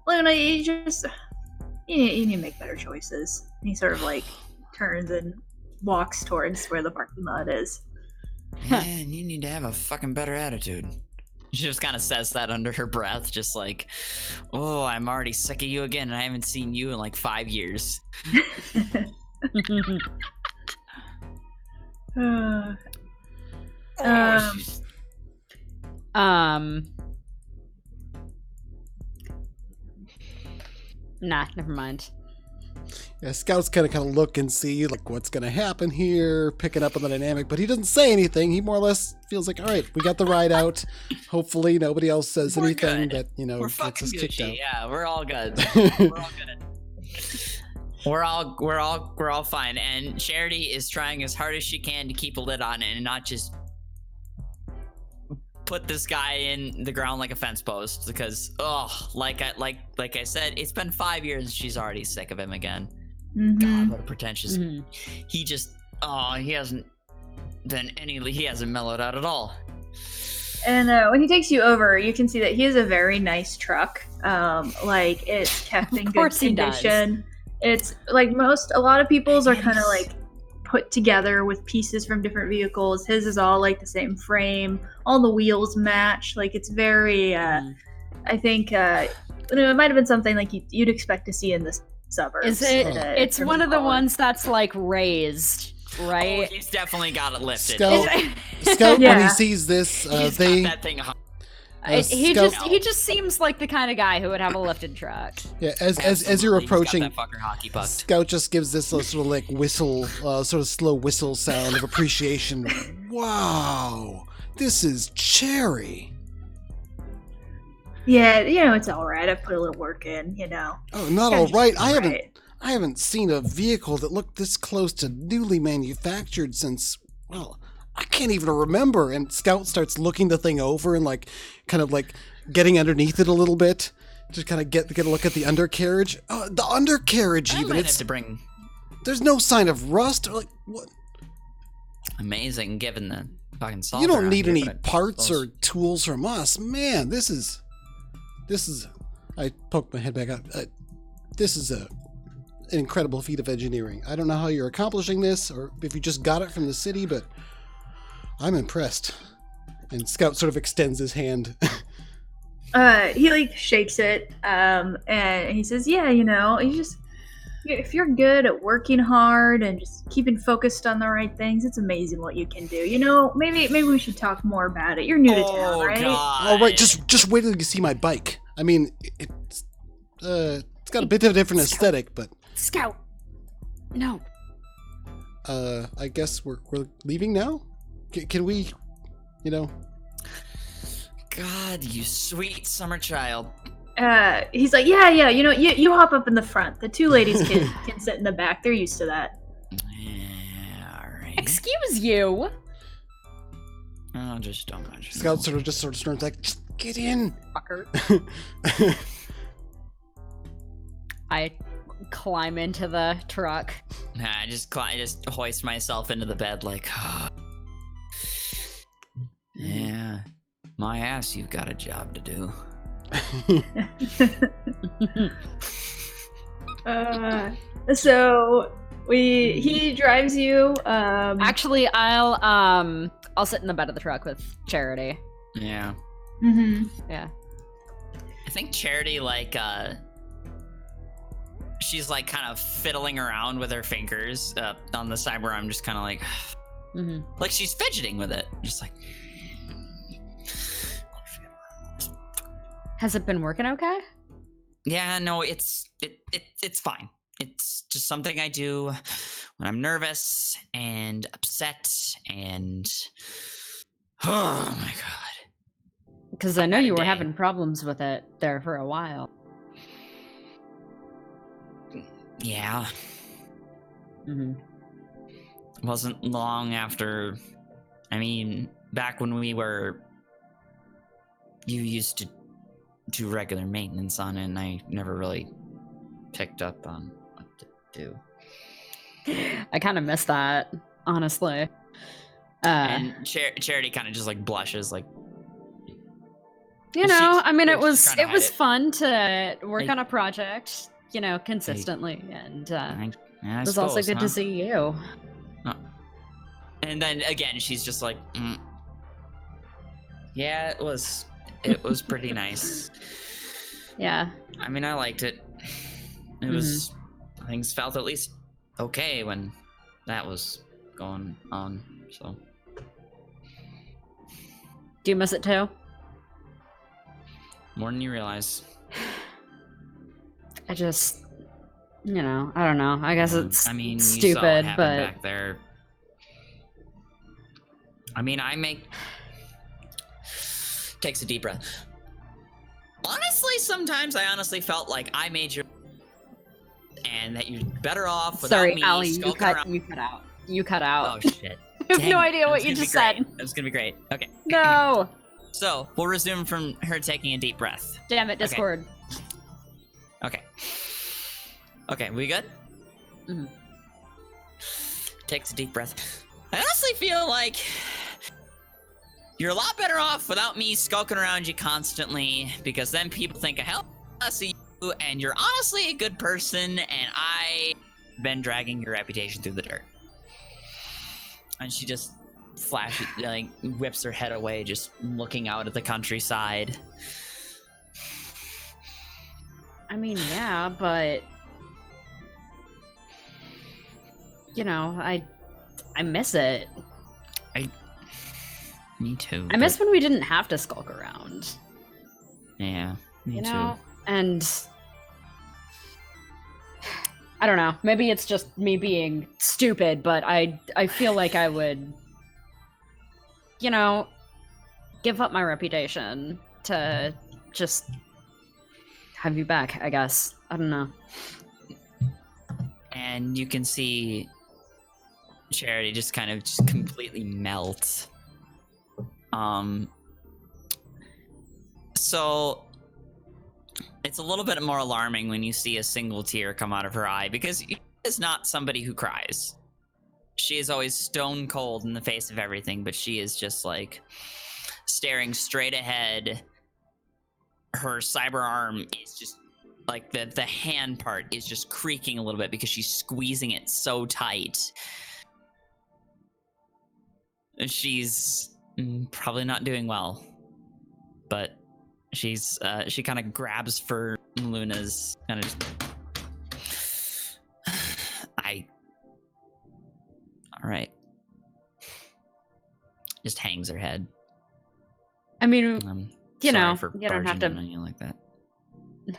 Luna, you need to make better choices. He sort of like turns and walks towards where the parking lot is. Man, you need to have a fucking better attitude. She just kind of says that under her breath, just like, oh, I'm already sick of you again, and I haven't seen you in like 5 years. Nah, never mind. Yeah, Scout's kind of look and see like what's gonna happen here, picking up on the dynamic, but he doesn't say anything. He more or less feels like, all right, we got the ride out. Hopefully, nobody else says We're anything good. that We're gets fucking us kicked out. Gucci. Yeah, we're all good. We're all good. We're all fine. And Charity is trying as hard as she can to keep a lid on it and not just put this guy in the ground like a fence post, because like I said, it's been 5 years and she's already sick of him again. Mm-hmm. God, what a pretentious. He just he hasn't mellowed out at all. And when he takes you over, you can see that he has a very nice truck. Like it's kept in good condition. It's like a lot of people's are kind of like put together with pieces from different vehicles. His is all like the same frame. All the wheels match. Like it's very. I think it might have been something like you'd expect to see in the suburbs. Is it? It's one of the ones that's like raised, right? Oh, he's definitely got it lifted. Scout when he sees this, He's got that thing. He just seems like the kind of guy who would have a lifted truck. Yeah, as you're approaching, that fucker hockey pucked. Scout just gives this sort of like whistle, sort of slow whistle sound of appreciation. Wow, this is Cherry. Yeah, it's all right. I've put a little work in, Oh, not all right. I haven't seen a vehicle that looked this close to newly manufactured since, well, I can't even remember. And Scout starts looking the thing over and kind of getting underneath it a little bit. Just kind of get a look at the undercarriage. The undercarriage even. There's no sign of rust. Or like what? Amazing, given the fucking salt. You don't need any parts or tools from us, man. This is. I poked my head back out. This is an incredible feat of engineering. I don't know how you're accomplishing this, or if you just got it from the city, but I'm impressed. And Scout sort of extends his hand. He shakes it, and he says, "Yeah, if you're good at working hard and just keeping focused on the right things, it's amazing what you can do. Maybe we should talk more about it. You're new to town, right?" God. All right, just wait till you see my bike. I mean, it's got a bit of a different aesthetic, but Scout, no. I guess we're leaving now. Can we, God, you sweet summer child. He's like, yeah, you hop up in the front. The two ladies can sit in the back. They're used to that. Yeah, all right. Excuse you. Oh, just don't mention. Scout sort of snorts like, just get in. Fucker. I climb into the truck. I just hoist myself into the bed like, yeah, my ass, you've got a job to do. So he drives you. Actually, I'll sit in the bed of the truck with Charity. Yeah. Mm-hmm. Yeah. I think Charity, like, she's like kind of fiddling around with her fingers on the cyber arm, just kind of like, like she's fidgeting with it, just like. Has it been working okay? Yeah, no, it's fine. It's just something I do when I'm nervous and upset and oh my god. Because I know you were having problems with it there for a while. Yeah. Mm-hmm. It wasn't long after. I mean, back when you used to do regular maintenance on it, and I never really picked up on what to do. I kind of miss that, honestly. And Charity kind of just like blushes, like. You know, I mean, it she's was fun to work on a project, you know, consistently, and I it was also good to see you. And then again, she's just like, yeah, it was pretty nice. Yeah. I mean, I liked it. It was, things felt at least okay when that was going on, so. Do you miss it too? More than you realize. I just, you know, I don't know. I guess it's you stupid, saw what happened but back there. I mean, takes a deep breath. Honestly, sometimes I honestly felt like I made you, and that you're better off without me. Sorry, Allie, you cut out. You cut out. Oh shit! I have no idea what you just said. It's gonna be great. Okay. No. So we'll resume from her taking a deep breath. Damn it, Discord. Okay. Okay, we good? Mm-hmm. Takes a deep breath. I honestly feel like you're a lot better off without me skulking around you constantly, because then people think a hell less of you, and you're honestly a good person, and I've been dragging your reputation through the dirt. And she just flashes, like, whips her head away, just looking out at the countryside. I mean, yeah, but you know, I miss it. Me too. I miss when we didn't have to skulk around. Yeah, me too. Know? And I don't know. Maybe it's just me being stupid, but I feel like I would, you know, give up my reputation to just have you back, I guess. I don't know. And you can see Charity just kind of just completely melt. So it's a little bit more alarming when you see a single tear come out of her eye, because she is not somebody who cries. She is always stone cold in the face of everything, but she is just like staring straight ahead. Her cyber arm is just like the hand part is just creaking a little bit because she's squeezing it so tight. She's probably not doing well, but she kind of grabs for Luna's kind of just, all right, just hangs her head. I mean, you know, you don't have to on you like that.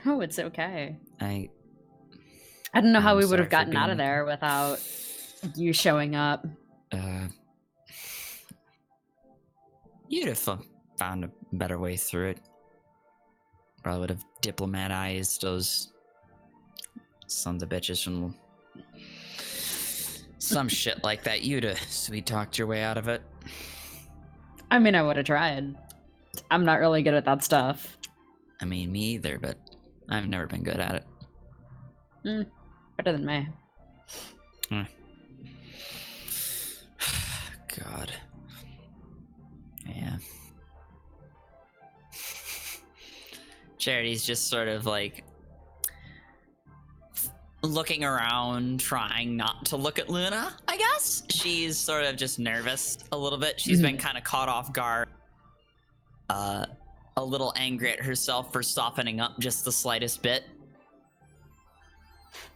No, it's okay. I don't know how we would have gotten out of there without you showing up. You'd have found a better way through it. Probably would have diplomatized those sons of bitches from some shit like that. You'd have sweet talked your way out of it. I mean, I would have tried. I'm not really good at that stuff. I mean, me either, but I've never been good at it. Better than me. God. Yeah. Charity's just sort of like looking around, trying not to look at Luna, I guess. She's sort of just nervous a little bit. She's been kind of caught off guard. A little angry at herself for softening up just the slightest bit.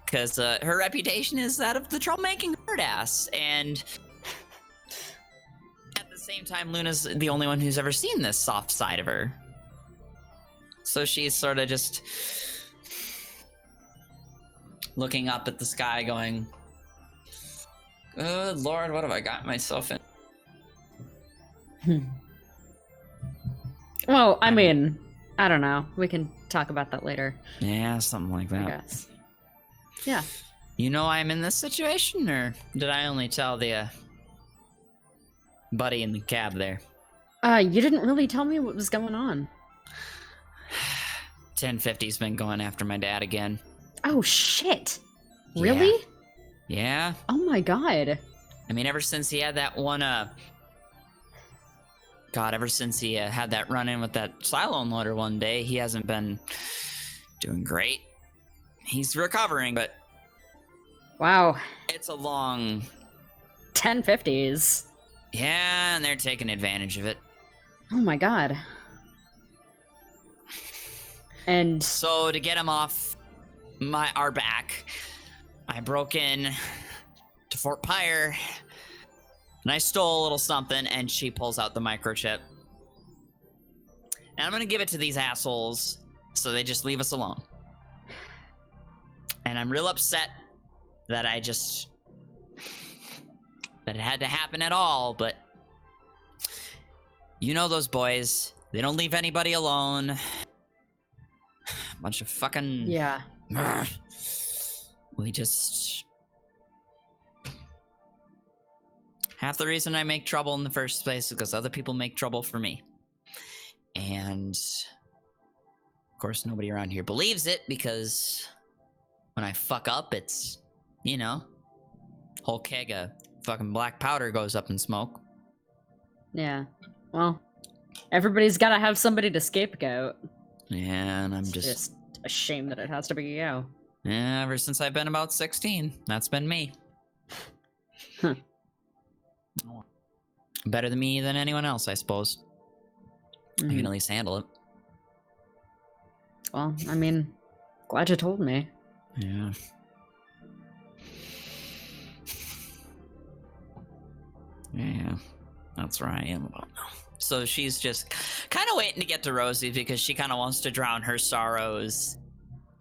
Because her reputation is that of the troublemaking hard-ass, and at the same time, Luna's the only one who's ever seen this soft side of her. So she's sort of just looking up at the sky going, good lord, what have I got myself in? Well, I mean, I don't know. We can talk about that later. Yeah, something like that. I guess. Yeah. You know I'm in this situation, or did I only tell the buddy in the cab there? You didn't really tell me what was going on. 1050's been going after my dad again. Oh, shit. Really? Yeah. Oh my god. I mean, ever since he had that one, ever since he had that run-in with that silo unloader one day, he hasn't been doing great. He's recovering, but... Wow. It's a long... 1050s. Yeah, and they're taking advantage of it. Oh my god. And... So, to get him off our back, I broke in to Fort Pyre, and I stole a little something, and she pulls out the microchip. And I'm gonna give it to these assholes, so they just leave us alone. And I'm real upset that that it had to happen at all, but you know those boys. They don't leave anybody alone. Bunch of fucking... Yeah. We just... Half the reason I make trouble in the first place is because other people make trouble for me. And... Of course, nobody around here believes it, because... When I fuck up, it's... You know... Whole keg of fucking black powder goes up in smoke. Yeah. Well, everybody's gotta have somebody to scapegoat. Yeah, and I'm It's just... just a shame that it has to be you. Yeah, ever since I've been about 16, that's been me. Huh. Better than me than anyone else, I suppose. I can at least handle it. Well, I mean, glad you told me. Yeah. Yeah, that's where I am about now. So she's just kind of waiting to get to Rosie because she kind of wants to drown her sorrows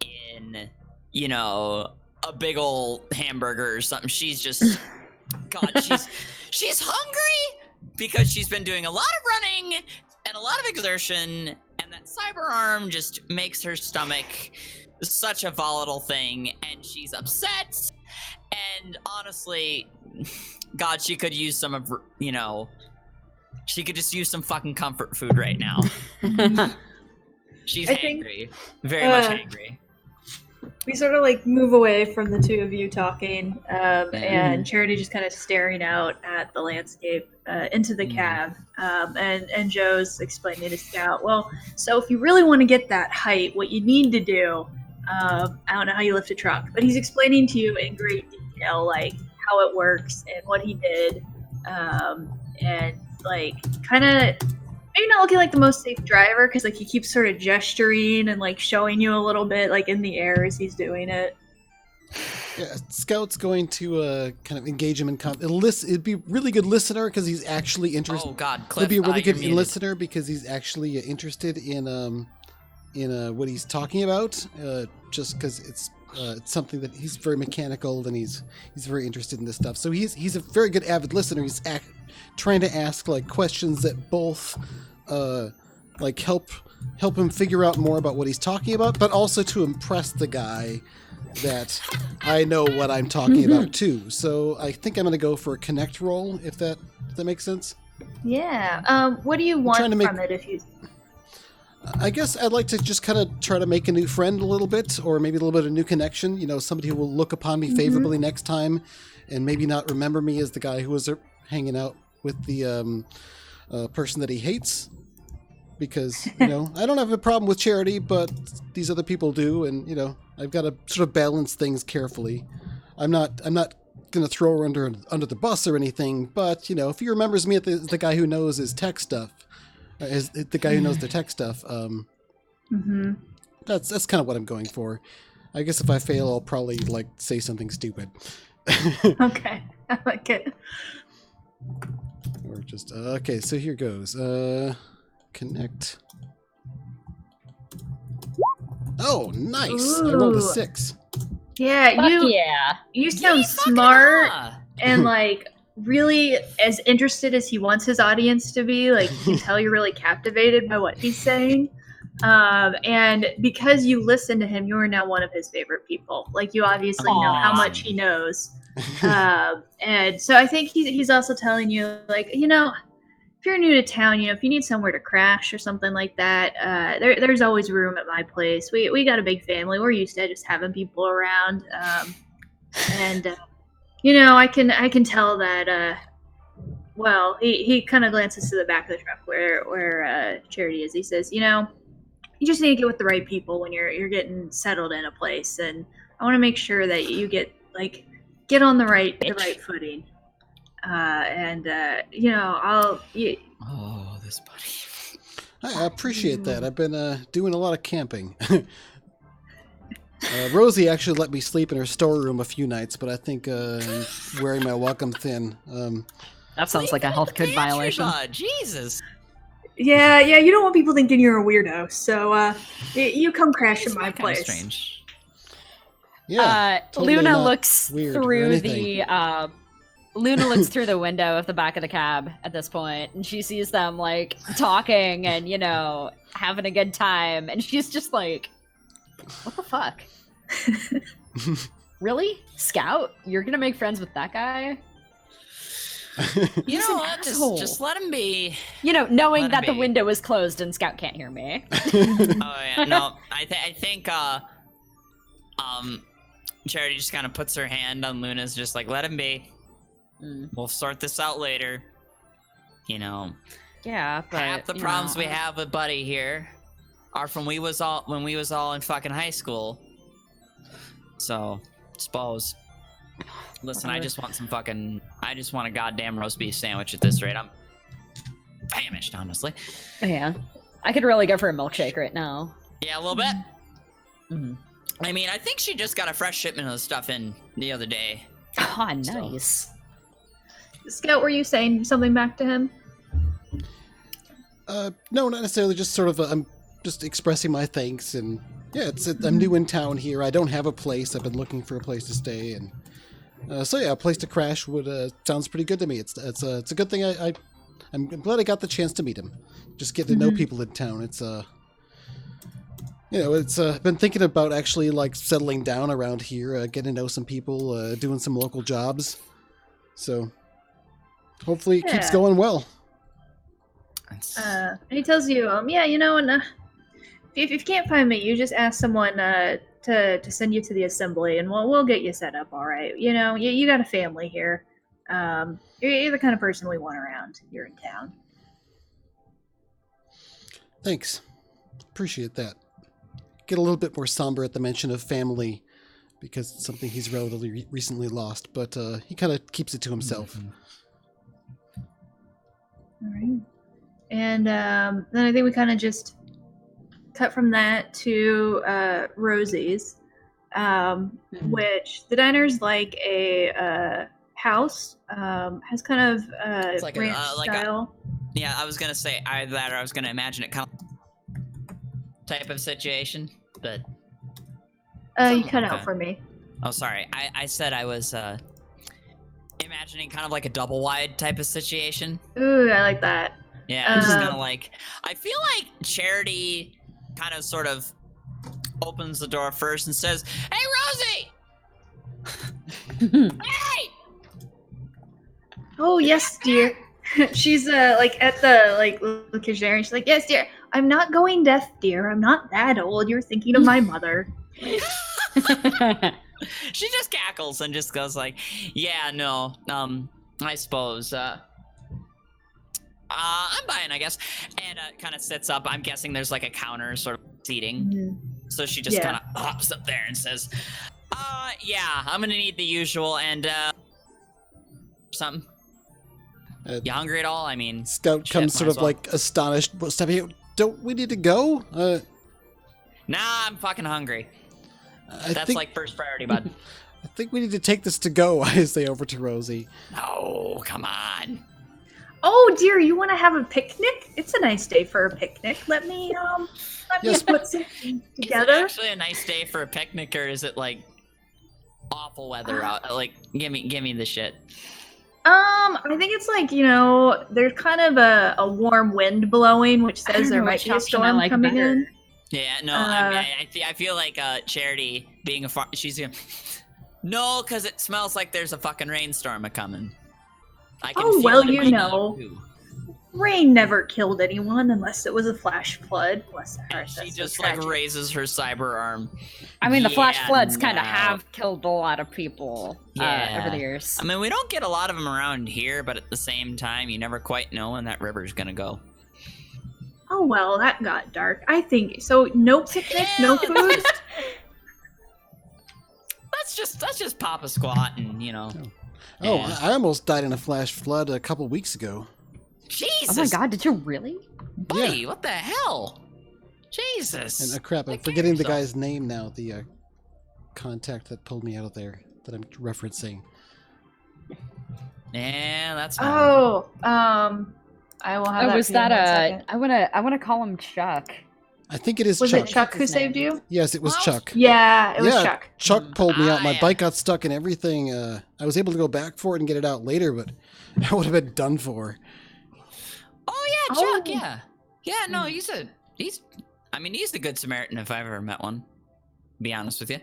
in, you know, a big old hamburger or something. She's just, God, she's hungry because she's been doing a lot of running and a lot of exertion, and that cyber arm just makes her stomach such a volatile thing, and she's upset. And honestly, God, she could use some of, you know, she could just use some fucking comfort food right now. She's angry. Very much angry. We sort of like move away from the two of you talking, and Charity just kind of staring out at the landscape into the cab. And Joe's explaining to Scout, well, so if you really want to get that height, what you need to do, I don't know how you lift a truck, but he's explaining to you in great detail, like how it works and what he did, and like kind of maybe not looking like the most safe driver because like he keeps sort of gesturing and like showing you a little bit like in the air as he's doing it. Yeah, Scout's going to kind of engage him in it'd be a really good listener because he's actually interested. Oh God, Cliff, It'd be a really good you're muted. listener because he's actually interested in what he's talking about. Just because it's something that he's very mechanical and he's very interested in this stuff. So he's a very good avid listener. He's trying to ask like questions that both like help him figure out more about what he's talking about, but also to impress the guy that I know what I'm talking about too. So I think I'm going to go for a connect roll if that makes sense. Yeah. What do you want from it if you? I guess I'd like to just kind of try to make a new friend a little bit, or maybe a little bit of a new connection. You know, somebody who will look upon me favorably next time, and maybe not remember me as the guy who was hanging out with the person that he hates. Because, you know, I don't have a problem with Charity, but these other people do, and, you know, I've got to sort of balance things carefully. I'm not going to throw her under the bus or anything, but, you know, if he remembers me as the guy who knows his tech stuff, as the guy who knows the tech stuff, that's kind of what I'm going for. I guess if I fail, I'll probably, like, say something stupid. Okay, I like it. Or just, okay, so here goes. Connect. Oh, nice! I rolled a 6. Yeah, Fuck you sound smart and like really as interested as he wants his audience to be. Like you can tell you're really captivated by what he's saying. And because you listen to him, you are now one of his favorite people. Like you obviously know how much he knows. And so I think he's also telling you, like, you know, if you're new to town, you know, if you need somewhere to crash or something like that, there's always room at my place. We got a big family. We're used to just having people around. And you know, I can tell that. Well, he kind of glances to the back of the truck where Charity is. He says, you know, you just need to get with the right people when you're getting settled in a place, and I want to make sure that you get on the right footing. You know, Oh, this buddy. I appreciate that. I've been doing a lot of camping. Rosie actually let me sleep in her storeroom a few nights, but I think I'm wearing my welcome thin. That sounds like a health code violation. Jesus. Yeah, you don't want people thinking you're a weirdo, so you come crash in my Kind of place. strange. Yeah, totally Luna not looks weird or through anything. Luna looks through the window of the back of the cab at this point, and she sees them like talking and, you know, having a good time, and she's just like, "What the fuck? Really, Scout? You're gonna make friends with that guy?" You know what? Asshole. Just let him be. You know, knowing Let him that the be. window is closed and Scout can't hear me. Oh yeah, no. I think Charity just kind of puts her hand on Luna's, just like, let him be. We'll sort this out later. You know, Yeah, but half the you problems know, we have with Buddy here are from when we was all in fucking high school. So, suppose. Listen, I just want a goddamn roast beef sandwich at this rate. I'm famished, honestly. Yeah, I could really go for a milkshake right now. Yeah, a little bit. Mhm. I mean, I think she just got a fresh shipment of stuff in the other day. Oh, nice. Scout, were you saying something back to him? No, not necessarily. Just sort of, I'm just expressing my thanks, and yeah, I'm new in town here. I don't have a place. I've been looking for a place to stay, and so yeah, a place to crash sounds pretty good to me. It's a good thing. I'm glad I got the chance to meet him. Just get to know people in town. It's you know, it's been thinking about actually like settling down around here, getting to know some people, doing some local jobs. Hopefully it keeps Yeah. going well. And he tells you, yeah, you know, and if you can't find me, you just ask someone to send you to the assembly, and we'll get you set up all right. You know, you got a family here. You're the kind of person we want around here in town. Thanks. Appreciate that. Get a little bit more somber at the mention of family because it's something he's relatively recently lost, but he kind of keeps it to himself. All right. And then I think we kind of just cut from that to Rosie's, which the diner's like a house, has kind of It's like ranch like style. Yeah, I was gonna say either that, or I was gonna imagine it kind of type of situation, but You cut okay. out for me. Oh, sorry. I said I was imagining kind of like a double wide type of situation. Ooh, I like that. Yeah, it's just kind of like, I feel like Charity kind of sort of opens the door first and says, "Hey, Rosie!" Hey! Oh yes, dear. She's like at the like kitchen area. She's like, yes, dear. I'm not going deaf, dear. I'm not that old. You're thinking of my mother. She just cackles and just goes like, yeah, no, I suppose, I'm buying, I guess. And kind of sits up. I'm guessing there's like a counter sort of seating. Mhm. So she just kind of hops up there and says, yeah, I'm gonna need the usual and, something. You hungry at all? I mean, Scout comes sort of like astonished. But don't we need to go? Nah, I'm fucking hungry. I That's think, like first priority, bud. I think we need to take this to go, I say over to Rosie. No, come on. Oh dear, you want to have a picnic? It's a nice day for a picnic. Let me Yes. put something Is together. it actually a nice day for a picnic, or is it like awful weather out? Like, give me the shit. I think it's like, there's kind of a warm wind blowing, which says there might be a storm coming in. Yeah, no, I feel like Charity being she's gonna. No, because it smells like there's a fucking rainstorm a coming. I can feel it in my nose, too. Rain never killed anyone unless it was a flash flood. Bless her heart. She just like raises her cyber arm. I mean, the flash floods kind of have killed a lot of people over the years. I mean, we don't get a lot of them around here, but at the same time, you never quite know when that river's gonna go. Oh well, that got dark. I think so. No picnic, no food. Let's just pop a squat and Oh, I almost died in a flash flood a couple weeks ago. Jesus! Oh my god, did you really? Buddy, what the hell? Jesus! And crap, I'm forgetting the guy's name now. The contact that pulled me out of there that I'm referencing. Yeah, that's. Oh, I will have. Was that I wanna call him Chuck. I think it is Was Chuck. it Chuck who saved you? Yes, it was Chuck. Yeah, it was Chuck. Chuck pulled me out. My yeah. bike got stuck and everything. I was able to go back for it and get it out later, but I would have been done for. Oh yeah, Chuck. Yeah, yeah. No, he's a good Samaritan if I've ever met one. To be honest with you.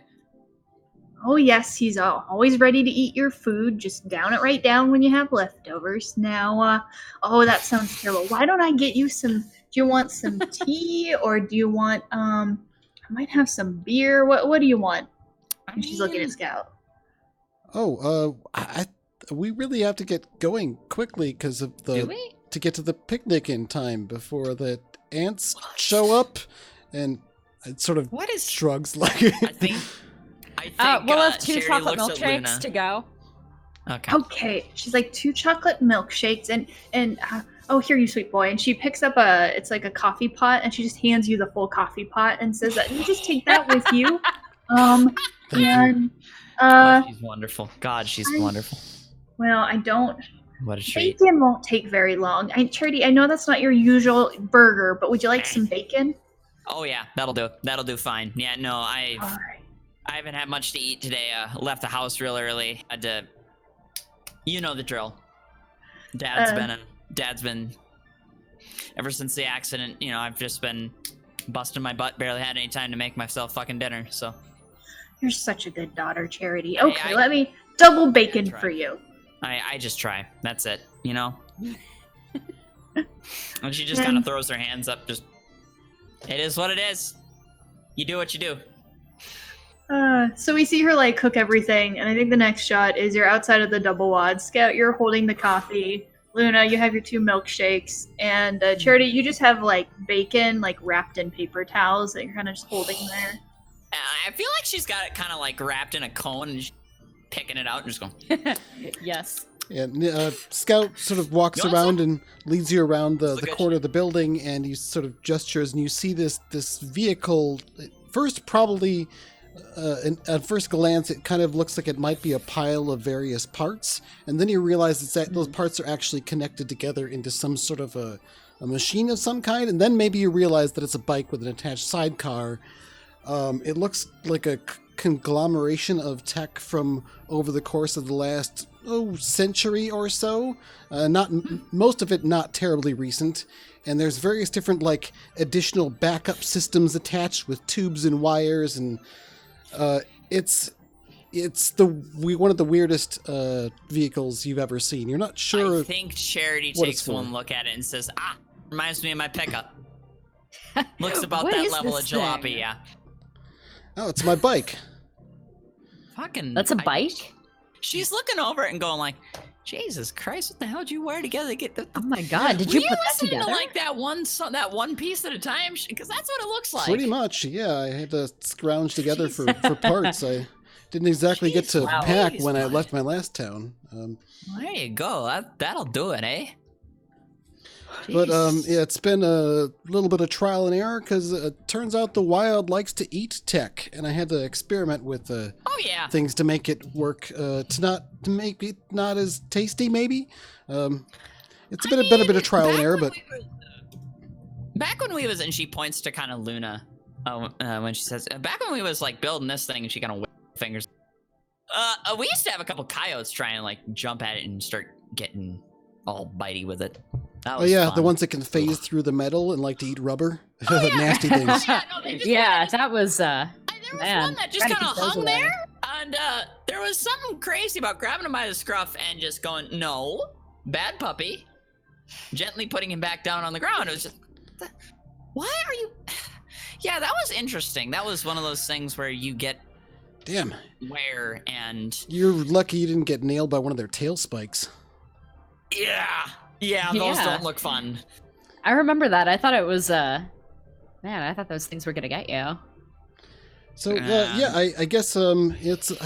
Oh yes, he's always ready to eat your food. Just down it right down when you have leftovers. Now, oh, that sounds terrible. Why don't I get you some? Do you want some tea or do you want? I might have some beer. What do you want? And she's looking at Scout. Oh, we really have to get going quickly because of Do we? to get to the picnic in time before the ants show up, and it sort of shrugs like. I think. We'll have 2 Charity chocolate looks at Luna. milkshakes to go. Okay. Okay, she's like 2 chocolate milkshakes and oh here you sweet boy, and she picks up it's like a coffee pot and she just hands you the full coffee pot and says that you just take that with you. And she's wonderful. God, she's wonderful. well, I don't. What a treat. Bacon won't take very long. Charity, I know that's not your usual burger, but would you like some bacon? Oh yeah, that'll do. That'll do fine. Yeah, no, All right. I haven't had much to eat today. Left the house real early. Had to, you know the drill. Dad's been ever since the accident. I've just been busting my butt. Barely had any time to make myself fucking dinner. So You're such a good daughter, Charity. Okay, let me double bacon for you. I just try. That's it. And she just kind of throws her hands up. Just, it is what it is. You do what you do. So we see her like cook everything, and I think the next shot is you're outside of the double wad. Scout, you're holding the coffee. Luna, you have your 2 milkshakes, and Charity, you just have like bacon like wrapped in paper towels that you're kind of just holding there. I feel like she's got it kind of like wrapped in a cone and picking it out and just going. Yes. And Scout sort of walks around and leads you around the corner of the building, and he sort of gestures, and you see this vehicle. First, probably. At first glance, it kind of looks like it might be a pile of various parts, and then you realize that those parts are actually connected together into some sort of a machine of some kind, and then maybe you realize that it's a bike with an attached sidecar. It looks like a conglomeration of tech from over the course of the last century or so. Most of it not terribly recent. And there's various different additional backup systems attached with tubes and wires, and it's one of the weirdest vehicles you've ever seen. You're not sure. I think Charity takes one look at it and says, reminds me of my pickup. Looks about What that is level of this jalopy, thing? yeah. Oh, it's my bike. Fucking. That's a bike? She's looking over it and going like, Jesus Christ, what the hell did you wear together to get the? Oh my god, did Were you you put that listening together? to like that one piece at a time? Because that's what it looks like. Pretty much, yeah. I had to scrounge together for parts. I didn't exactly get to Jeez, pack Louise, when I bud. left my last town. There you go. That'll do it, eh? But Jeez. yeah, it's been a little bit of trial and error because it turns out the wild likes to eat tech, and I had to experiment with Oh yeah. things to make it work, to make it not as tasty. Maybe it's been a bit of trial and error, but Back when we was, and she points to kind of Luna, when she says, back when we was like building this thing, and she kind of fingers. We used to have a couple coyotes try and like jump at it and start getting all bitey with it. That oh was yeah, fun. the ones that can phase through the metal and like to eat rubber. Oh, yeah. Nasty things. Yeah, no, they just Yeah, that was there was man, one that just trying to kind of keep those hung away. there, and there was something crazy about grabbing him by the scruff and just going, no, bad puppy, gently putting him back down on the ground. It was just, why are you? Yeah, that was interesting. That was one of those things where you get Damn, wear and you're lucky you didn't get nailed by one of their tail spikes. yeah, those Yeah. don't look fun. I remember that. I thought it was man, I thought those things were gonna get you. So yeah, I guess I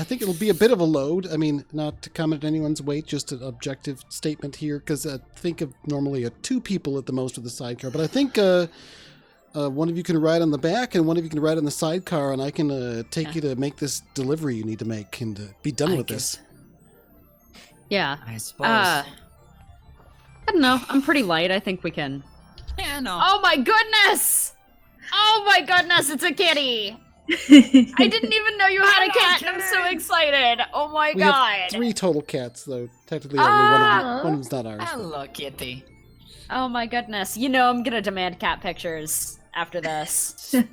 think it'll be a bit of a load. I mean, not to comment anyone's weight, just an objective statement here, because I think of normally 2 people at the most with the sidecar, but I think one of you can ride on the back and one of you can ride on the sidecar, and I can take you to make this delivery you need to make and be done with this. Yeah. I suppose. I don't know. I'm pretty light. I think we can. Yeah, no. Oh my goodness! Oh my goodness! It's a kitty. I didn't even know you had a cat. And I'm so excited. Oh my We god. have 3 total cats, though technically only one of them's not ours. but- Hello, kitty. Oh my goodness. You know I'm gonna demand cat pictures after this. Look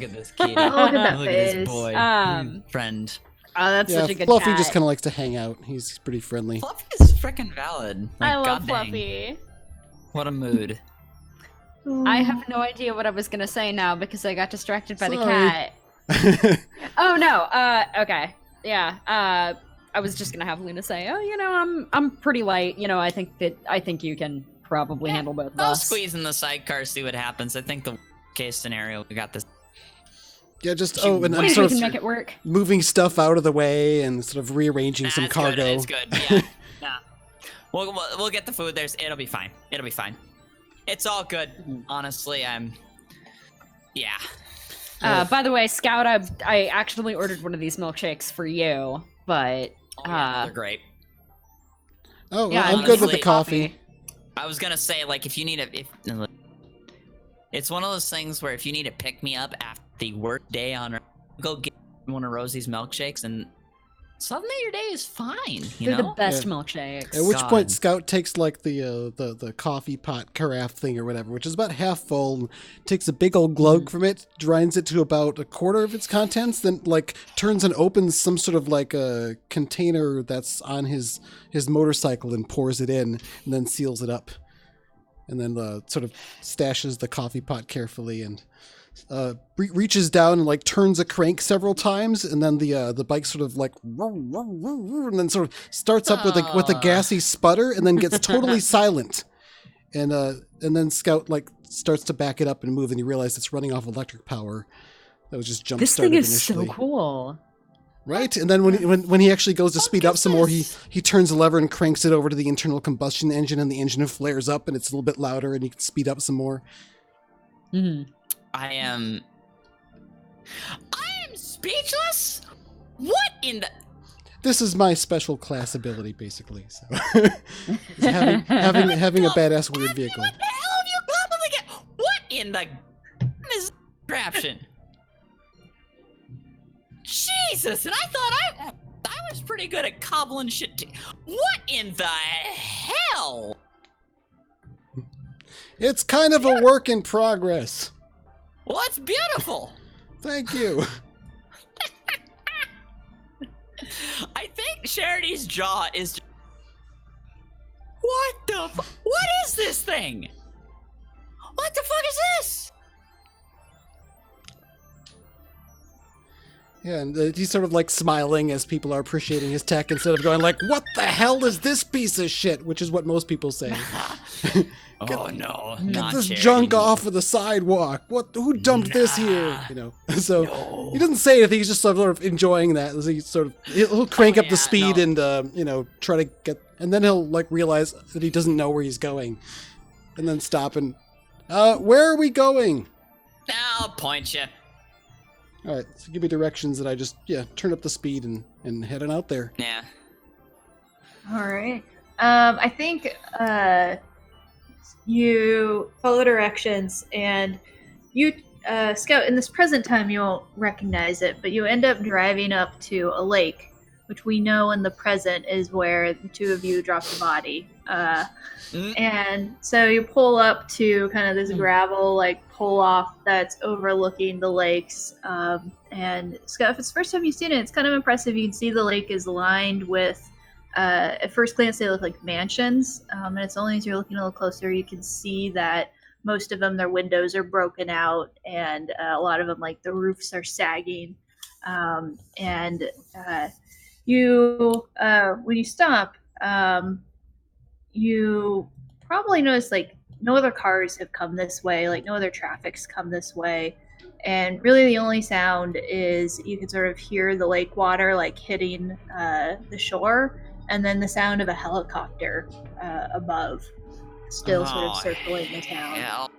at this kitty. Oh, look at that Look at this face. boy. Friend. Oh, that's Yeah, such a good Fluffy cat. just kind of likes to hang out. He's pretty friendly. Fluffy is freaking valid. Like, I love God dang. Fluffy. What a mood. I have no idea what I was gonna say now because I got distracted by the Sorry. cat. Oh no. Okay. Yeah. I was just gonna have Luna say, "Oh, you know, I'm pretty light. You know, I think you can probably handle both of I'll us." squeeze in the sidecar, see what happens. I think the case scenario, we got this. Yeah, just She- and I I'm think sort we of can make it work. moving stuff out of the way and sort of rearranging some It's cargo. Good, it's good. Yeah. Nah. We'll get the food. It'll be fine. It'll be fine. It's all good. Honestly, yeah. By the way, Scout, I actually ordered one of these milkshakes for you, but Oh, yeah, they're great. Oh, yeah, I'm I good with honestly- the coffee. I was gonna say, like, if you need it's one of those things where if you need to pick me up after the work day on, go get one of Rosie's milkshakes, and suddenly your day is fine. You they're know, the best Yeah. milkshakes. At which God. point, Scout takes like the coffee pot carafe thing or whatever, which is about half full, and takes a big old glug from it, grinds it to about a quarter of its contents, then like turns and opens some sort of like a container that's on his motorcycle and pours it in, and then seals it up, and then sort of stashes the coffee pot carefully and reaches down and like turns a crank several times, and then the bike sort of like and then sort of starts up with a gassy sputter and then gets totally silent, and then Scout like starts to back it up and move, and you realize it's running off electric power that was just jump This started thing is initially. so cool. Right, and then when he actually goes to speed up some more, he turns the lever and cranks it over to the internal combustion engine, and the engine flares up, and it's a little bit louder, and you can speed up some more. Mhm. I am speechless. What in the? This is my special class ability, basically. So, is having a badass weird vehicle. What the hell have you come up again? What in the is contraption? Jesus, and I thought I was pretty good at cobbling shit. What in the hell? It's kind of a work in progress. Well, that's beautiful. Thank you. I think Charity's jaw is. What is this thing? What the fuck is this? Yeah, and he's sort of like smiling as people are appreciating his tech instead of going like, "What the hell is this piece of shit?" Which is what most people say. Oh no! Get Not this Charity. junk off of the sidewalk. What? Who dumped this here? You know. So he doesn't say anything. He's just sort of enjoying that. As he sort of he'll crank up the speed and try to get, and then he'll like realize that he doesn't know where he's going, and then stop and, where are we going? I'll point you. All right, so give me directions that I just turn up the speed and head on out there. Yeah. All right. I think you follow directions, and you, Scout, in this present time, you won't recognize it, but you end up driving up to a lake, which we know in the present is where the two of you dropped the body. And so you pull up to kind of this gravel, like, pull off that's overlooking the lakes. And Scott, if it's the first time you've seen it, it's kind of impressive. You can see the lake is lined with, at first glance, they look like mansions. And it's only as you're looking a little closer, you can see that most of them, their windows are broken out, and a lot of them, like, the roofs are sagging. You, when you stop, you probably notice, like, no other cars have come this way, like no other traffic's come this way, and really the only sound is you can sort of hear the lake water like hitting the shore, and then the sound of a helicopter above, still sort of circling the town. Hell.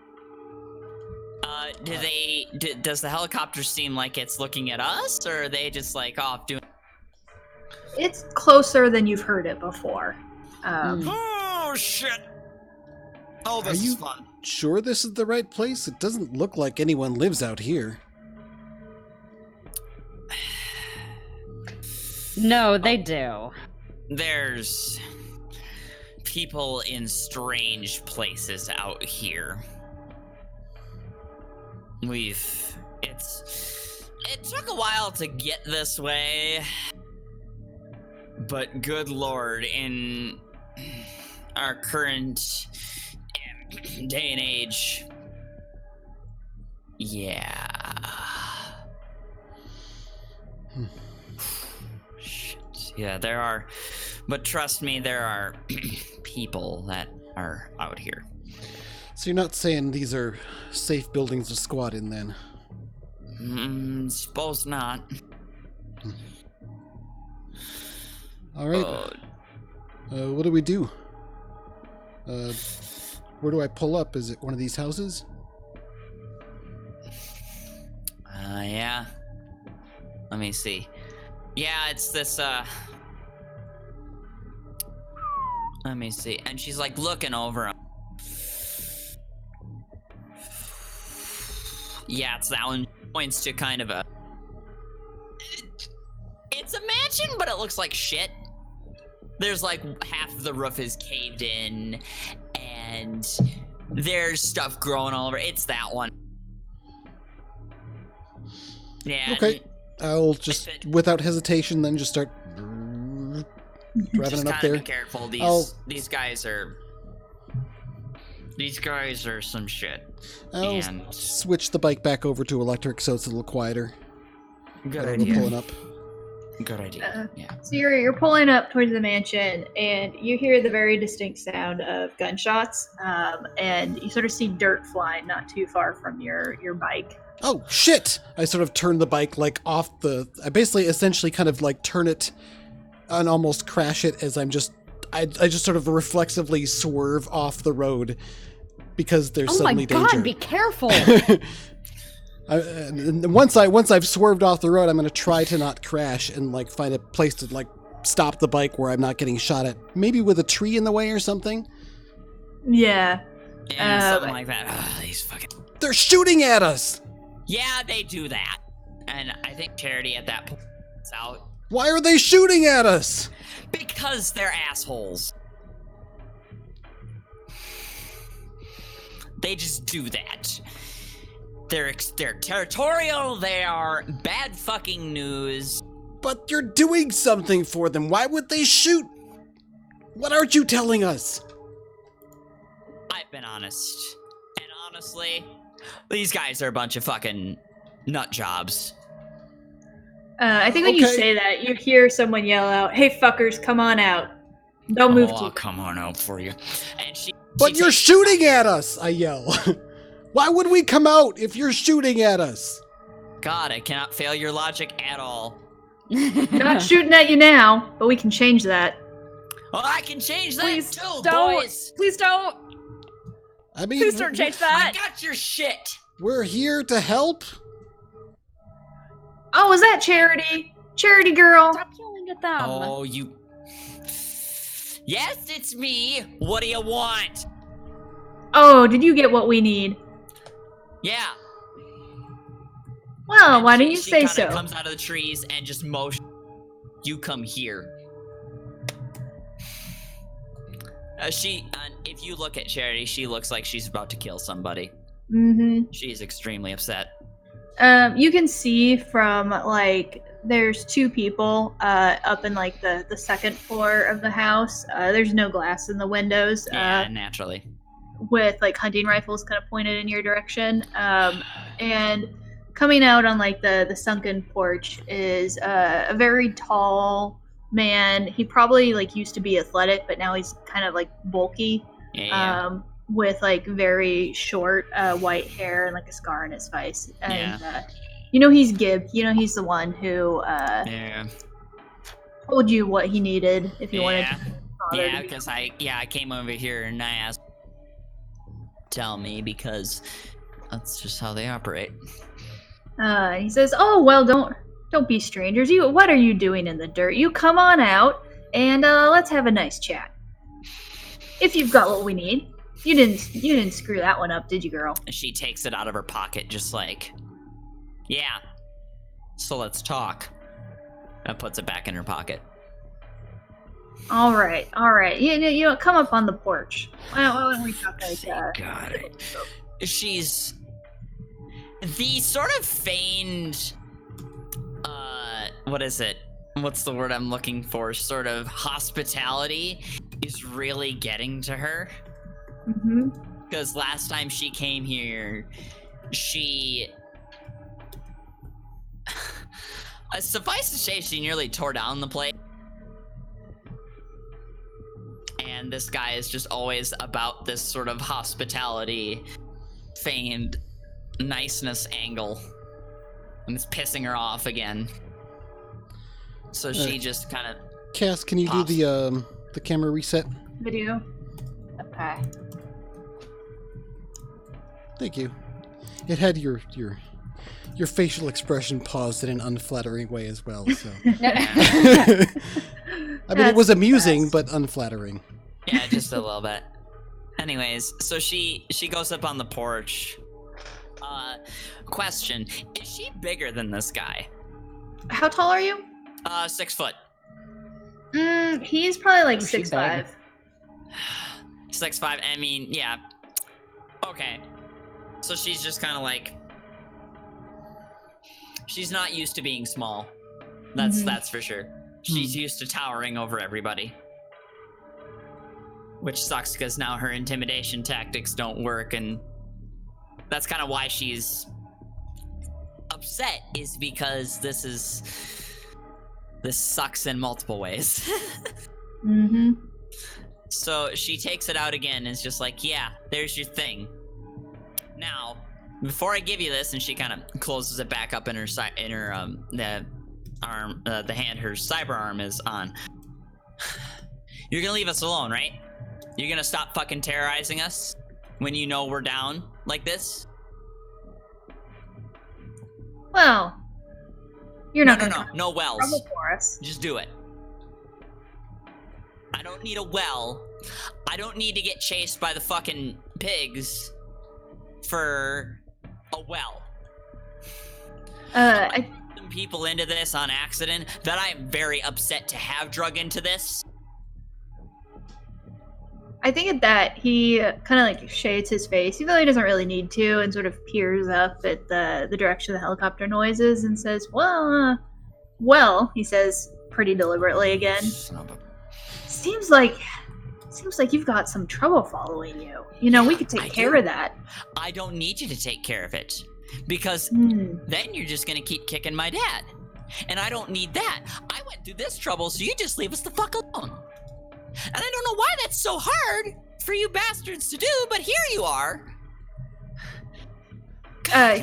Does the helicopter seem like it's looking at us, or are they just like off doing? It's closer than you've heard it before. Oh shit! Oh, this is fun. Sure this is the right place? It doesn't look like anyone lives out here. No, they do. There's people in strange places out here. It took a while to get this way, but good lord, in our current day and age, shit, there are, but trust me, there are people that are out here. So you're not saying these are safe buildings to squat in, then? Suppose not. All right. What do we do? Where do I pull up? Is it one of these houses? Yeah. Let me see. Yeah, it's this, let me see. And she's like looking over him. Yeah, it's that one. Points to kind of a... It's a mansion, but it looks like shit. There's like half of the roof is caved in, and there's stuff growing all over. It's that one. Yeah. Okay. I'll just, without hesitation, then just start driving it up there. Be careful. These guys are some shit. I'll switch the bike back over to electric so it's a little quieter. Good idea. Pulling up. Good idea. Yeah. So you're pulling up towards the mansion, and you hear the very distinct sound of gunshots, and you sort of see dirt flying not too far from your bike. Oh, shit! I sort of turn the bike, like, off the... I basically, essentially, kind of, like, turn it and almost crash it as I just sort of reflexively swerve off the road because there's suddenly danger. Oh my god, be careful! And once I've swerved off the road, I'm going to try to not crash and, like, find a place to, like, stop the bike where I'm not getting shot at. Maybe with a tree in the way or something? Yeah. Something like that. These fucking... They're shooting at us! Yeah, they do that. And I think Charity at that point is out. Why are they shooting at us? Because they're assholes. They just do that. They're territorial, they are bad fucking news. But you're doing something for them. Why would they shoot? What aren't you telling us? I've been honest. And honestly, these guys are a bunch of fucking nut jobs. I think when you say that, you hear someone yell out, "Hey, fuckers, come on out! Don't move I'll too." come on out for you. And But you're shooting at us! I yell. Why would we come out if you're shooting at us? God, I cannot fail your logic at all. Not shooting at you now, but we can change that. Oh, I can change that Please too, don't. boys. Please don't. I mean, Please don't change I that. got your shit. we're here to help. Oh, is that Charity? Charity girl. Stop yelling at them. Oh, you. Yes, it's me. What do you want? Oh, did you get what we need? Yeah. Well, And why don't you she say kinda so? comes out of the trees and just motion. You come here. If you look at Charity, she looks like she's about to kill somebody. Mm-hmm. She's extremely upset. You can see from like there's two people up in like the second floor of the house. There's no glass in the windows. Yeah, naturally. With like hunting rifles kind of pointed in your direction. And coming out on like the sunken porch is a very tall man. He probably like used to be athletic, but now he's kind of like bulky. Yeah. With like very short white hair and like a scar on his face. And he's Gib. He's the one who told you what he needed if you wanted to. Yeah, because I came over here and I asked tell me because that's just how they operate. He says, "Oh well, don't be strangers. What are you doing in the dirt? You come on out and let's have a nice chat. If you've got what we need." You didn't screw that one up, did you, girl? And she takes it out of her pocket, just like, yeah. So let's talk. And puts it back in her pocket. All right. You come up on the porch. Why don't we talk like that? Got it. She's the sort of feigned, what is it? What's the word I'm looking for? Sort of hospitality is really getting to her. Mm-hmm. Because last time she came here, she... suffice to say, she nearly tore down the place. And this guy is just always about this sort of hospitality, feigned niceness angle. And it's pissing her off again. So she just kind of... Cass, can you do the camera reset? Video. Okay. Thank you. It had your facial expression paused in an unflattering way as well. So I mean, it was amusing but unflattering. Yeah, just a little bit. Anyways, so she goes up on the porch. Question: is she bigger than this guy? How tall are you? 6 foot. He's probably like Oh, she's 6'5". 6'5". I mean, yeah. Okay. So she's just kind of like, she's not used to being small. That's for sure. She's used to towering over everybody. Which sucks because now her intimidation tactics don't work, and that's kind of why she's upset, is because this sucks in multiple ways. Mm-hmm. So she takes it out again and is just like, yeah, there's your thing. Now, before I give you this, and she kind of closes it back up in her the hand her cyber arm is on. You're gonna leave us alone, right? You're gonna stop fucking terrorizing us when you know we're down like this? Well, you're not No wells. trouble for us. Just do it. I don't need a well. I don't need to get chased by the fucking pigs for a well. I put some people into this on accident that I'm very upset to have drug into this. I think at that he kind of like shades his face, even though he doesn't really need to, and sort of peers up at the direction of the helicopter noises and says, well, he says pretty deliberately again. Seems like you've got some trouble following you. We could take care of that. I don't need you to take care of it, because then you're just gonna keep kicking my dad. And I don't need that. I went through this trouble, so you just leave us the fuck alone. And I don't know why that's so hard for you bastards to do, but here you are.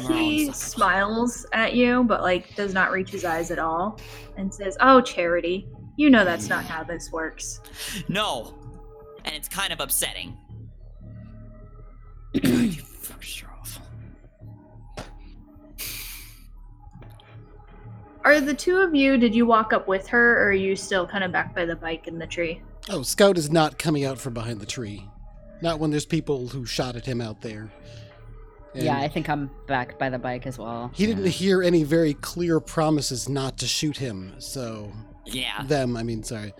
He smiles at you, but like does not reach his eyes at all, and says, "Oh, Charity, you know that's not how this works." No, and it's kind of upsetting. God, you fuckers are awful. Are the two of you? Did you walk up with her, or are you still kind of back by the bike in the tree? Oh, Scout is not coming out from behind the tree. Not when there's people who shot at him out there. And Yeah, I think I'm back by the bike as well. he didn't hear any very clear promises not to shoot him, so... Yeah. Sorry.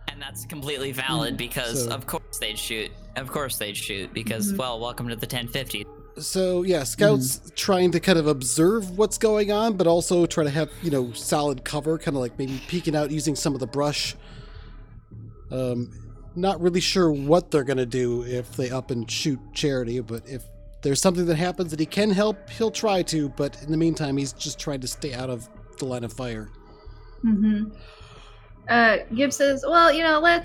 And that's completely valid because So- of course they'd shoot. Of course they'd shoot because, well, welcome to the 1050. So, yeah, Scout's trying to kind of observe what's going on, but also try to have, solid cover, kind of like maybe peeking out using some of the brush. Not really sure what they're going to do if they up and shoot Charity, but if there's something that happens that he can help, he'll try to, but in the meantime, he's just trying to stay out of the line of fire. Gibbs says, "Well,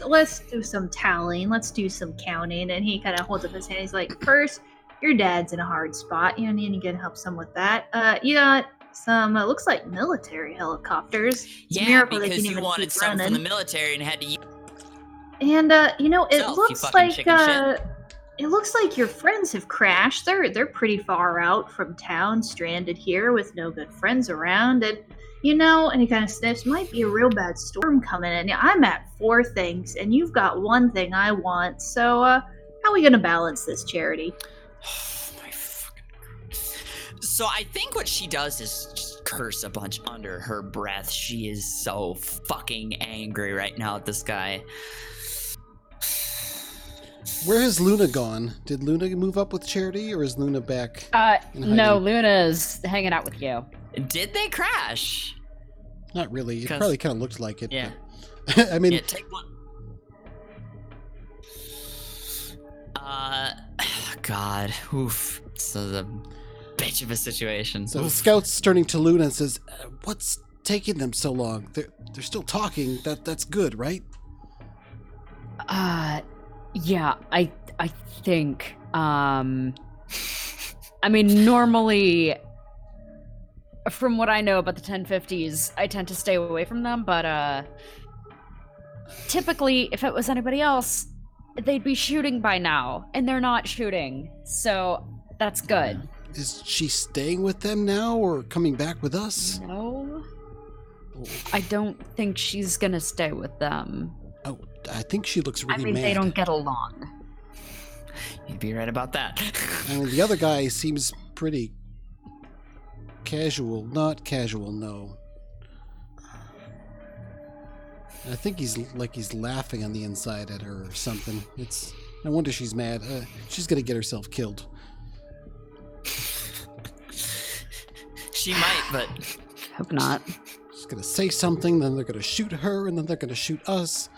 let's do some tallying. Let's do some counting." And he kind of holds up his hand. He's like, "First, your dad's in a hard spot. You need to get help some with that. You got some, looks like military helicopters. It's a Yeah, miracle they because can you even wanted keep some running. from the military and had to use And it you looks fucking like chicken shit. it looks like your friends have crashed. They're pretty far out from town, stranded here with no good friends around. And and he kind of sniffs. Might be a real bad storm coming in. I'm at 4 things, and you've got 1 thing I want. So how are we gonna balance this, Charity?" My fucking God. So I think what she does is just curse a bunch under her breath. She is so fucking angry right now at this guy. Where has Luna gone? Did Luna move up with Charity, or is Luna back? No, hiding? Luna's hanging out with you. Did they crash? Not really. It 'Cause- probably kind of looked like it. Yeah. But- I mean, Yeah, take one. God. Oof. This is a bitch of a situation. so Oof. Scout's turning to Luna and says, "What's taking them so long? They're still talking. That's good, right?" Yeah, I think, normally, from what I know about the 1050s, I tend to stay away from them, but, typically, if it was anybody else, they'd be shooting by now, and they're not shooting, so that's good. Is she staying with them now, or coming back with us? No, I don't think she's gonna stay with them. Oh, I think she looks really mad. They don't get along. You'd be right about that. I mean, the other guy seems pretty casual. Not casual, no. I think he's laughing on the inside at her or something. No wonder she's mad. She's gonna get herself killed. She might, but Hope not. She's gonna say something, then they're gonna shoot her, and then they're gonna shoot us.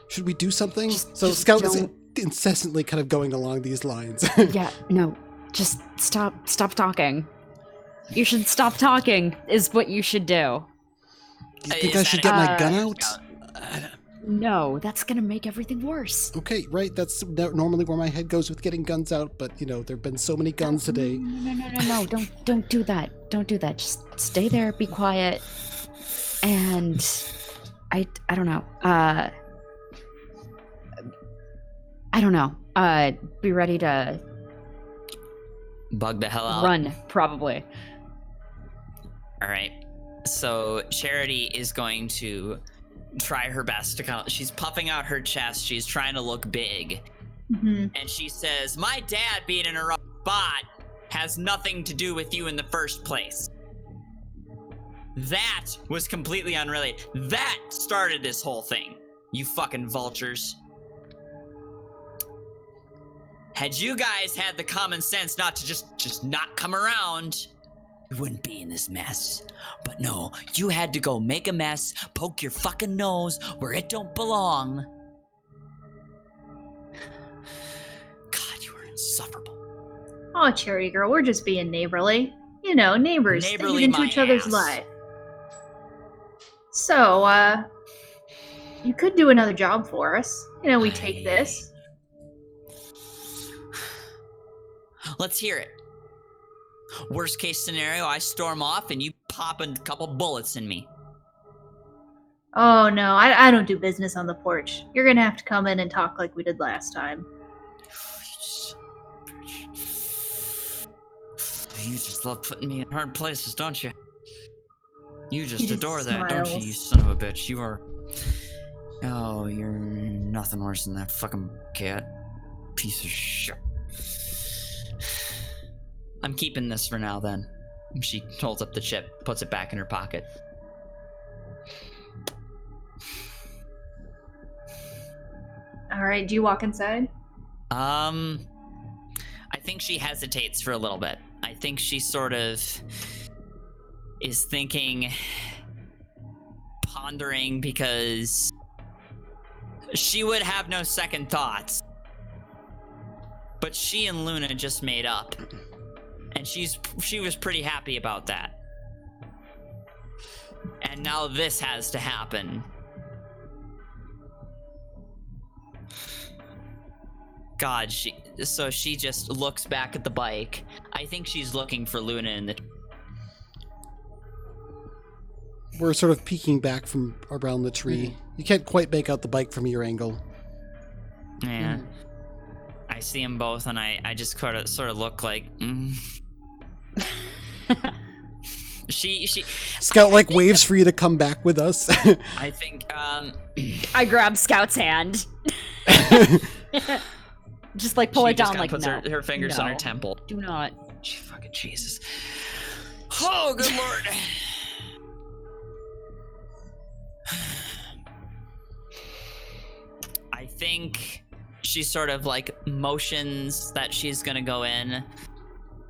Should we do something? So just Scout is don't- incessantly kind of going along these lines. Yeah, no, just stop talking. You should stop talking, is what you should do. Do you think Is I should that get my a- gun out? No, that's gonna make everything worse. Okay, right. That's normally where my head goes with getting guns out, but there've been so many guns today. No, don't do that. Don't do that. Just stay there, be quiet, and I don't know. I don't know. Be ready to bug the hell out. run, probably. All right. So Charity is going to try her best to she's puffing out her chest. She's trying to look big. Mm-hmm. And she says, "My dad being in a bot has nothing to do with you in the first place. That was completely unrelated. That started this whole thing. You fucking vultures. Had you guys had the common sense not to just not come around, we wouldn't be in this mess. But no, you had to go make a mess, poke your fucking nose where it don't belong. God, you are insufferable. Oh, Charity girl, we're just being neighborly. Neighbors Neighborly digging into my each other's ass. life. So, you could do another job for us. You know, we take this. Let's hear it. Worst case scenario, I storm off and you pop a couple bullets in me. Oh, no, I don't do business on the porch. You're gonna have to come in and talk like we did last time. You just love putting me in hard places, don't you? You He just just adore that, don't you, smiles. you son of a bitch? You are... Oh, you're nothing worse than that fucking cat. Piece of shit. I'm keeping this for now, then. She holds up the chip, puts it back in her pocket. Alright, do you walk inside? I think she hesitates for a little bit. I think she sort of is thinking, pondering, because she would have no second thoughts. But she and Luna just made up. And she was pretty happy about that. And now this has to happen. God, she just looks back at the bike. I think she's looking for Luna in the... We're sort of peeking back from around the tree. You can't quite make out the bike from your angle. Yeah. I see them both, and I just sort of look like... She Scout like waves for you to come back with us. I think I grab Scout's hand. Just like pull she it just down, kinda like puts her fingers on her no, temple. do not. Fucking Jesus. Oh, good lord. I think she sort of like motions that she's gonna go in,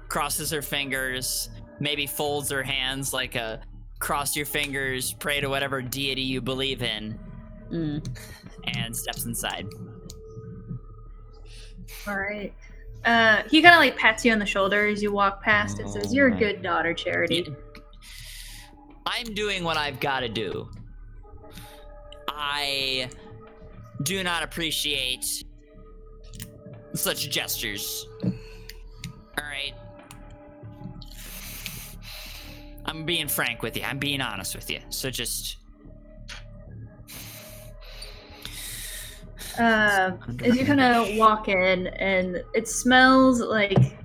crosses her fingers, maybe folds her hands like a cross your fingers, pray to whatever deity you believe in, and steps inside. Alright. He kind of like pats you on the shoulder as you walk past and says, "You're a good daughter, Charity." I'm doing what I've got to do. I do not appreciate such gestures. Alright? I'm being frank with you. I'm being honest with you. So just... As you kind of walk in, and it smells like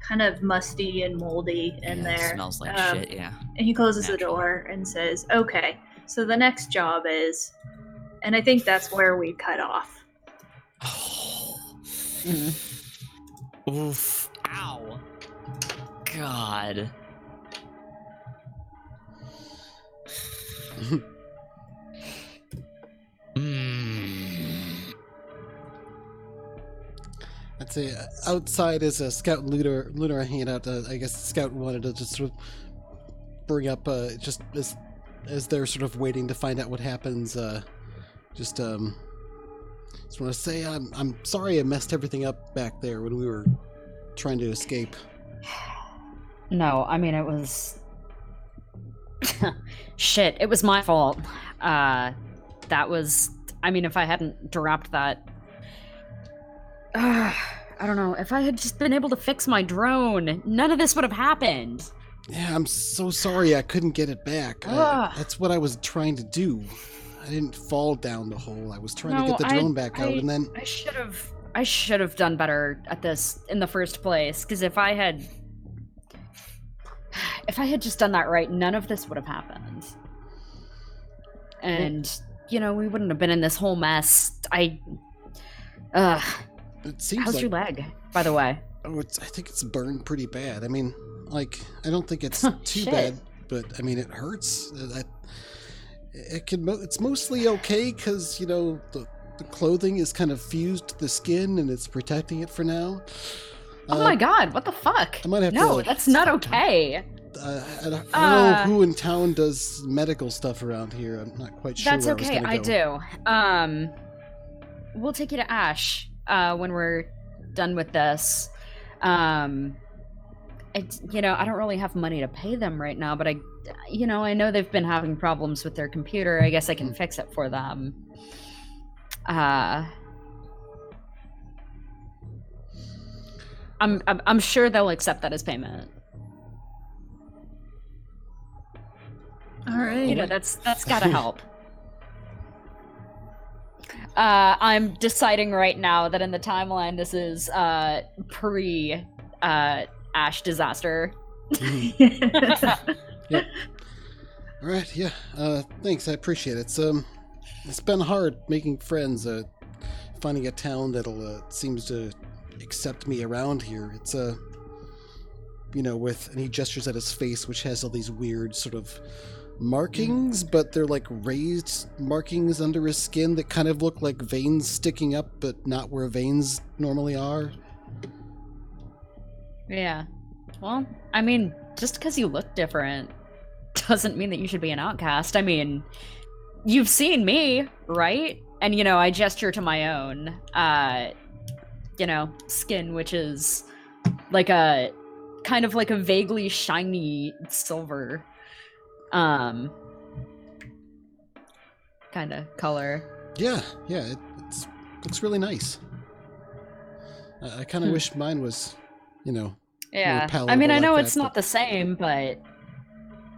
kind of musty and moldy in there. It smells like shit, yeah. And he closes the Naturally. door and says, "Okay, so the next job is," and I think that's where we cut off. Oof. Ow. God. I'd say outside as a Scout and Luna are hanging out. I guess Scout wanted to just sort of bring up, just as they're sort of waiting to find out what happens. Just want to say I'm sorry I messed everything up back there when we were trying to escape. No, I mean, it was... Shit, it was my fault. That was... I mean, if I hadn't dropped that... I don't know. If I had just been able to fix my drone, none of this would have happened. Yeah, I'm so sorry I couldn't get it back. That's what I was trying to do. I didn't fall down the hole. I was trying to get the drone back out, and then... I should have done better at this in the first place, because if I had just done that right, none of this would have happened. And, you know, we wouldn't have been in this whole mess. It seems how's like... your leg, by the way? Oh, I think it's burned pretty bad. I mean, like, I don't think it's too Shit. bad, but I mean, it hurts. It's mostly okay because, you know, the clothing is kind of fused to the skin and it's protecting it for now. Oh my god, what the fuck? I might have to, no, like, that's not okay. I don't know who in town does medical stuff around here. I'm not quite sure. That's where okay, I was gonna I do. We'll take you to Ash when we're done with this. You know, I don't really have money to pay them right now, but I know they've been having problems with their computer. I guess I can fix it for them. I'm sure they'll accept that as payment. All right. That's gotta help. I'm deciding right now that in the timeline this is pre Ash disaster. Yep. All right. Yeah. Thanks. I appreciate it. It's been hard making friends. Finding a town that'll seems to accept me around here. It's with, and he gestures at his face, which has all these weird sort of markings, but they're like raised markings under his skin that kind of look like veins sticking up, but not where veins normally are. Yeah. Well, I mean, just because you look different doesn't mean that you should be an outcast. I mean, you've seen me, right? And, I gesture to my own, skin, which is like a kind of like a vaguely shiny silver, kind of color. Yeah. It looks really nice. I kind of wish mine was, Yeah. more I mean, I know like it's that, not the same, but,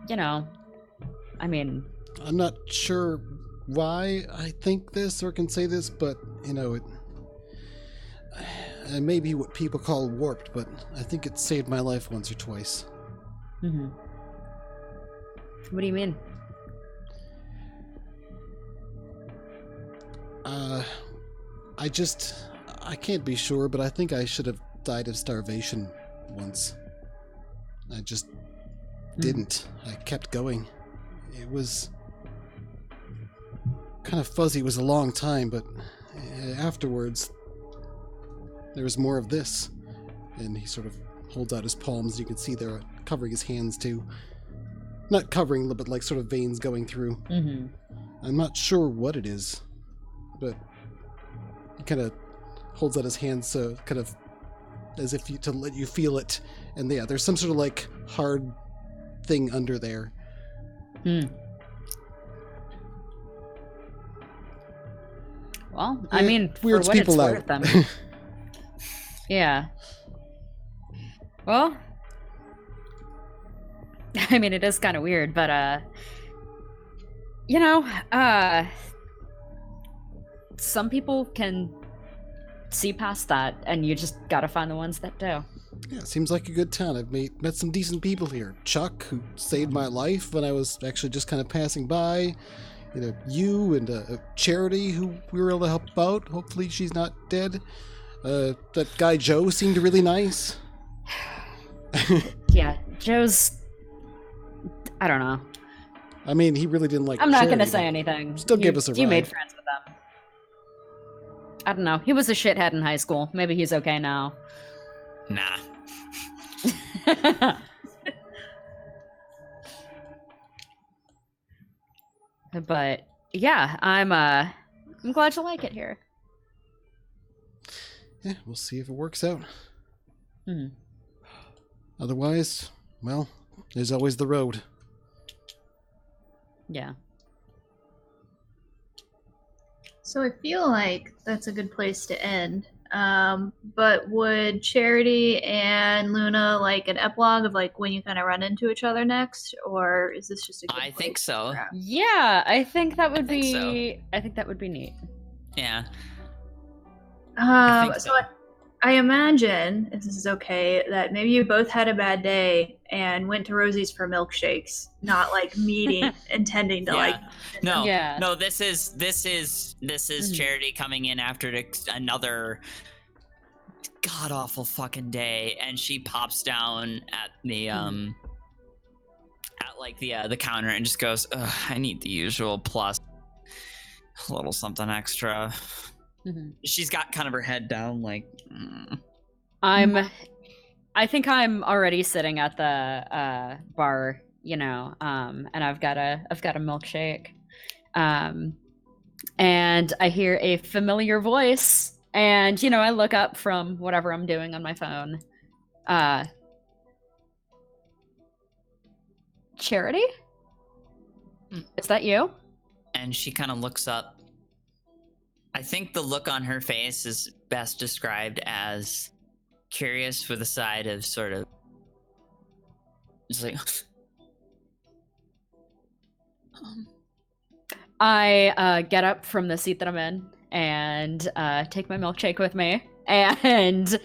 I mean, I'm not sure why I think this or can say this, but it may be what people call warped, but I think it saved my life once or twice. What do you mean? I can't be sure, but I think I should have died of starvation once. I just didn't. I kept going. It was kind of fuzzy. It was a long time, but afterwards, there was more of this. And he sort of holds out his palms. You can see they're covering his hands too. Not covering, but like sort of veins going through. I'm not sure what it is, but he kind of holds out his hands, so kind of as if to let you feel it. And yeah, there's some sort of like hard thing under there. Well, I mean, weirds for what people it's out. worth, then. Yeah. Well, I mean, it is kind of weird, but some people can see past that, and you just gotta find the ones that do. Yeah, seems like a good town. I've met some decent people here. Chuck, who saved my life when I was actually just kind of passing by. You and Charity, who we were able to help out. Hopefully she's not dead. That guy Joe seemed really nice. Yeah, Joe's... I don't know. I mean, he really didn't like I'm not Charity, gonna say but anything. Still give us a You ride. made friends with them. I don't know. He was a shithead in high school. Maybe he's okay now. Nah. But yeah, I'm glad you like it here. Yeah, we'll see if it works out. Mhm. Otherwise, well, there's always the road. Yeah. So I feel like that's a good place to end. But would Charity and Luna like an epilogue of like when you kind of run into each other next, or is this just a good I place think so. to wrap? Yeah, I think that would think be. so. I think that would be neat. Yeah. I think So I imagine, if this is okay, that maybe you both had a bad day and went to Rosie's for milkshakes, not like meeting, intending to like. No, Yeah. no. This is Mhm. Charity coming in after another god awful fucking day, and she pops down at the at like the counter and just goes, "Ugh, I need the usual plus a little something extra." Mhm. She's got kind of her head down, like. I think I'm already sitting at the bar, and I've got a milkshake, and I hear a familiar voice, and I look up from whatever I'm doing on my phone. Charity? Is that you? And she kind of looks up. I think the look on her face is best described as curious with a side of sort of just like I get up from the seat that I'm in and take my milkshake with me and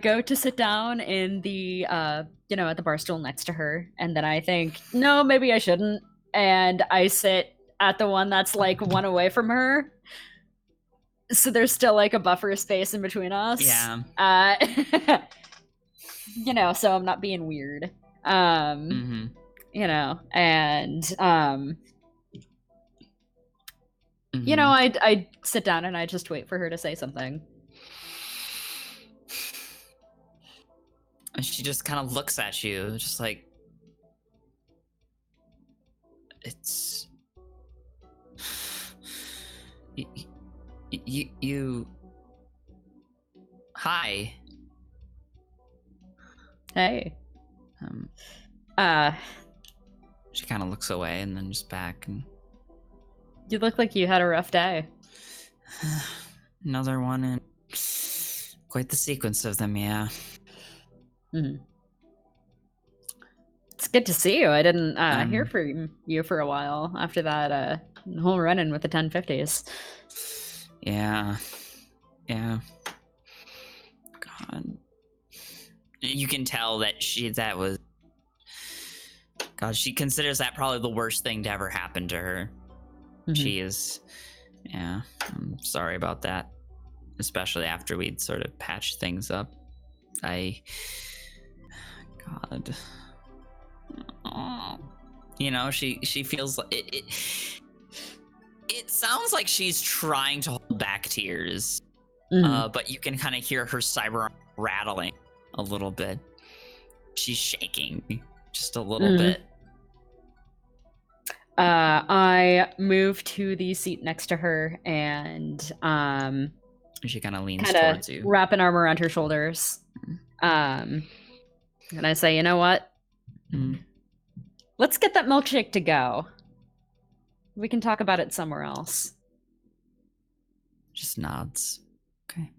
go to sit down in the at the bar stool next to her, and then I think, no, maybe I shouldn't, and I sit at the one that's like one away from her, so there's still like a buffer space in between us. Yeah. So I'm not being weird. Mm-hmm. I sit down and I just wait for her to say something. And she just kind of looks at you, just like, it's... You... Hi. Hey. She kind of looks away and then just back and... You look like you had a rough day. Another one, and quite the sequence of them, yeah. Mm-hmm. It's good to see you. I didn't hear from you for a while after that whole run-in with the 1050s. Yeah. God. You can tell that she considers that probably the worst thing to ever happen to her. Mm-hmm. She is, yeah, I'm sorry about that. Especially after we'd sort of patched things up. God. Oh. She feels like it sounds like she's trying to hold back tears. Mm-hmm. But you can kind of hear her cyber rattling a little bit. She's shaking just a little bit. I move to the seat next to her and she kind of leans towards you, wrap an arm around her shoulders. And I say, you know what? Let's get that milkshake to go. We can talk about it somewhere else. Just nods. Okay.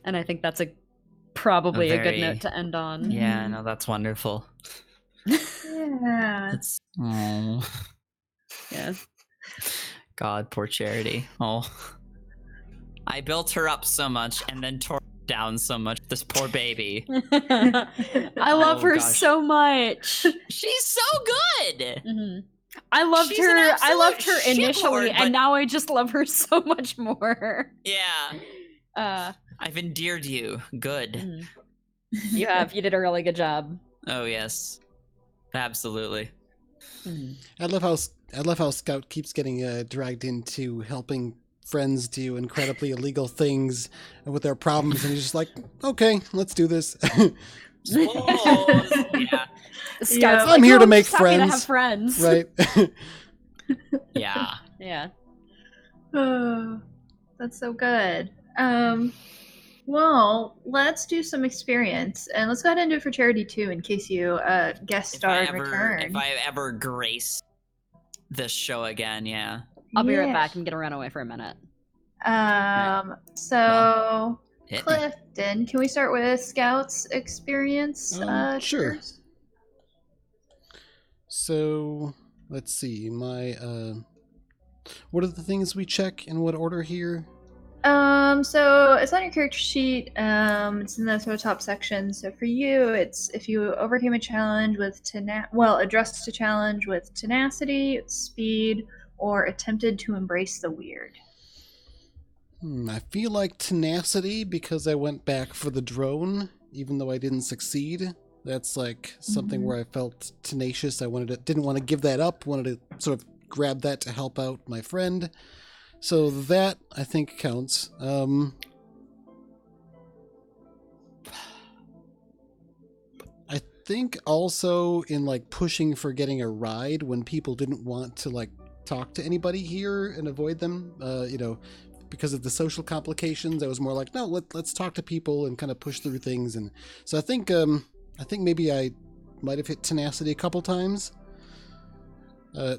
And I think that's probably a good note to end on. Yeah, no, that's wonderful. Yeah. Yeah. God, poor Charity. Oh. I built her up so much and then tore down so much. This poor baby. I love her so much. She's so good. Mm-hmm. I loved her initially, and now I just love her so much more. Yeah. I've endeared you. Good. Mm-hmm. You have. You did a really good job. Oh yes, absolutely. Mm-hmm. I love how Scout keeps getting dragged into helping friends do incredibly illegal things with their problems, and he's just like, okay, let's do this. Yeah. Scout's I'm here to make friends. To have friends, right? Yeah. Yeah. Oh, that's so good. Well, let's do some experience, and let's go ahead and do it for Charity too, in case you guest star return. If I ever grace this show again, yeah. I'll be right back. I'm gonna run away for a minute. So Clifton, can we start with Scout's experience? Sure. First? So let's see. What are the things we check in what order here? So it's on your character sheet. It's in the sort of top section. So for you, it's if you overcame a challenge with addressed a challenge with tenacity, speed, or attempted to embrace the weird. I feel like tenacity because I went back for the drone, even though I didn't succeed. That's like something where I felt tenacious. Didn't want to give that up. Wanted to sort of grab that to help out my friend. So that, I think, counts. I think also in, like, pushing for getting a ride when people didn't want to, like, talk to anybody here and avoid them, because of the social complications, I was more like, no, let's talk to people and kind of push through things. And so I think maybe I might have hit tenacity a couple times.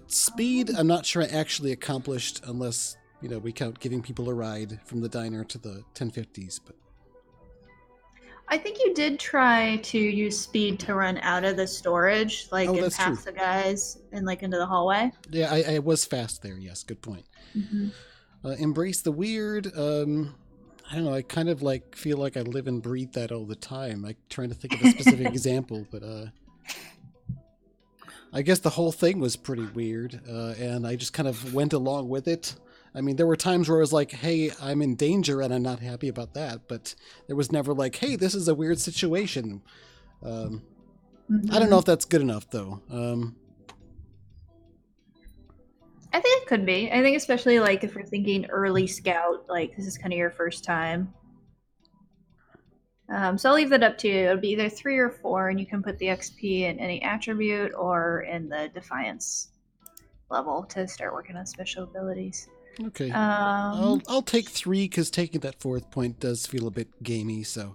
Speed, I'm not sure I actually accomplished, unless we count giving people a ride from the diner to the 1050s. But I think you did try to use speed to run out of the storage, and that's past true. the guys and into the hallway. Yeah, I was fast there. Yes, good point. Mm-hmm. Embrace the weird. I don't know. I kind of feel like I live and breathe that all the time. I'm trying to think of a specific example, but I guess the whole thing was pretty weird, and I just kind of went along with it. I mean, there were times where I was like, hey, I'm in danger and I'm not happy about that, but there was never like, hey, this is a weird situation. I don't know if that's good enough, though. I think it could be. I think especially if we're thinking early scout, this is kind of your first time. So I'll leave that up to you. It'll be either 3 or 4, and you can put the XP in any attribute or in the Defiance level to start working on special abilities. Okay. I'll take 3 because taking that 4th point does feel a bit gamey. So.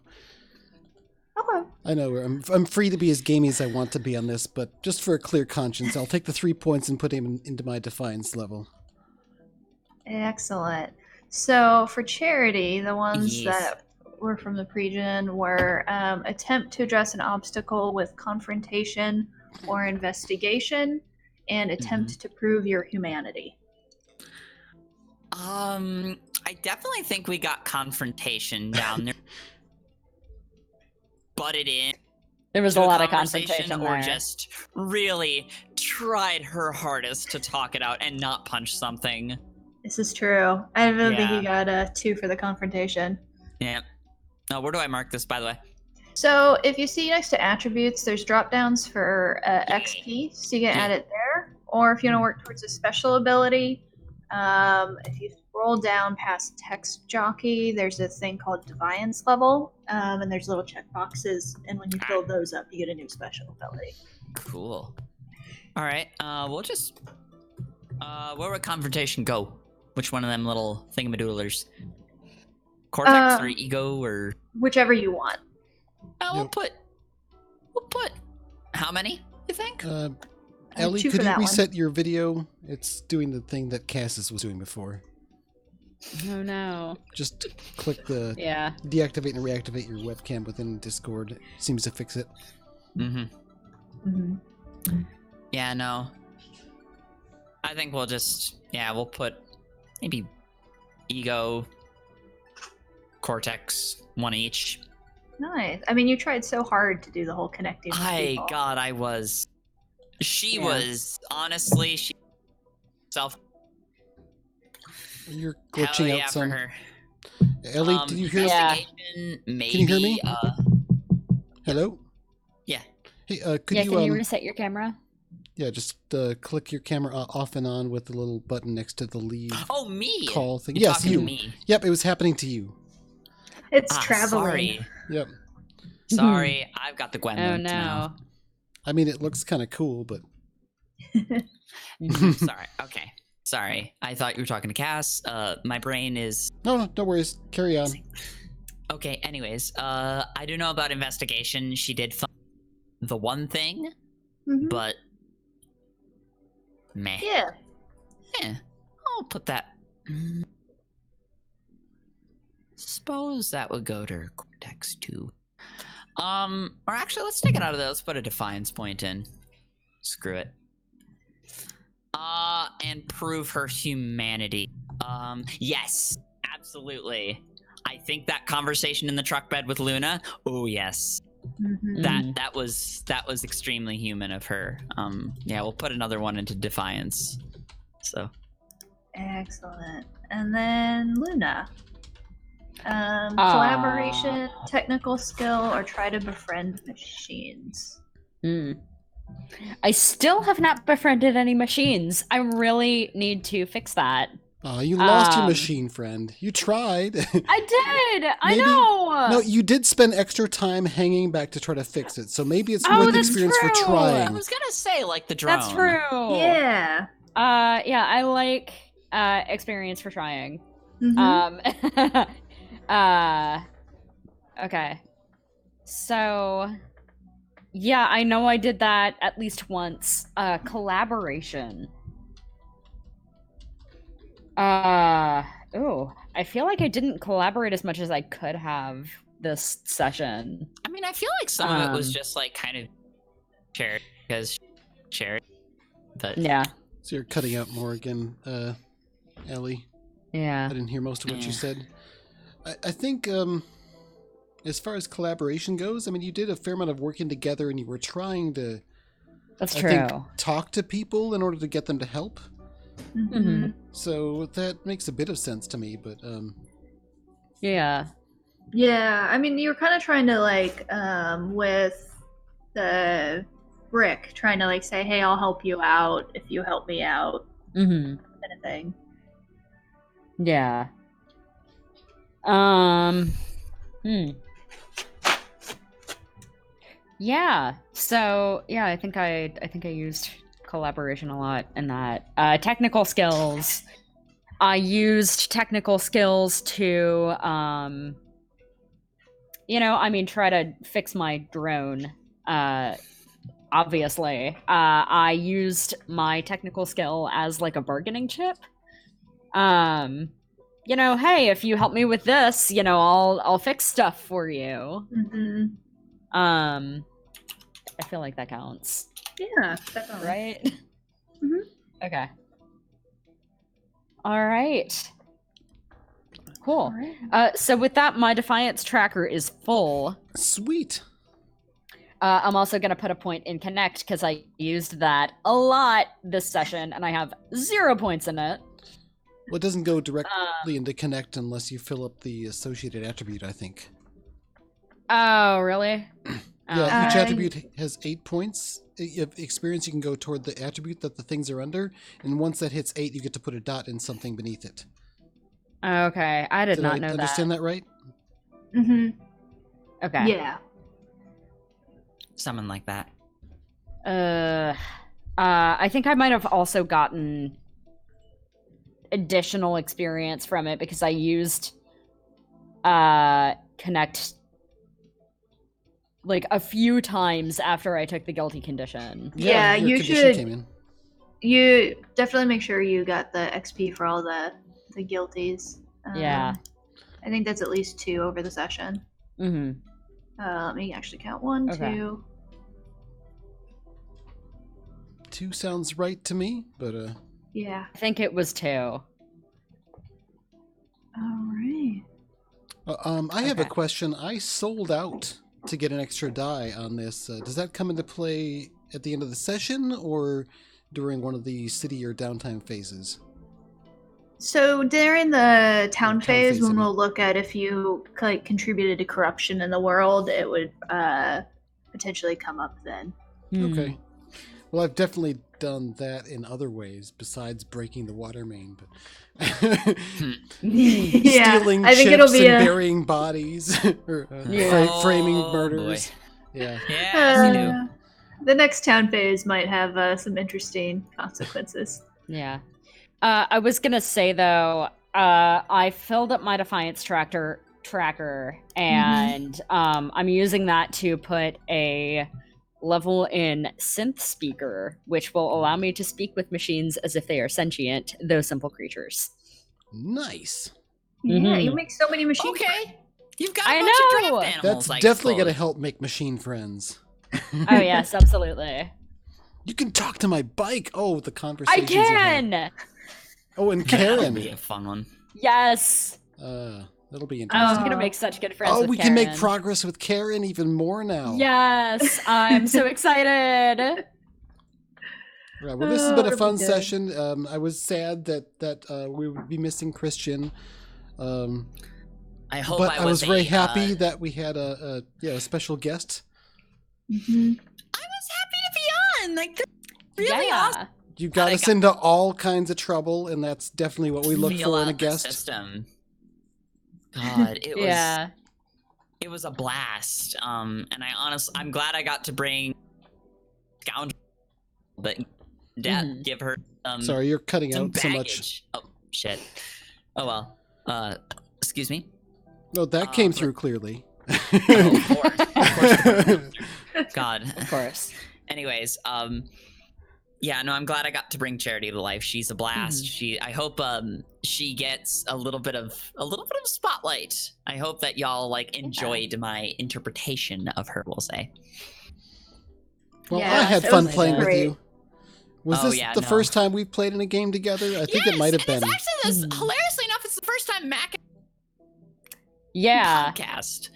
Okay. I know I'm free to be as gamey as I want to be on this, but just for a clear conscience, I'll take the 3 points and put him into my Defiance level. Excellent. So for Charity, the ones Yes. that were from the pre-gen were attempt to address an obstacle with confrontation or investigation, and attempt to prove your humanity. I definitely think we got confrontation down there. Butted in. There was to a a lot of conversation confrontation or there. just really tried her hardest to talk it out and not punch something. This is true. I really think Yeah. you got a 2 for the confrontation. Yeah. Oh, where do I mark this, by the way? So if you see next to attributes, there's drop downs for XP, so you can add it there. Or if you want to work towards a special ability, if you roll down past text jockey, there's a thing called Defiance level, and there's little check boxes, and when you fill those up, you get a new special ability. Cool. All right. We'll just. Where would confrontation go? Which one of them little thingamadoodlers? Cortex or ego or? Whichever you want. We'll put. How many? You think? Ellie, 2 could for you that one. reset your video? It's doing the thing that Cassis was doing before. Oh no. Just click the Yeah. deactivate and reactivate your webcam within Discord. It seems to fix it. Mm-hmm. Yeah. No. I think we'll just. Yeah. We'll put maybe ego, cortex, 1 each. Nice. I mean, you tried so hard to do the whole connecting with people. God, I was. She Yeah. was honestly self. You're Hell glitching yeah out for some. her. Ellie, did you hear us? Yeah. Investigation, maybe. Can you hear me? Hello? Yeah. Hey, could Yeah, you can you reset your camera? yeah, just click your camera off and on with the little button next to the leave Oh, me. call thing. You're Yes, talking you. to me. Yep, it was happening to you. It's traveling. Sorry. Yep. Sorry, I've got the Gwen Oh linked now. no. I mean, it looks kind of cool, but Sorry. Okay. Sorry. I thought you were talking to Cass. My brain is no worries. Carry on. okay. Anyways, I do know about investigation. She did the one thing, Mhm. but meh. Yeah. Yeah. I'll put that. Suppose that would go to Cortex 2. Or actually, let's take it out of there. Let's put a Defiance point in. Screw it. And prove her humanity. Yes, absolutely. I think that conversation in the truck bed with Luna. Oh yes, Mhm. that was extremely human of her. Yeah, we'll put another one into Defiance. So. Excellent. And then Luna. Collaboration, technical skill, or try to befriend machines. I still have not befriended any machines. I really need to fix that. Oh, you lost your machine friend. You tried. I did. I Maybe- know. No, you did spend extra time hanging back to try to fix it. So maybe it's Oh, worth the that's experience for true. I trying. was gonna say like the drone. That's true. Yeah. Yeah, I like experience for trying. Mhm. Okay. So, yeah, I know I did that at least once. Collaboration. I feel like I didn't collaborate as much as I could have this session. I mean, I feel like some of it was just like kind of charity because charity, but Yeah. So you're cutting out more again, Ellie. I Yeah. didn't hear most of what you Yeah. said. I think, as far as collaboration goes, I mean, you did a fair amount of working together, and you were trying to, That's I true. think, talk to people in order to get them to help. Mhm. So that makes a bit of sense to me, but Yeah. Yeah, I mean, you were kind of trying to like, with the Rick, trying to like say, "Hey, I'll help you out if you help me out," Mhm. kind of thing. Yeah. Yeah. So yeah, I think I used collaboration a lot in that. Technical skills. I used technical skills to try to fix my drone. Obviously. I used my technical skill as like a bargaining chip. Hey, if you help me with this, I'll fix stuff for you. I feel like that counts. Yeah, definitely. Right? Mhm. Okay. All right. Cool. Alright. So with that, my defiance tracker is full. sweet. I'm also going to put a point in connect because I used that a lot this session, and I have 0 points in it. Well, it doesn't go directly into connect unless you fill up the associated attribute, I think. Oh, really? Yeah, each I- attribute has 8 points of experience. You can go toward the attribute that the things are under, and once that hits 8, you get to put a dot in something beneath it. Okay, I did not know understand that right? Mhm. Okay. Yeah. something like that. I think I might have also gotten additional experience from it because I used connect like a few times after I took the guilty condition. Yeah, your you condition should- came in. You definitely make sure you got the XP for all the guilties. Yeah. I think that's at least 2 over the session. Mm-hmm. Let me actually count. 1, Okay. 2. 2 sounds right to me, but Yeah. I think it was 2. All right. I have a Okay. question. I sold out to get an extra die on this. Does that come into play at the end of the session or during one of the city or downtime phases? So during the town Town phase, phase, when I mean. we'll look at if you like contributed to corruption in the world, it would potentially come up then. Okay. Well, I've definitely done that in other ways besides breaking the water main, but Yeah, stealing I think chips it'll be and a- burying bodies or Yeah. framing Oh, murders. boy. Yeah. Yes, you do. The next town phase might have some interesting consequences. Yeah. I was gonna say though, I filled up my defiance tracker, and I'm using that to put a level in synth speaker, which will allow me to speak with machines as if they are sentient, though simple creatures. Nice. Yeah, Mhm. you make so many machines. Okay. You've got a I bunch of know! draft animals. That's I definitely going to suppose. help make machine friends. Oh yes, absolutely. You can talk to my bike. Oh, the I conversations you have. can. Oh, and That'll Karen. be a fun one. Yes. That'll be I'm interesting. gonna make such good friends. Oh, with we can make Karen. progress with Karen even more now. Yes, I'm so excited. Right, well, this has been a it'll be fun good. session. I was sad that we would be missing Christian. I hope But I was very a, happy that we had a special guest. Mhm. I was happy to be on. Like, really yeah. awesome. You got I us got- into all kinds of trouble, and that's definitely what we look Feel for in a out the guest. System. God, it was. Yeah. It was a blast. And I'm glad I got to bring Scoundrel, but Mhm. give her Sorry, you're cutting some out so much. baggage. Oh shit. Oh well. Excuse me. No, that came through clearly. Oh, of course. Of course. God. Of course. Anyways, yeah, no, I'm glad I got to bring Charity to life. She's a blast. I hope she gets a little bit of spotlight. I hope that y'all like enjoyed my interpretation of her, we'll say. Well, Yeah, I had it fun was playing with great. you. Was this the first time we've played in a game together? I think it might have been. It's actually this, hilariously enough, it's the first time Mac Yeah, podcast.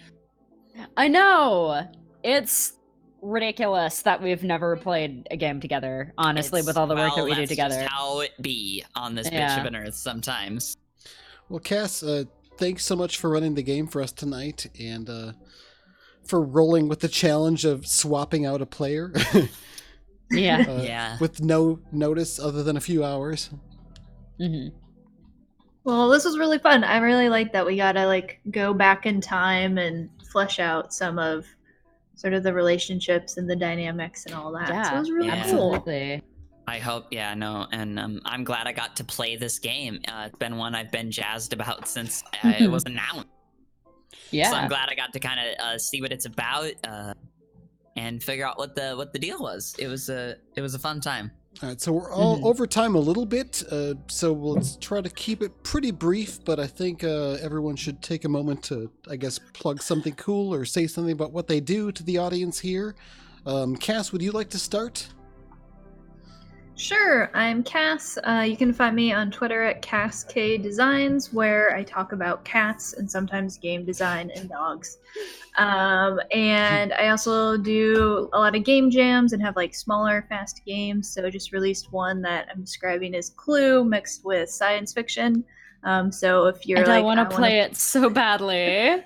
I know. It's ridiculous that we've never played a game together, honestly, with all the work that we do that's together. Just how it be on this bitch of an earth sometimes. Well, Cass, thanks so much for running the game for us tonight and for rolling with the challenge of swapping out a player. Yeah. Yeah. With no notice other than a few hours. Well, this was really fun. I really like that we gotta like go back in time and flesh out some of sort of the relationships and the dynamics and all that. So it was really Yeah. cool. Absolutely. I hope, yeah, no, and I'm glad I got to play this game. It's been one I've been jazzed about since it was announced. Yeah. So I'm glad I got to kind of see what it's about and figure out what the deal was. It was a fun time. All right, so we're all over time a little bit, so let's try to keep it pretty brief, but I think everyone should take a moment to, I guess, plug something cool or say something about what they do to the audience here. Cass, would you like to start? Sure, I'm Cass. You can find me on Twitter at CassKDesigns, where I talk about cats and sometimes game design and dogs. And I also do a lot of game jams and have like smaller, fast games. So I just released one that I'm describing as Clue mixed with science fiction. So if you're And like, I want to play it so badly.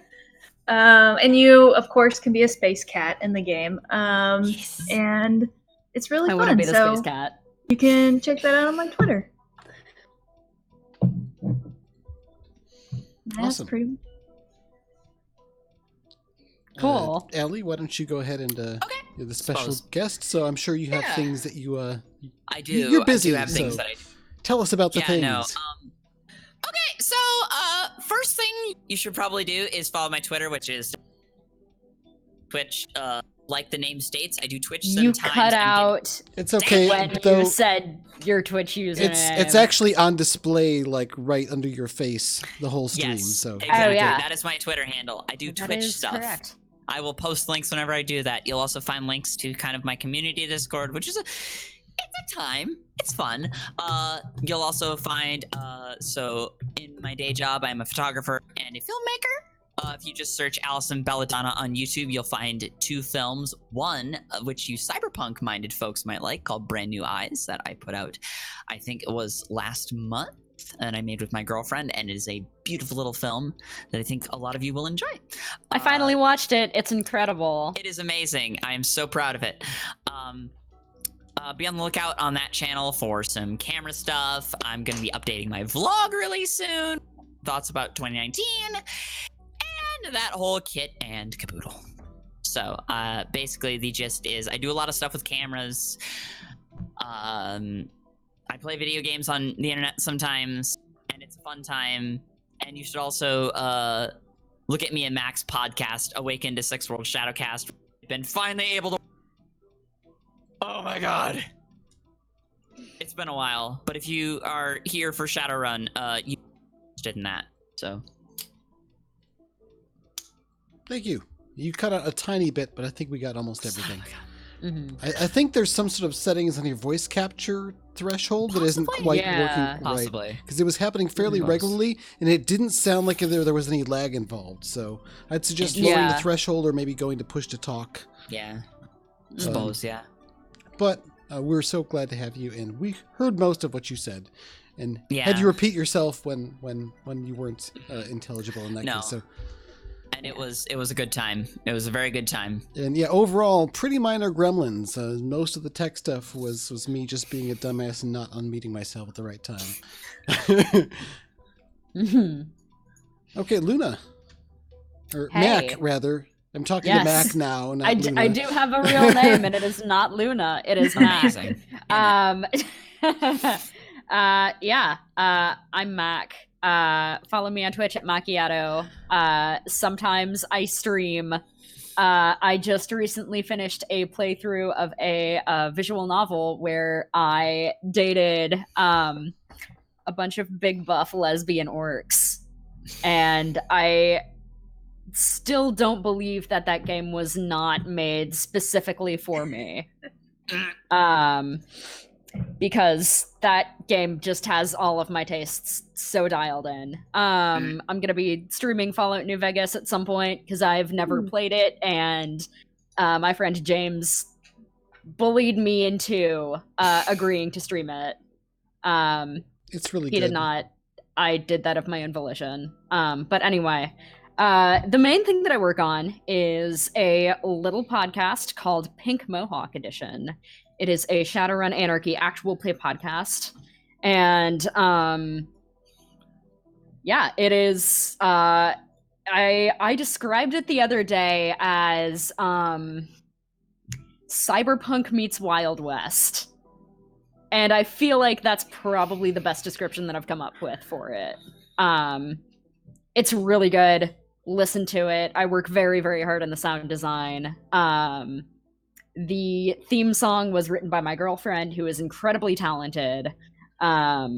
and you, of course, can be a space cat in the game. Yes. And it's really I fun. want to be the so space cat. you can check that out on my Twitter. That's Awesome. pretty. Cool. Allie, why don't you go ahead and you're the special Suppose. guest, so I'm sure you have Yeah. things that you I do. You're busy, I do have things so that I tell us about the yeah, things. no. Okay, so first thing you should probably do is follow my Twitter, which is Twitch. Like the name states, I do Twitch sometimes. You cut out It's okay, when though. you said your Twitch username. It's actually on display, like right under your face, the whole stream. Yes, So exactly. yeah. That is my Twitter handle. I do That Twitch is stuff. correct. I will post links whenever I do that. You'll also find links to kind of my community Discord, which is it's a time. It's fun. You'll also find so in my day job, I'm a photographer and a filmmaker. If you just search Allison Belladonna on YouTube, you'll find 2 films. One, which you cyberpunk-minded folks might like, called Brand New Eyes, that I put out, I think it was last month, and I made with my girlfriend, and it is a beautiful little film that I think a lot of you will enjoy. I finally watched it. It's incredible. It is amazing. I am so proud of it. Be on the lookout on that channel for some camera stuff. I'm going to be updating my vlog really soon. Thoughts about 2019. And that whole kit and caboodle. So, basically, the gist is I do a lot of stuff with cameras. I play video games on the internet sometimes, and it's a fun time. And you should also look at me and Mac's podcast, Awaken to Six World Shadowcast. We've been finally able to... Oh my god. It's been a while, but if you are here for Shadowrun, you interested in that, so... thank you. You cut out a tiny bit, but I think we got almost everything. Mhm. I think there's some sort of settings on your voice capture threshold that isn't Possibly. quite Yeah. working right. Possibly. Because it was happening fairly Close. regularly, and it didn't sound like there was any lag involved. So I'd suggest lowering Yeah. the threshold or maybe going to push to talk. Yeah. Suppose, yeah. But we're so glad to have you, and we heard most of what you said, and Yeah. had you repeat yourself when you weren't intelligible in that No. case. So, And it was a good time. It was a very good time. and yeah, overall, pretty minor gremlins. Most of the tech stuff was me just being a dumbass and not unmuting myself at the right time. Mhm. Okay, Luna, or Hey. Mac rather. I'm talking to Yes. Mac now, not I Luna. do have a real name, and it is not Luna. It is Mac. Amazing. Yeah. I'm Mac. Follow me on Twitch at Macchiato. Sometimes I stream. I just recently finished a playthrough of a visual novel where I dated a bunch of big buff lesbian orcs. And I still don't believe that that game was not made specifically for me. Because that game just has all of my tastes so dialed in. I'm gonna be streaming Fallout New Vegas at some point because I've never played it, and my friend James bullied me into agreeing to stream it. It's really He good. did not. I did that of my own volition. But anyway, the main thing that I work on is a little podcast called Pink Mohawk Edition. It is a Shadowrun Anarchy actual play podcast. And yeah, it is I described it the other day as cyberpunk meets Wild West. And I feel like that's probably the best description that I've come up with for it. It's really good. Listen to it. I work very, very hard on the sound design. The theme song was written by my girlfriend, who is incredibly talented. It's a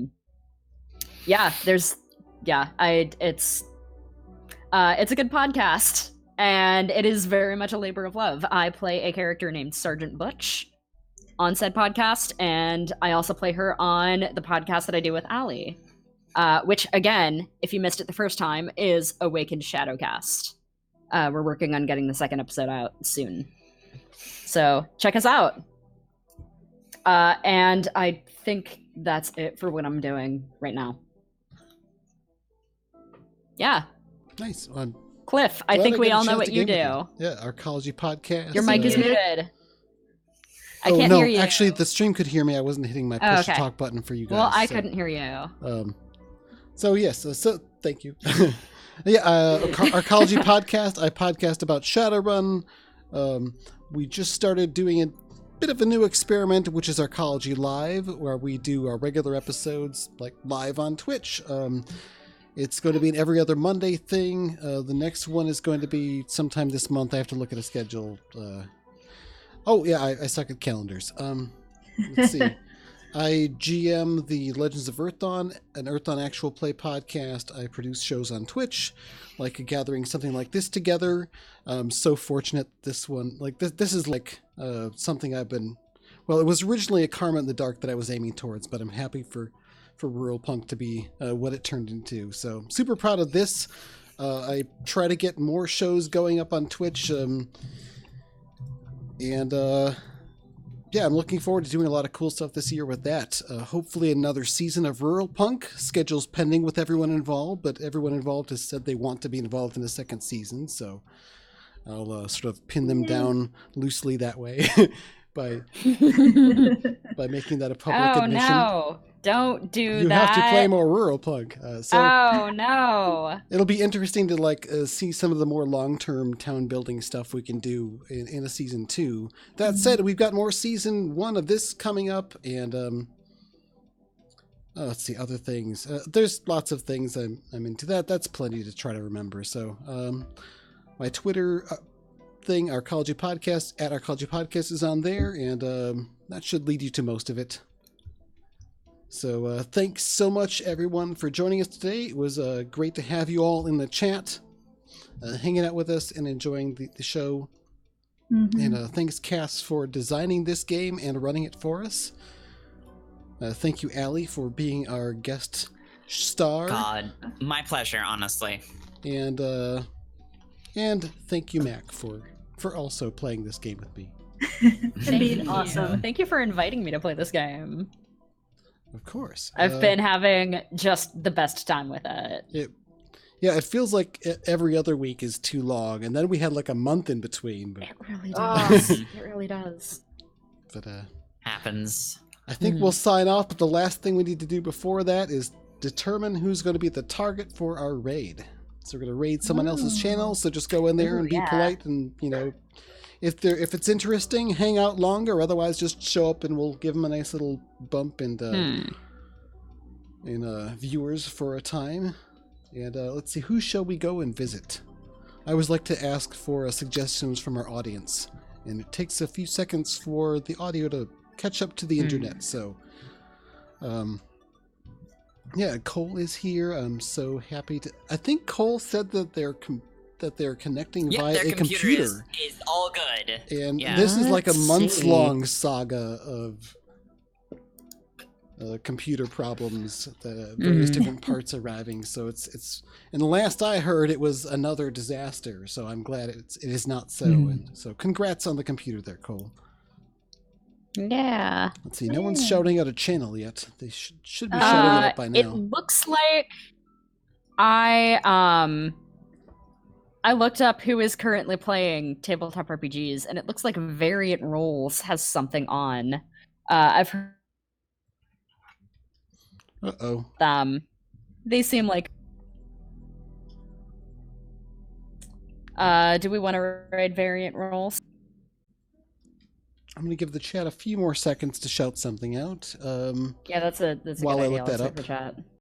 good podcast, and it is very much a labor of love. I play a character named Sergeant Butch on said podcast, and I also play her on the podcast that I do with Allie, which, again, if you missed it the first time, is Awakened Shadowcast. We're working on getting the second episode out soon. So check us out. And I think that's it for what I'm doing right now. Yeah. Nice. Cliff, I think we all know what you do. Yeah, Arcology podcast. Your mic is muted. I can't hear you. Actually, the stream could hear me. I wasn't hitting my push to talk button for you guys. Well, I couldn't hear you. So yes, so thank you. Arcology podcast. I podcast about Shadowrun. We just started doing a bit of a new experiment, which is Arcology Live, where we do our regular episodes like live on Twitch. It's going to be an every other Monday thing. The next one is going to be sometime this month. I have to look at a schedule. I suck at calendars. Let's see. I GM the Legends of Earthdawn, an Earthdawn actual play podcast. I produce shows on Twitch, like a gathering something like this together. I'm so fortunate this one, like this is like something I've been, well, it was originally a Karma in the Dark that I was aiming towards, but I'm happy for Ruralpunk to be what it turned into. So super proud of this. I try to get more shows going up on Twitch. I'm looking forward to doing a lot of cool stuff this year with that. Hopefully another season of Ruralpunk. Schedule's pending with everyone involved, but everyone involved has said they want to be involved in the second season, so I'll sort of pin them down loosely that way by making that a public admission. Oh, no. Don't do you that. have to play more Ruralpunk. Oh, no. It'll be interesting to see some of the more long-term town building stuff we can do in a season 2. That said, we've got more season 1 of this coming up, and let's see, other things. There's lots of things I'm into. That's plenty to try to remember. So my Twitter thing, Arcology Podcast, at Arcology Podcast is on there, and that should lead you to most of it. So thanks so much, everyone, for joining us today. It was great to have you all in the chat, hanging out with us and enjoying the show. Mm-hmm. And thanks, Cass, for designing this game and running it for us. Thank you, Allie, for being our guest star. God, my pleasure, honestly. And thank you, Mac, for also playing this game with me. Thank you. Awesome. Thank you for inviting me to play this game. Of course. I've been having just the best time with it. It feels like every other week is too long, and then we had like a month in between. But... It really does. It really does. But happens. I think we'll sign off, but the last thing we need to do before that is determine who's going to be the target for our raid. So we're going to raid someone else's channel, so just go in there and be polite and, if it's interesting, hang out longer. Otherwise, just show up and we'll give them a nice little bump and viewers for a time. And let's see, who shall we go and visit? I always like to ask for suggestions from our audience, and it takes a few seconds for the audio to catch up to the internet. So, yeah, Cole is here. I'm so happy to. I think Cole said that they're connecting via their a computer. Is all good. And Yeah. this is like a Let's months-long saga of computer problems, the various different parts arriving. So it's. And the last I heard, it was another disaster. So I'm glad it is not so. And so congrats on the computer there, Cole. Yeah. Let's see. No one's shouting out a channel yet. They should be shouting it out by now. It looks like I looked up who is currently playing tabletop RPGs, and it looks like Variant Roles has something on. I've heard Uh-oh. they seem like. Do we want to raid Variant Roles? I'm going to give the chat a few more seconds to shout something out. Yeah, that's a While good I idea. look that Let's up. read the chat.